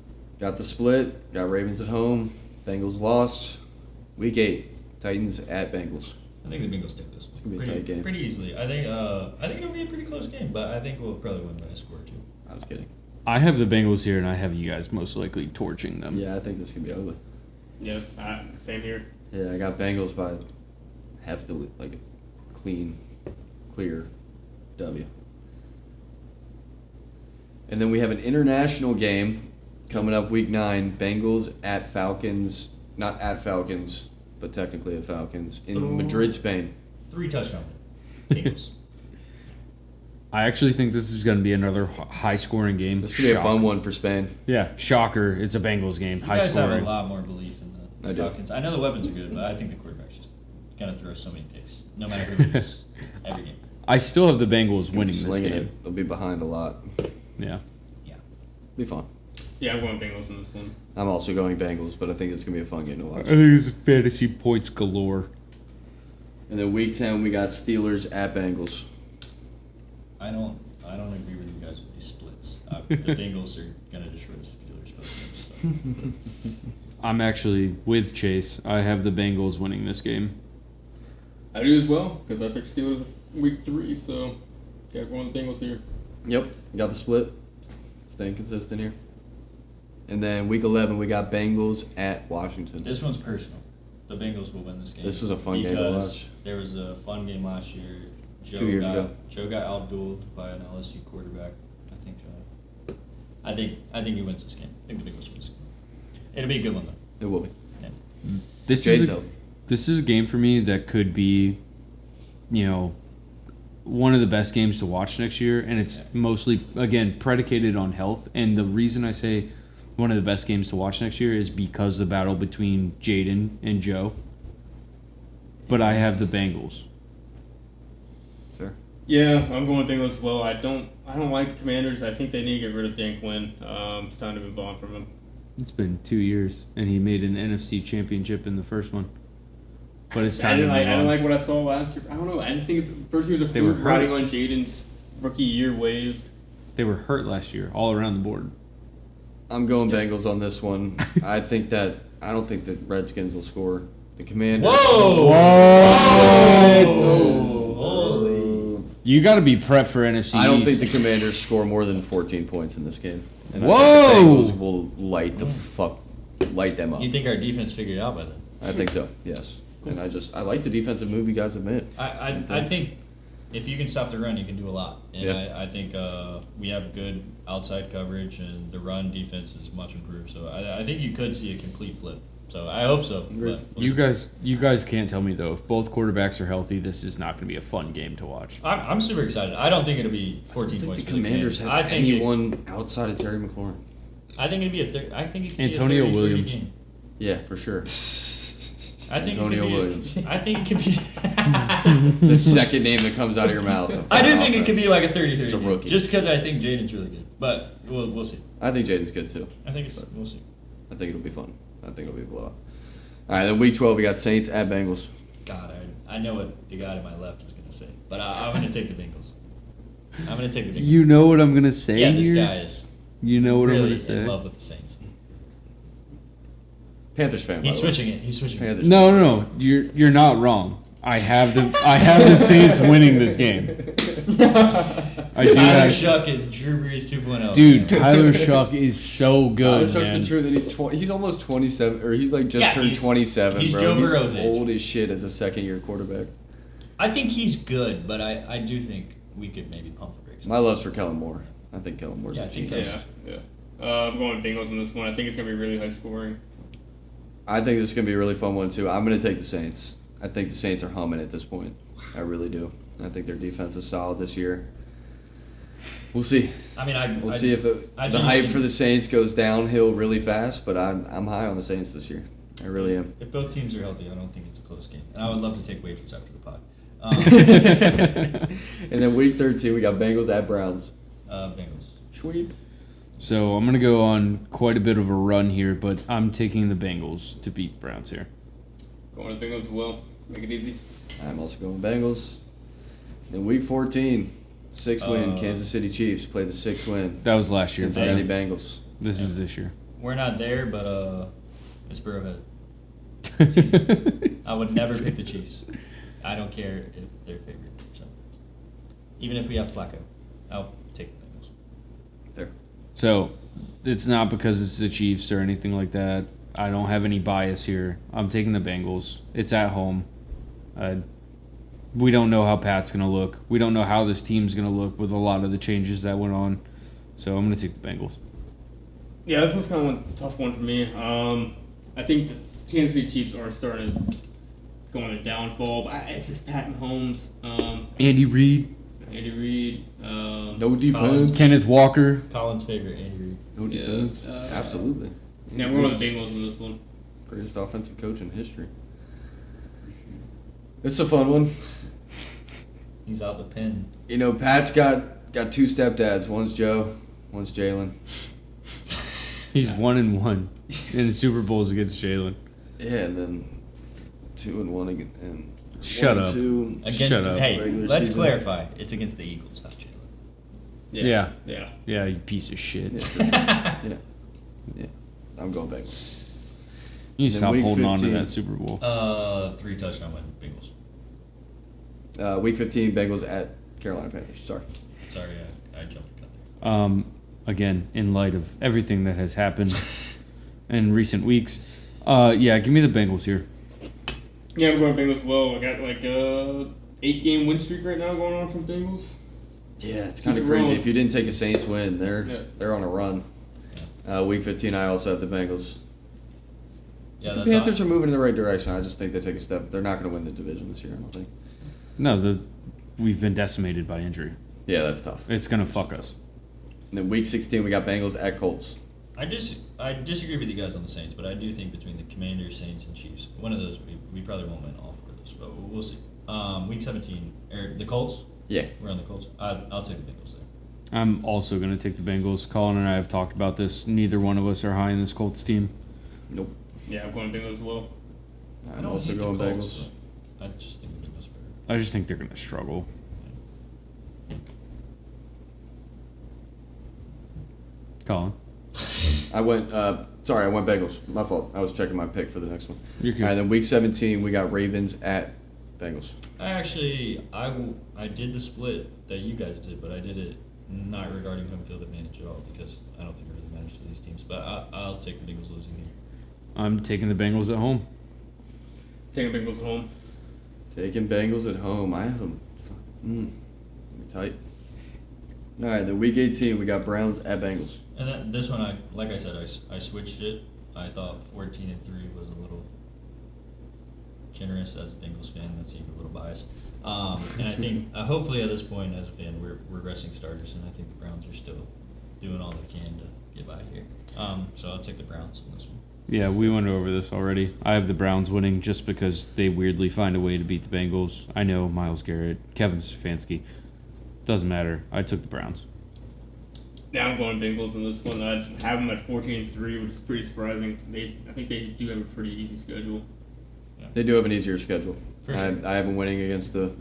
Got the split. Got Ravens at home. Bengals lost. Week 8, Titans at Bengals. I think the Bengals take this one. gonna be a pretty, tight game. Pretty easily. I think it'll be a pretty close game, but I think we'll probably win by a score or 2. I was kidding. I have the Bengals here, and I have you guys most likely torching them. Yeah, I think this could be ugly. Yep, same here. Yeah, I got Bengals by heftily, like a clean, clear W. And then we have an international game coming up week 9. Bengals at Falcons. Not at Falcons, but technically at Falcons. In Madrid, Spain. 3 touchdowns. Bengals. I actually think this is going to be another high-scoring game. This could be a Shocker. fun one for Spain. Yeah, shocker. It's a Bengals game, You guys have high-scoring. a lot more belief in the I do. Falcons. I know the weapons are good, but I think the quarterback's just gonna throw so many picks, no matter who it is, every game. I still have the Bengals winning this Slinging game. it. They'll be behind a lot. Yeah. Yeah. Be fun. Yeah, I'm going Bengals in this one. I'm also going Bengals, but I think it's going to be a fun game to watch. I think it's fantasy points galore. And then week 10, we got Steelers at Bengals. I don't agree with you the Bengals are gonna destroy the Steelers both games. So. I'm actually with Chase. I have the Bengals winning this game. I do as well because I picked Steelers week 3, so got going with the Bengals here. Yep, got the split. Staying consistent here. And then week 11, we got Bengals at Washington. This one's personal. The Bengals will win this game. This was a fun game to watch. There was a fun game last year. 2 years ago. Joe got outdueled by an LSU quarterback. I think he wins this game. I think the Bengals win this game. It'll be a good one though. It will be. Yeah. This is a game for me that could be, one of the best games to watch next year, and it's mostly again predicated on health. And the reason I say one of the best games to watch next year is because the battle between Jaden and Joe. But I have the Bengals. Fair. Yeah, I'm going Bengals as well. I don't like the Commanders. I think they need to get rid of Danquin. It's time to move on from him. It's been 2 years, and he made an NFC championship in the first one. But it's time I to move on. didn't like what I saw last year. I don't know. I just think first year was a They were fluke hurt. riding on Jaden's rookie year wave. They were hurt last year, all around the board. I'm going Bengals on this one. I don't think that Redskins will score. The Commanders. Holy. You got to be prepped for NFC I don't East. think the Commanders score more than 14 points in this game. And I Whoa! think the Bengals will light them up. You think our defense figured it out by then? I think so. Yes. And I like the defensive move you guys have made. I think if you can stop the run, you can do a lot. And Yeah. I think we have good outside coverage, and the run defense is much improved. So I think you could see a complete flip. So I hope so. But we'll see. You guys can't tell me though. If both quarterbacks are healthy, this is not going to be a fun game to watch. I'm super excited. I don't think it'll be 14 I think points. the for the Commanders game. have I think anyone outside of Terry McLaurin. I think it'd be I think it could Antonio be a 30-30 Williams. game. Yeah, for sure. I think Antonio it could Williams. be. I think it could be. The second name that comes out of your mouth. I do think it could be like a 30-30 He's a game, rookie. just because I think Jaden's really good. But we'll see. I think Jaden's good too. We'll see. I think it'll be fun. I think it'll be a blowout. All right, then week 12 we got Saints at Bengals. God, I know what the guy to my left is going to say, but I'm going to take the Bengals. I'm going to take the Bengals. You know what I'm going to say yeah, this here? guy is You know what I'm really going to say? in love with the Saints. Panthers fan. He's by the way. switching it. He's switching it. Panthers. No. You're not wrong. I have the Saints winning this game. I do Tyler have, Shuck is Drew Brees 2.0. dude. Tyler Shuck is so good, Shucks man. the truth that he's almost 27, or he's like just Yeah, turned he's- 27, he's bro. Joe He's Burrow's age. old as shit as a second-year quarterback. I think he's good, but I do think we could maybe pump the brakes. My love's for Kellen Moore. I think Kellen Moore's Yeah, a I think genius. Yeah. I'm going Bengals on this one. I think it's going to be really high scoring. I think this is going to be a really fun one, too. I'm going to take the Saints. I think the Saints are humming at this point. I really do. I think their defense is solid this year. We'll see. I mean, We'll see if the hype for the Saints goes downhill really fast, but I'm high on the Saints this year. I really am. If both teams are healthy, I don't think it's a close game. And I would love to take wagers after the pod. And then week 13, we got Bengals at Browns. Bengals. Sweet. So I'm gonna go on quite a bit of a run here, but I'm taking the Bengals to beat the Browns here. Going with Bengals as well. Make it easy. I'm also going Bengals. In week 14, 6 win Kansas City Chiefs play the 6 win That was last year. Cincinnati Buddy. Bengals. This is this year. We're not there, but it's Burrowhead. I would never pick the Chiefs. I don't care if they're favored. So even if we have Flacco, I'll take the Bengals. There. So it's not because it's the Chiefs or anything like that. I don't have any bias here. I'm taking the Bengals. It's at home. We don't know how Pat's going to look. We don't know how this team's going to look with a lot of the changes that went on. So I'm going to take the Bengals. Yeah, this one's kind of a tough one for me. I think the Kansas City Chiefs are starting to go on a downfall. But it's just Pat Mahomes, Andy Reid, Andy Reid. No defense. Kenneth Walker. Colin's favorite, Andy Reid. No defense. Absolutely. Yeah, we're going with the Bengals in this one. Greatest offensive coach in history. It's a fun one. He's out the pin. You know, Pat's got 2 stepdads. One's Joe, one's Jalen. He's 1-1 in the Super Bowls against Jalen. Yeah, and then 2-1 again. And Shut 1 up. 2. Again, Shut up. Hey, Regular let's season. clarify. It's against the Eagles, not Jalen. Yeah. Yeah. Yeah, you piece of shit. Yeah. I'm going Bengals. You need to Then stop week holding on to 15. that Super Bowl. 3 touchdown win, Bengals. Week 15, Bengals at Carolina Panthers. Sorry. Sorry, I jumped the gun there. Again, in light of everything that has happened in recent weeks, give me the Bengals here. Yeah, I'm going Bengals as well. I got like a 8-game win streak right now going on from Bengals. Yeah, it's kind of Keep it crazy. rolling. If you didn't take a Saints win, Yeah. they're on a run. Week 15, I also have the Bengals. Yeah, The that's Panthers are moving in the right direction. I just think they take a step. They're not going to win the division this year, I don't think. No, we've been decimated by injury. Yeah, that's tough. It's gonna fuck us. And then week 16, we got Bengals at Colts. I disagree with you guys on the Saints, but I do think between the Commanders, Saints, and Chiefs, one of those we probably won't win all 4 of those, but we'll see. Week 17, the Colts. Yeah. We're on the Colts. I'll take the Bengals there. I'm also gonna take the Bengals. Colin and I have talked about this. Neither one of us are high in this Colts team. Nope. Yeah, I'm going Bengals as well. I'm also going Bengals. But I just think the Bengals are better. I just think they're gonna struggle. Colin, I went Bengals. My fault. I was checking my pick for the next one. you're All good. right, then week 17, we got Ravens at Bengals. I did the split that you guys did, but I did it not regarding home field advantage at all because I don't think it really matters to these teams. But I'll take the Bengals losing here. I'm taking the Bengals at home. Taking Bengals at home. Taking Bengals at home. I have them tight. All right, then week 18, we got Browns at Bengals. And then this one, like I said, I switched it. I thought 14-3 was a little generous as a Bengals fan. That seemed a little biased. And I think hopefully at this point as a fan, we're resting starters, and I think the Browns are still doing all they can to get by here. So I'll take the Browns in this one. Yeah, we went over this already. I have the Browns winning just because they weirdly find a way to beat the Bengals. I know Myles Garrett, Kevin Stefanski. Doesn't matter. I took the Browns. Yeah, I'm going Bengals in this one. I have them at 14-3, which is pretty surprising. I think they do have a pretty easy schedule. They do have an easier schedule. For sure. I have them winning against the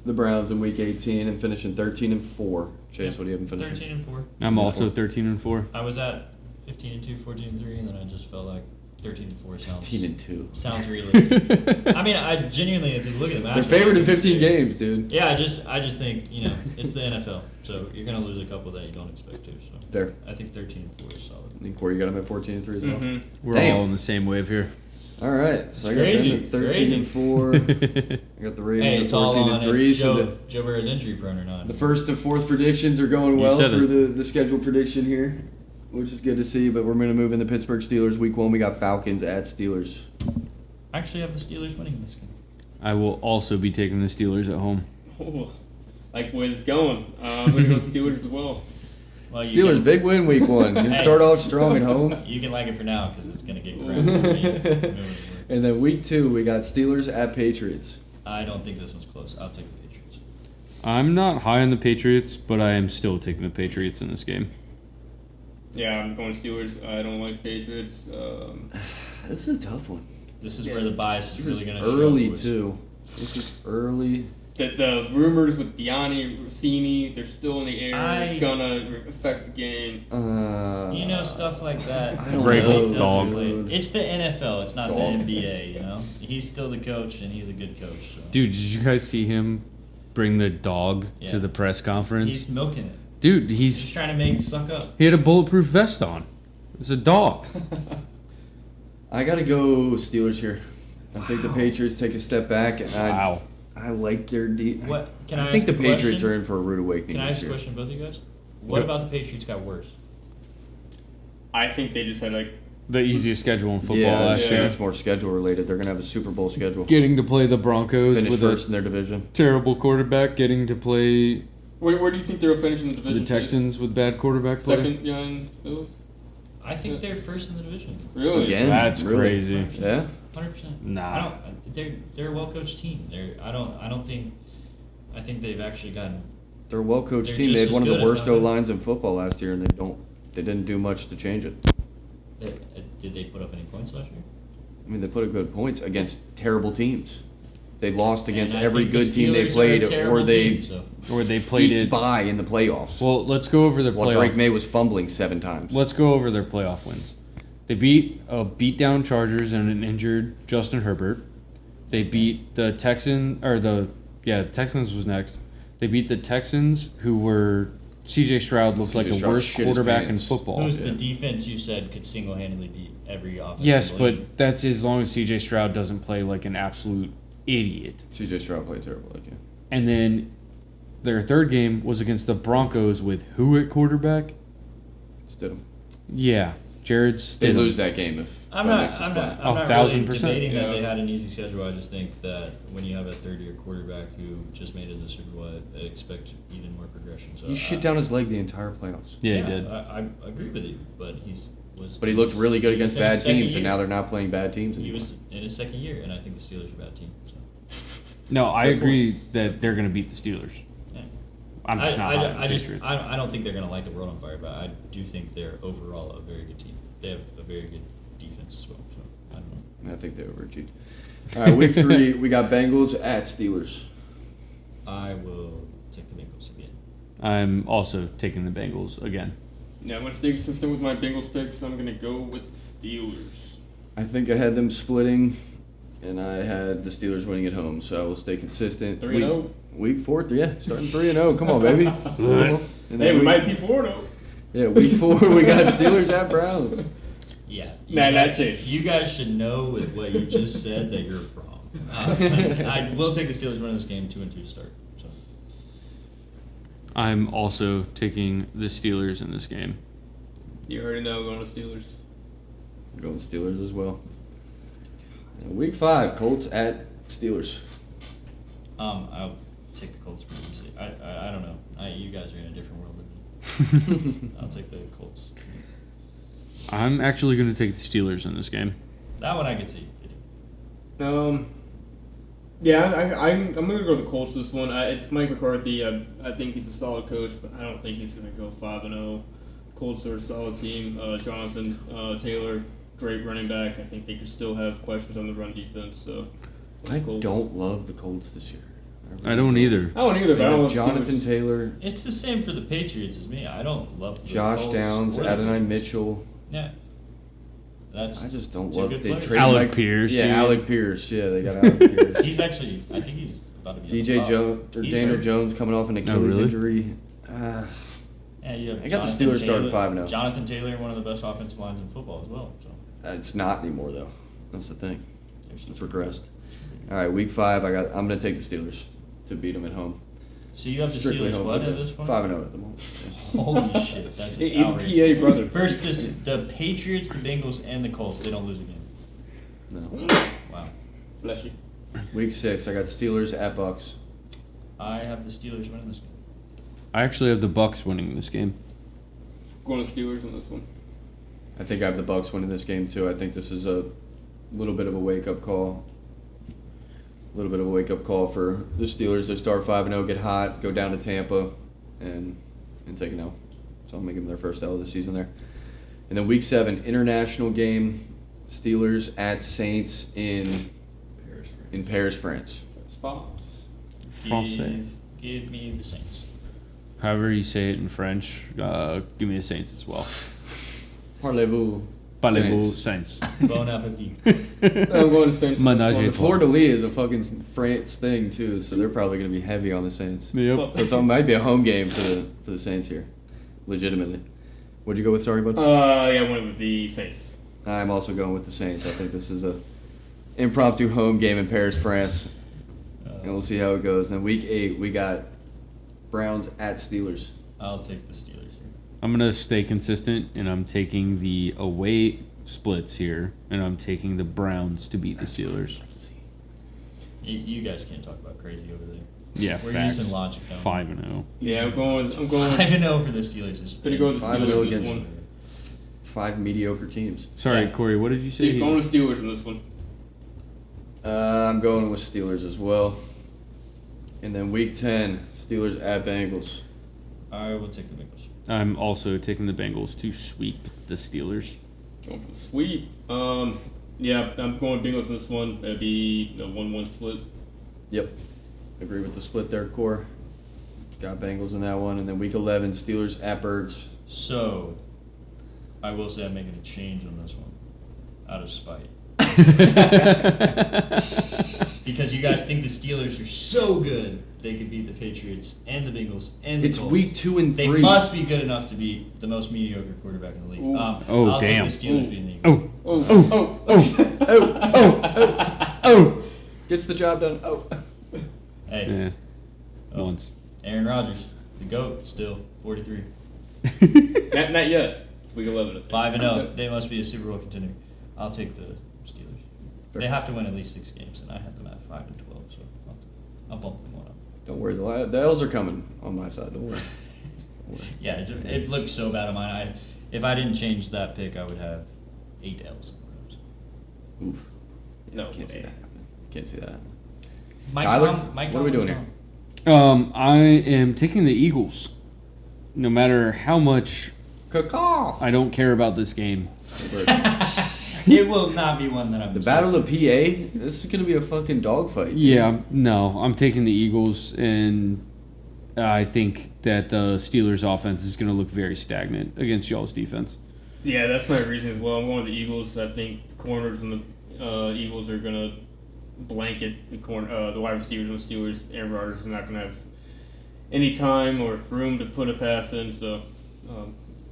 Browns in week 18 and finishing 13-4. Chase, what do you have them finishing? 13-4. I'm Yeah, also 4. 13-4. I was at 15-2, 14-3, and then I just felt like 13-4 sounds 15-2. sounds realistic. I mean, I genuinely, if you look at the match, They're favored in 15 games, dude. Yeah, I just think it's the NFL, so you're gonna lose a couple that you don't expect to. So Fair. I think 13-4 is solid. I think Corey, you got them at 14-3 as well. Mm-hmm. We're Damn. all in the same wave here. All right, so I got Crazy, them at 13-4. I got the Ravens Hey, at it's all on 14-3. if So Joe Burrow's injury prone or not. the first to fourth predictions are going You well said for it. the schedule prediction here, which is good to see. But we're going to move in the Pittsburgh Steelers. Week 1, we got Falcons at Steelers. I actually have the Steelers winning this game. I will also be taking the Steelers at home. Oh, like where it's going. I'm going to go Steelers as well. Well, you Steelers, can, big win week 1. You Hey. start off strong at home. You can like it for now because it's gonna get crappy. moving forward. And then week 2, we got Steelers at Patriots. I don't think this one's close. I'll take the Patriots. I'm not high on the Patriots, but I am still taking the Patriots in this game. Yeah, I'm going Steelers. I don't like Patriots. This is a tough one. This is where the bias is This really is gonna show. early, boys. too. This is early. The rumors with Deani, Rossini, they're still in the air. It's I- going to affect the game. Stuff like that. I don't Vrabel, know, doesn't dog. play. It's the NFL. It's not Dog. the NBA. He's still the coach, and he's a good coach. So. Dude, did you guys see him bring the dog Yeah. to the press conference? He's milking it. Dude, He's trying to make it suck up. he had a bulletproof vest on. It's a dog. I got to go Steelers here. I think the Patriots take a step back. And Wow. I like their deep. What can I? think ask the a Patriots question? are in for a rude awakening Can I this ask a year. question, both of you guys? What Go. about the Patriots got worse? I think they just had like The easiest schedule in football Yeah, last year. it's more schedule related. They're gonna have a Super Bowl schedule. Getting to play the Broncos Finish with first a in their division. terrible quarterback. Getting to play where do you think they'll finish in the division? the Texans with bad quarterback play. Second behind Bills. I think they're first in the division. Really? Again? That's Really? crazy. Yeah. 100%. Nah. I don't. They're a well coached team. I think they've actually gotten. They're a well coached They're team. They just had one as of the good, if worst not O better. lines in football last year, and they didn't do much to change it. Did they put up any points last year? I mean, they put up good points against terrible teams. They lost against And I every think the good team they Steelers are a played, terrible or they team, so. Or they played eked it. by in the playoffs. Well, let's go over their While playoff. Drake May was fumbling 7 times. Let's go over their playoff wins. They beat a beat-down Chargers and an injured Justin Herbert. They beat the Texans was next. They beat the Texans, who were C.J. Stroud looked like C.J. the Stroud worst shit his quarterback in pants. football. Who's the defense you said could single-handedly beat every offense? Yes, in the league? but that's as long as C.J. Stroud doesn't play like an absolute idiot. CJ Stroud played terrible that game. And then their third game was against the Broncos with who at quarterback? Stidham. Yeah, Jared They Stidham. lose that game if I'm Bo not. Nix is I'm playing. not. I'm not 1,000%. really debating that Yeah. they had an easy schedule. I just think that when you have a third-year quarterback who just made it to the Super Bowl, I expect even more progression. So He shit down his leg the entire playoffs. Yeah, he did. I agree with you, but But he looked really good he was against in his bad second teams, and year. now they're not playing bad teams He anymore. was in his second year, and I think the Steelers are a bad team. So. No, I agree that they're going to beat the Steelers. Yeah. I'm just not high on the Patriots. I don't think they're going to light the world on fire, but I do think they're overall a very good team. They have a very good defense as well. So I don't know. I think they overachieved. All right, week 3, we got Bengals at Steelers. I will take the Bengals again. I'm also taking the Bengals again. Yeah, I'm going to stay consistent with my Bengals picks. I'm going to go with the Steelers. I think I had them splitting, and I had the Steelers winning at home, so I will stay consistent. 3-0. Week 4, yeah, starting 3-0. Come on, baby. And Hey, then we week- might see 4-0. Yeah, week 4, we got Steelers at Browns. Yeah. Nah, not Chase. You guys should know with what you just said that you're wrong. I will take the Steelers winning this game 2-2 to start. So. I'm also taking the Steelers in this game. You already know, going to Steelers. I'm going Steelers as well. And week 5, Colts at Steelers. I'll take the Colts. I don't know. You guys are in a different world than me. I'll take the Colts. I'm actually going to take the Steelers in this game. That one I could see. Yeah, I'm going to go with the Colts this one. It's Mike McCarthy. I think he's a solid coach, but I don't think he's going to go 5-0. Colts are a solid team. Jonathan Taylor, great running back. I think they could still have questions on the run defense. So I Colts. don't love the Colts this year. I don't either. I don't either, They but I don't have love Jonathan Steelers. Taylor, It's the same for the Patriots as me. I don't love the Josh Colts Downs, or the Adonai Patriots. Mitchell. Yeah. That's. I just don't Two love good they players. traded Alec Mike- Pierce, Yeah, dude. Alec Pierce. Yeah, they got Alec Pierce. He's actually. I think he's about to be. DJ Jones or He's Daniel hurt. Jones coming off an Achilles really? injury. Yeah, you have I got the Jonathan Steelers starting Taylor- 5-0. Jonathan Taylor, one of the best offensive lines in football as well. So It's not anymore though. That's the thing. there's It's regressed. All right, week 5. I'm gonna take the Steelers to beat them at home. So you have the Strictly Steelers home what field. at this point? 5-0 at the moment. Holy shit, that's He's a outrageous. PA brother. First, the Patriots, the Bengals, and the Colts, they don't lose a game. No. Wow. Bless you. Week 6. I got Steelers at Bucks. I have the Steelers winning this game. I actually have the Bucks winning this game. Going to Steelers on this one. I think I have the Bucks winning this game too. I think this is a little bit of a wake up call. A little bit of a wake up call for the Steelers. They start 5-0, get hot, go down to Tampa, and take an L. So I'm making their first L of the season there. And then week 7, international game, Steelers at Saints in Paris, France. It's Fox. Francais. Give me the Saints. However you say it in French, give me the Saints as well. Parlez-vous? Parlez-vous Saints. Saints. Bon appetit. I'm going to Saints. Menage Well, a the Fleur de Lis is a fucking France thing too, so they're probably going to be heavy on the Saints. Yep. So it might be a home game for the Saints here, legitimately. What'd you go with? Sorry, bud. Yeah, I went with the Saints. I'm also going with the Saints. I think this is a impromptu home game in Paris, France, and we'll see how it goes. Then week 8, we got Browns at Steelers. I'll take the Steelers here. I'm going to stay consistent, and I'm taking the away splits here, and I'm taking the Browns to beat the Steelers. You guys can't talk about crazy over there. Yeah, We're facts. using logic, don't we? 5-0. Yeah, I'm going. 5-0 for the Steelers. Is Gonna go with the 5-0 Steelers this against one. 5 mediocre teams. Sorry, Yeah. Corey, what did you say? Going with Steelers in this one. I'm going with Steelers as well. And then week 10, Steelers at Bengals. I will take the Bengals. I'm also taking the Bengals to sweep the Steelers. Going for the sweep. Yeah, I'm going Bengals in this one. It'd be a 1-1 split. Yep. Agree with the split there, Core. Got Bengals in that one. And then week 11, Steelers at Birds. So, I will say I'm making a change on this one, out of spite. Because you guys think the Steelers are so good, they could beat the Patriots and the Bengals and the It's Colts. week 2 and 3. They must be good enough to beat the most mediocre quarterback in the league. Ooh. I'll Damn. take the Steelers beating the Eagles. Gets the job done. Oh. Hey, Yeah. Once. Aaron Rodgers, the GOAT, still 43. Not yet. It's week 11. I think. 5-0. They must be a Super Bowl contender. I'll take the Steelers. Fair. They have to win at least 6 games, and I had them at 5-12, so I'll bump them one up. Don't worry. The L's are coming on my side. Don't worry. Yeah, it looked so bad on mine. If I didn't change that pick, I would have 8 L's. Oof. No, Can't see that happening. Can't see that happening. Tyler, what are we doing here? I am taking the Eagles. No matter how much Caw-caw. I don't care about this game. It will not be one that I'm. The Battle of PA? This is going to be a fucking dogfight. Yeah, no, I'm taking the Eagles, and I think that the Steelers' offense is going to look very stagnant against y'all's defense. Yeah, that's my reason as well. I'm going with the Eagles. I think the corners and the Eagles are going to blanket the wide receivers and the Steelers. Aaron Rodgers is not going to have any time or room to put a pass in, so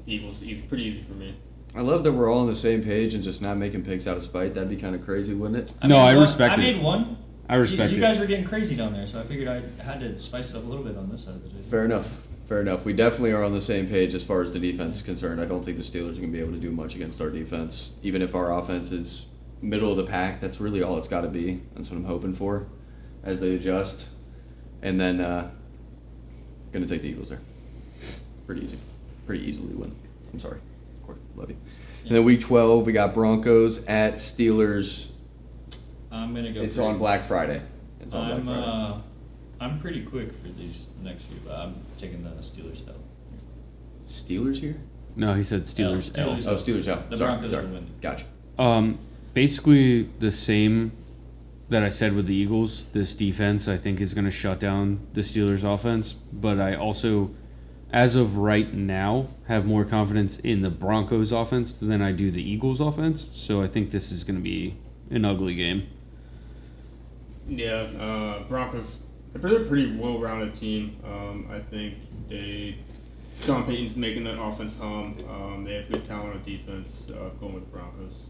Eagles, pretty easy for me. I love that we're all on the same page and just not making picks out of spite. That'd be kind of crazy, wouldn't it? I respect I it. made one. I respect you it. guys were getting crazy down there, so I figured I had to spice it up a little bit on this side of the table. Fair enough. Fair enough. We definitely are on the same page as far as the defense is concerned. I don't think the Steelers are going to be able to do much against our defense. Even if our offense is middle of the pack, that's really all it's got to be. That's what I'm hoping for as they adjust. And then going to take the Eagles there. Pretty easy. Pretty easily win. I'm sorry. Court, love you. And then week 12, we got Broncos at Steelers. I'm gonna go. It's on Black Friday. It's on I'm Black Friday. I'm pretty quick for these next few, but I'm taking the Steelers L. Steelers here? No, he said Steelers. L. Steelers. Oh, Steelers out. The Sorry, Broncos sorry. will win. Gotcha. Basically the same that I said with the Eagles. This defense, I think, is going to shut down the Steelers' offense. But I also, as of right now, have more confidence in the Broncos' offense than I do the Eagles' offense. So I think this is going to be an ugly game. Yeah, Broncos, they're a pretty well-rounded team. I think Sean Payton's making that offense hum. They have good talent on defense. Going with the Broncos.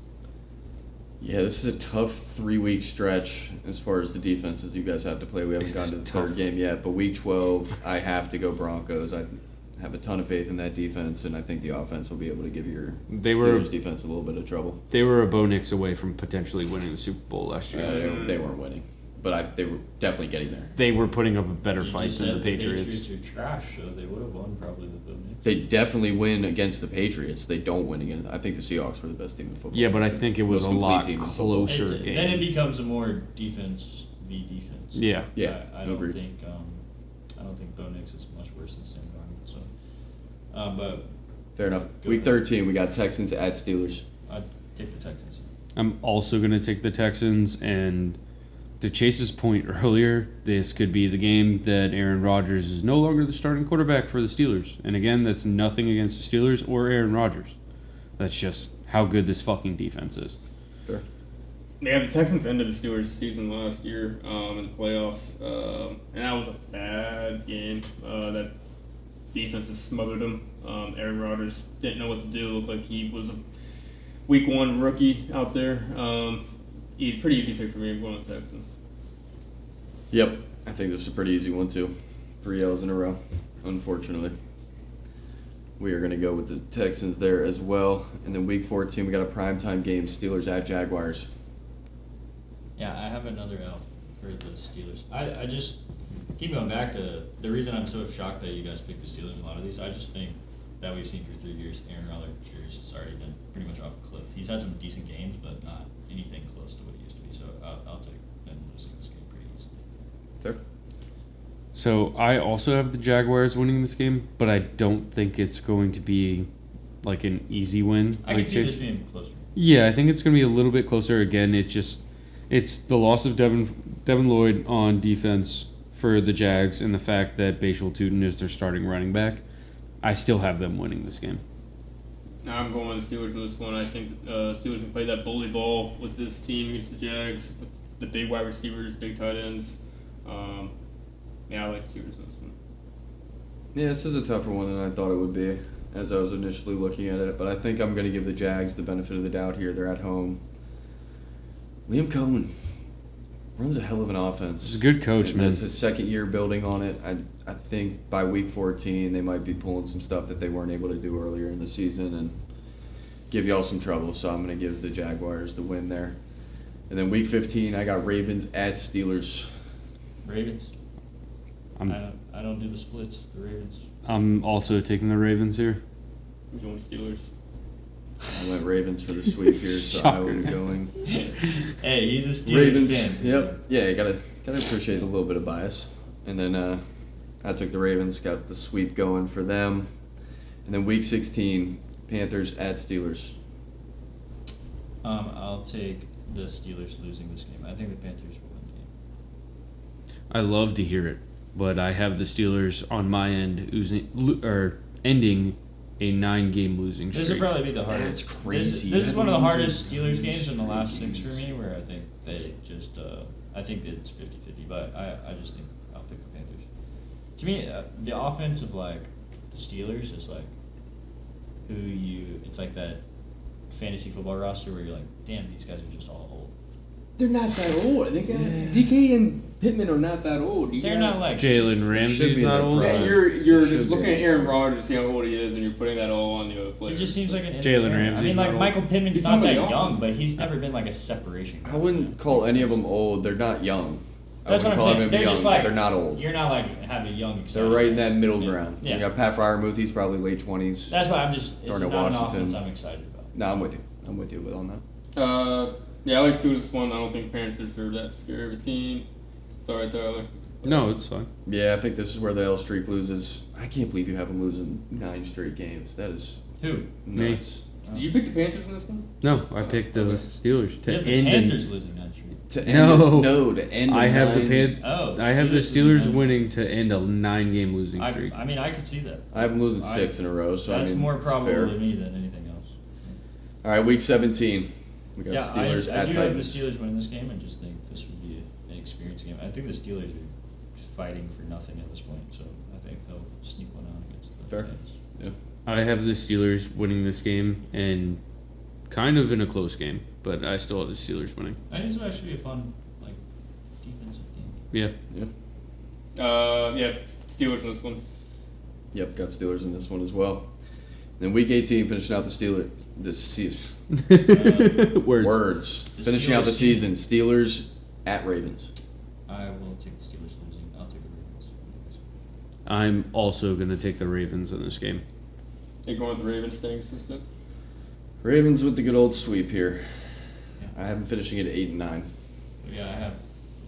Yeah, this is a tough 3-week stretch as far as the defenses you guys have to play. We haven't It's gotten to the tough. third game yet, but week 12, I have to go Broncos. I have a ton of faith in that defense, and I think the offense will be able to give your Steelers defense a little bit of trouble. They were a Bo Nix away from potentially winning the Super Bowl last year. They weren't winning, but they were definitely getting there. They were putting up a better You fight just than said the Patriots. are trash, so they would have won probably with them. They definitely win against the Patriots. They don't win against. I think the Seahawks were the best team in football. Yeah, but I think it was Most a complete lot team in football. closer Then game. it becomes a more defense v defense. Yeah. Yeah, I don't agreed. think I don't think Bo Nix is much worse than Sam Darnold. So, but Fair enough. Go Week ahead. 13, we got Texans at Steelers. I'd take the Texans. I'm also going to take the Texans, and to Chase's point earlier, this could be the game that Aaron Rodgers is no longer the starting quarterback for the Steelers. And again, that's nothing against the Steelers or Aaron Rodgers. That's just how good this fucking defense is. Fair. Yeah, the Texans ended the Steelers' season last year in the playoffs, and that was a bad game. That defense has smothered them. Aaron Rodgers didn't know what to do. Looked like he was a week 1 rookie out there. Pretty easy pick for me. I'm going with the Texans. Yep. I think this is a pretty easy one, too. 3 L's in a row, unfortunately. We are going to go with the Texans there as well. And then week 14, we got a primetime game, Steelers at Jaguars. Yeah, I have another L for the Steelers. I just keep going back to the reason I'm so shocked that you guys picked the Steelers in a lot of these. I just think that we've seen for 3 years, Aaron Rodgers has already been pretty much off a cliff. He's had some decent games, but not anything close to what he used to be. So I'll take them losing this game pretty easily. Fair. So I also have the Jaguars winning this game, but I don't think it's going to be like an easy win. I like can see Chase- this being closer. Yeah, I think it's going to be a little bit closer. Again, it's just It's the loss of Devin Lloyd on defense for the Jags and the fact that Bashal Tootin is their starting running back. I still have them winning this game. Now I'm going with the Steelers in this one. I think Steelers can play that bully ball with this team against the Jags, with the big wide receivers, big tight ends. I like the Steelers in this one. Yeah, this is a tougher one than I thought it would be as I was initially looking at it, but I think I'm going to give the Jags the benefit of the doubt here. They're at home. Liam Collin runs a hell of an offense. He's a good coach, man. It's his second year building on it. I think by week 14 they might be pulling some stuff that they weren't able to do earlier in the season and give y'all some trouble. So I'm going to give the Jaguars the win there. And then week 15 I got Ravens at Steelers. Ravens. I don't do the splits. The Ravens. I'm also taking the Ravens here. I'm going Steelers. I went Ravens for the sweep here, so I will be going Hey, he's a Steelers Ravens. fan. Yep. Yeah, you gotta appreciate a little bit of bias. And then I took the Ravens, got the sweep going for them. And then week 16, Panthers at Steelers. I'll take the Steelers losing this game. I think the Panthers will win the game. I love to hear it, but I have the Steelers on my end ending a 9-game losing streak. This would probably be the hardest. That's crazy. This is one of the hardest Steelers games in the last 6 for me, where I think they just, I think it's 50-50, but I just think I'll pick the Panthers. To me, the offense of, like, the Steelers is, like, it's like that fantasy football roster where you're like, damn, these guys are just all old. They're not that old. They got DK and Pittman are not that old. They're not like Jalen should Ramsey's be not their old. prime. Yeah, you're Should just looking be. at Aaron Rodgers, see how old he is, and you're putting that all on the other It players. just seems like an Jalen I Ramsey's mean, not like old. Michael Pittman's He's not that somebody young, else. but he's never been like a separation. I wouldn't call any of them old. They're not young. That's I what wouldn't I'm call saying. them They're young, just but like they're not old. You're not like having young. They're exciting right in guys. that middle Yeah. ground. Yeah. You got Pat Fryermuth. He's probably late 20s. That's why I'm just. It's Darnell not an Washington. offense I'm excited about. No, I'm with you. I'm with you on that. I like Steelers one. I don't think Panthers are that scary of a team. Sorry, Tyler. No, it's fine. Yeah, I think this is where the L streak loses. I can't believe you have them losing 9 straight games. That is Who? Me. nuts. Did you pick the Panthers in this one? No, I picked the Steelers to Yeah, the end. Panthers losing that streak. To end No. to end. I have the 9. Oh, I have the Steelers Steelers winning to end a 9-game losing streak. I mean, I could see that. I have them losing 6 in a row. So That's I mean, more it's probable fair. to me than anything else. All right, week 17. We got Yeah, Steelers I at do have the Titans. Steelers winning this game, and just think this would be an experience game. I think the Steelers are fighting for nothing at this point, so I think they'll sneak one out against the Fair. Titans. Yeah. I have the Steelers winning this game and kind of in a close game, but I still have the Steelers winning. I think this will actually be a fun, like, defensive game. Yeah. Steelers in this one. Yep, got Steelers in this one as well. Then week 18, finishing out the Steelers. Words. The Finishing out the Steelers season. Steelers at Ravens. I will take the Steelers losing. I'll take the Ravens. I'm also going to take the Ravens in this game. You're going with the Ravens staying consistent? Ravens with the good old sweep here. Yeah. I have them finishing at 8 and 9. Yeah, I have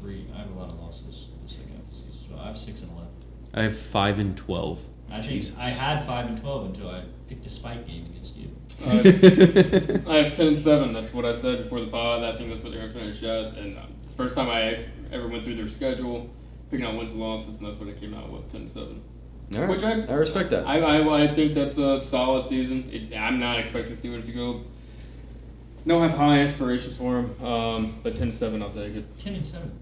a lot of losses in the second half of the season as well. I have 6 and 11. I have 5 and 12. Actually, Jesus. I had 5 and 12 until I picked a spike game against you. I have 10-7. That's what I said before the pod. I think that's what they're going to finish at. And it's the first time I ever went through their schedule, picking out wins and losses, and that's what I came out with, 10-7. All right. Which I respect that. I think that's a solid season. I'm not expecting the Steelers to go. Don't have high aspirations for them, but 10-7, I'll take it. 10 and 7.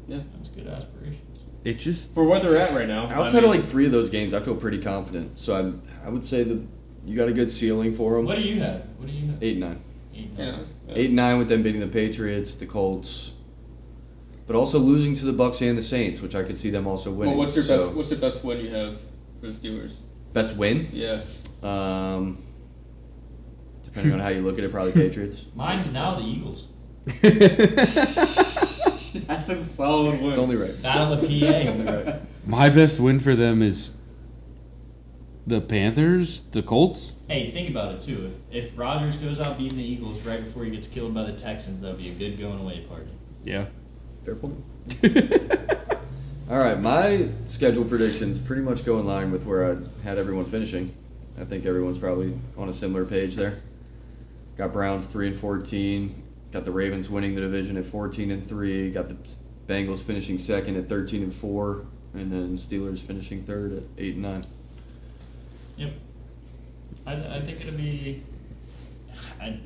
Yeah. That's good aspirations. It's just For where they're at right now. Outside of like 3 of those games, I feel pretty confident. So I would say that you got a good ceiling for them. What do you have? 8 and 9. 8 and Yeah. 9. 8 and 9 with them beating the Patriots, the Colts, but also losing to the Bucks and the Saints, which I could see them also winning. Well, what's So, the best win you have for the Steelers? best win? Yeah. Depending on how you look at it, probably Patriots. Mine's now the Eagles. That's a solid win. It's only right. Battle of Only PA. right. my best win for them is the Panthers, the Colts. Hey, think about it too. If Rodgers goes out beating the Eagles right before he gets killed by the Texans, that'll be a good going away party. Yeah. Fair point. All right, my schedule predictions pretty much go in line with where I had everyone finishing. I think everyone's probably on a similar page there. Got Browns 3 and 14. Got the Ravens winning the division at 14-3. Got the Bengals finishing second at 13-4, and then Steelers finishing third at 8-9. Yep. I think it'll be. I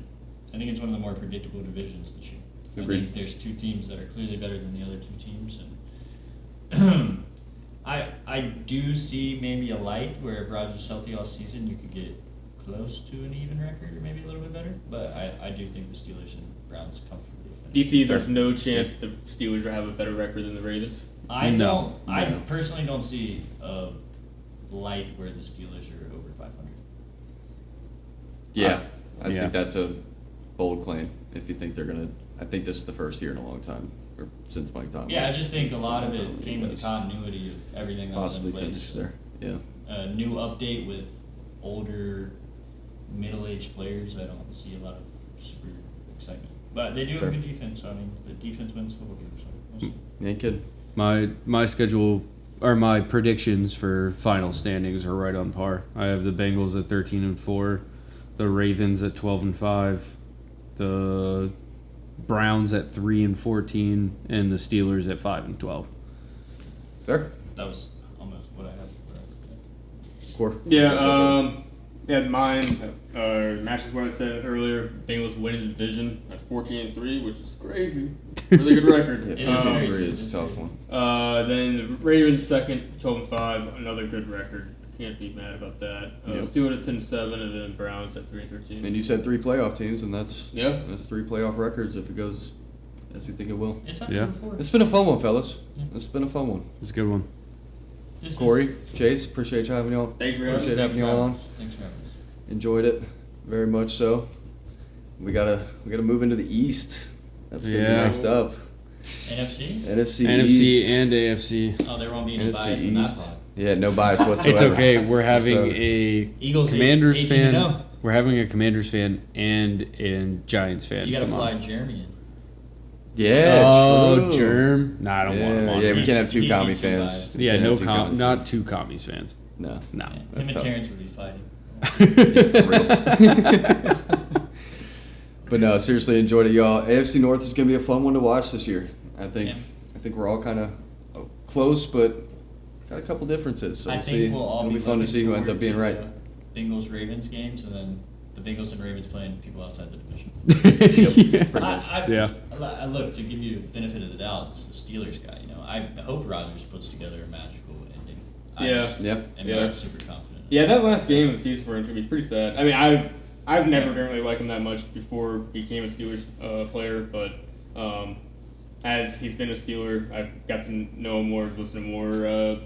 think it's one of the more predictable divisions this year. Agreed. I think there's two teams that are clearly better than the other two teams, and I do see maybe a light where if Rodgers is healthy all season, you could get close to an even record or maybe a little bit better. But I do think the Steelers and Browns comfortably finish. Do you see there's no chance the Steelers will have a better record than the Ravens? No. I personally don't see a light where the Steelers are over 500. Yeah, I yeah. think that's a bold claim. If you think they're gonna, I think this is the first year in a long time, or since Mike Tomlin. Yeah, I just think a lot of That's it what came with the does. continuity of everything that was Possibly in place. finish there. Yeah. A new update with older, middle-aged players. I don't see a lot of super excitement, but they do have Fair. a good defense. So I mean, the defense wins football games. So we'll see. You ain't kidding. My schedule or my predictions for final standings are right on par. I have the Bengals at 13-4, the Ravens at 12-5, the Browns at 3-14, and the Steelers at 5-12. Fair. That was almost what I had. Core. Yeah, mine matches what I said earlier. Bengals winning the division at 14-3, which is crazy. Really good record. Yeah, It is 14-3 crazy. is a tough one. Then the Ravens second, 12-5, another good record. Can't be mad about that. Yep. Stewart at 10-7, and then Browns at 3-13. And you said 3 playoff teams, and that's 3 playoff records if it goes as you think it will. It's Yeah. happened before. It's been a fun one, fellas. Yeah. It's been a fun one. It's a good one. This Corey, is- Chase, appreciate you having y'all. Thanks for having us. Appreciate having y'all on. Thanks for having us. Enjoyed it very much. So we gotta move into the East. That's gonna be Yeah. next up. NFC? NFC NFC East. and AFC. Oh, there won't be any NFC bias in that East. pod. Yeah, no bias whatsoever. It's okay. We're having So- a Eagles Commanders 18-0. fan. We're having a Commanders fan and a Giants fan. You gotta come fly on. Jeremy in. Yeah. Oh, true. Germ. Nah, I don't want him Yeah, on. yeah, we He's- can't have 2 he's commie too fans. biased. We Yeah, can't no, have 2 commies. not 2 commies fans. No. No. Yeah, That's him and tough. Terrence would be fighting. But no, seriously, enjoyed it, y'all. AFC North is gonna be a fun one to watch this year. I think. Yeah. I think we're all kind of close, but got a couple differences. So I we'll think see. we'll all It'll be be fun to looking see who ends up forward being to right. the Bengals-Ravens games, and then the Bengals and Ravens playing people outside the division. Yeah. Pretty much. Yeah. I look, to give you the benefit of the doubt, it's the Steelers guy. You know, I hope Rodgers puts together a magical ending. I Yeah. just Yeah. am Yeah. not super confident. Yeah, that last game of the season for him is gonna be pretty sad. I mean, I've never didn't really like him that much before he became a Steelers player, but as he's been a Steeler, I've got to know him more, listen to more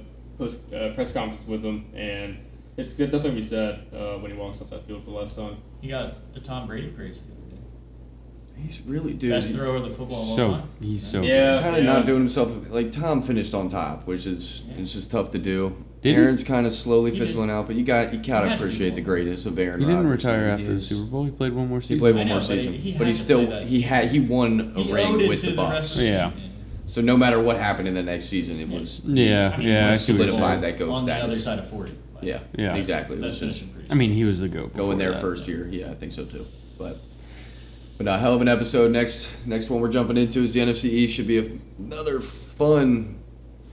press conferences with him, and it's definitely be sad when he walks off that field for the last time. He got the Tom Brady praise the other day. He's really dude. Best thrower of the football of all So time. he's so Yeah. Kind of not doing himself like Tom finished on top, which is Yeah. it's just tough to do. Did he? Aaron's kind of slowly He did. fizzling out, but you had to gotta do appreciate the more. greatness of Aaron. He didn't Rodgers. retire He after the is- Super Bowl. He played one more He season. played I one know, more but season, he but he had to still play that he won a He ring owed it with to the the Bucs. rest of the Yeah. team, So no matter what happened in the next season, it was Yeah, I mean, yeah, I he see what you're solidified saying. that GOAT on the status. other side of 40. But Yeah, Yeah. exactly. It That's was just finishing pretty. I mean, he was the GOAT. going there that. first year. Yeah, I think so too. But no, hell of an episode. Next one we're jumping into is the NFC East. Should be another fun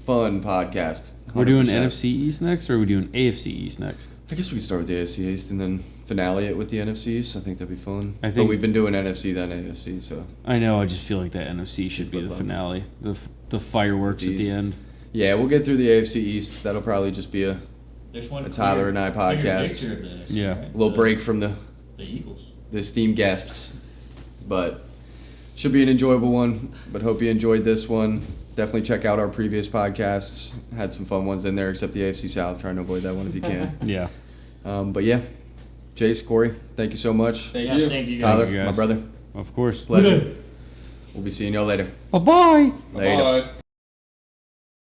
podcast. We're doing 100%. NFC East next, or are we doing AFC East next? I guess we could start with the AFC East and then finale it with the NFC East. I think that'd be fun. I But think- we've been doing NFC then AFC, so I know. I just feel like that NFC should be the Flip-flop. finale. The fireworks at the East. end. yeah, we'll get through the AFC East. That'll probably just be a There's one A Tyler clear- and I clear podcast. victor of the NFC, Yeah. right? little The- break from the Eagles. esteemed guests, but should be an enjoyable one. But hope you enjoyed this one. Definitely check out our previous podcasts. Had some fun ones in there, except the AFC South. Trying to avoid that one if you can. Yeah. But yeah, Chase, Corey, thank you so much. Thank Yeah, you. thank you guys. Tyler, you my guys. brother, Of course. pleasure. We'll be seeing y'all later. Bye bye. Later. Bye.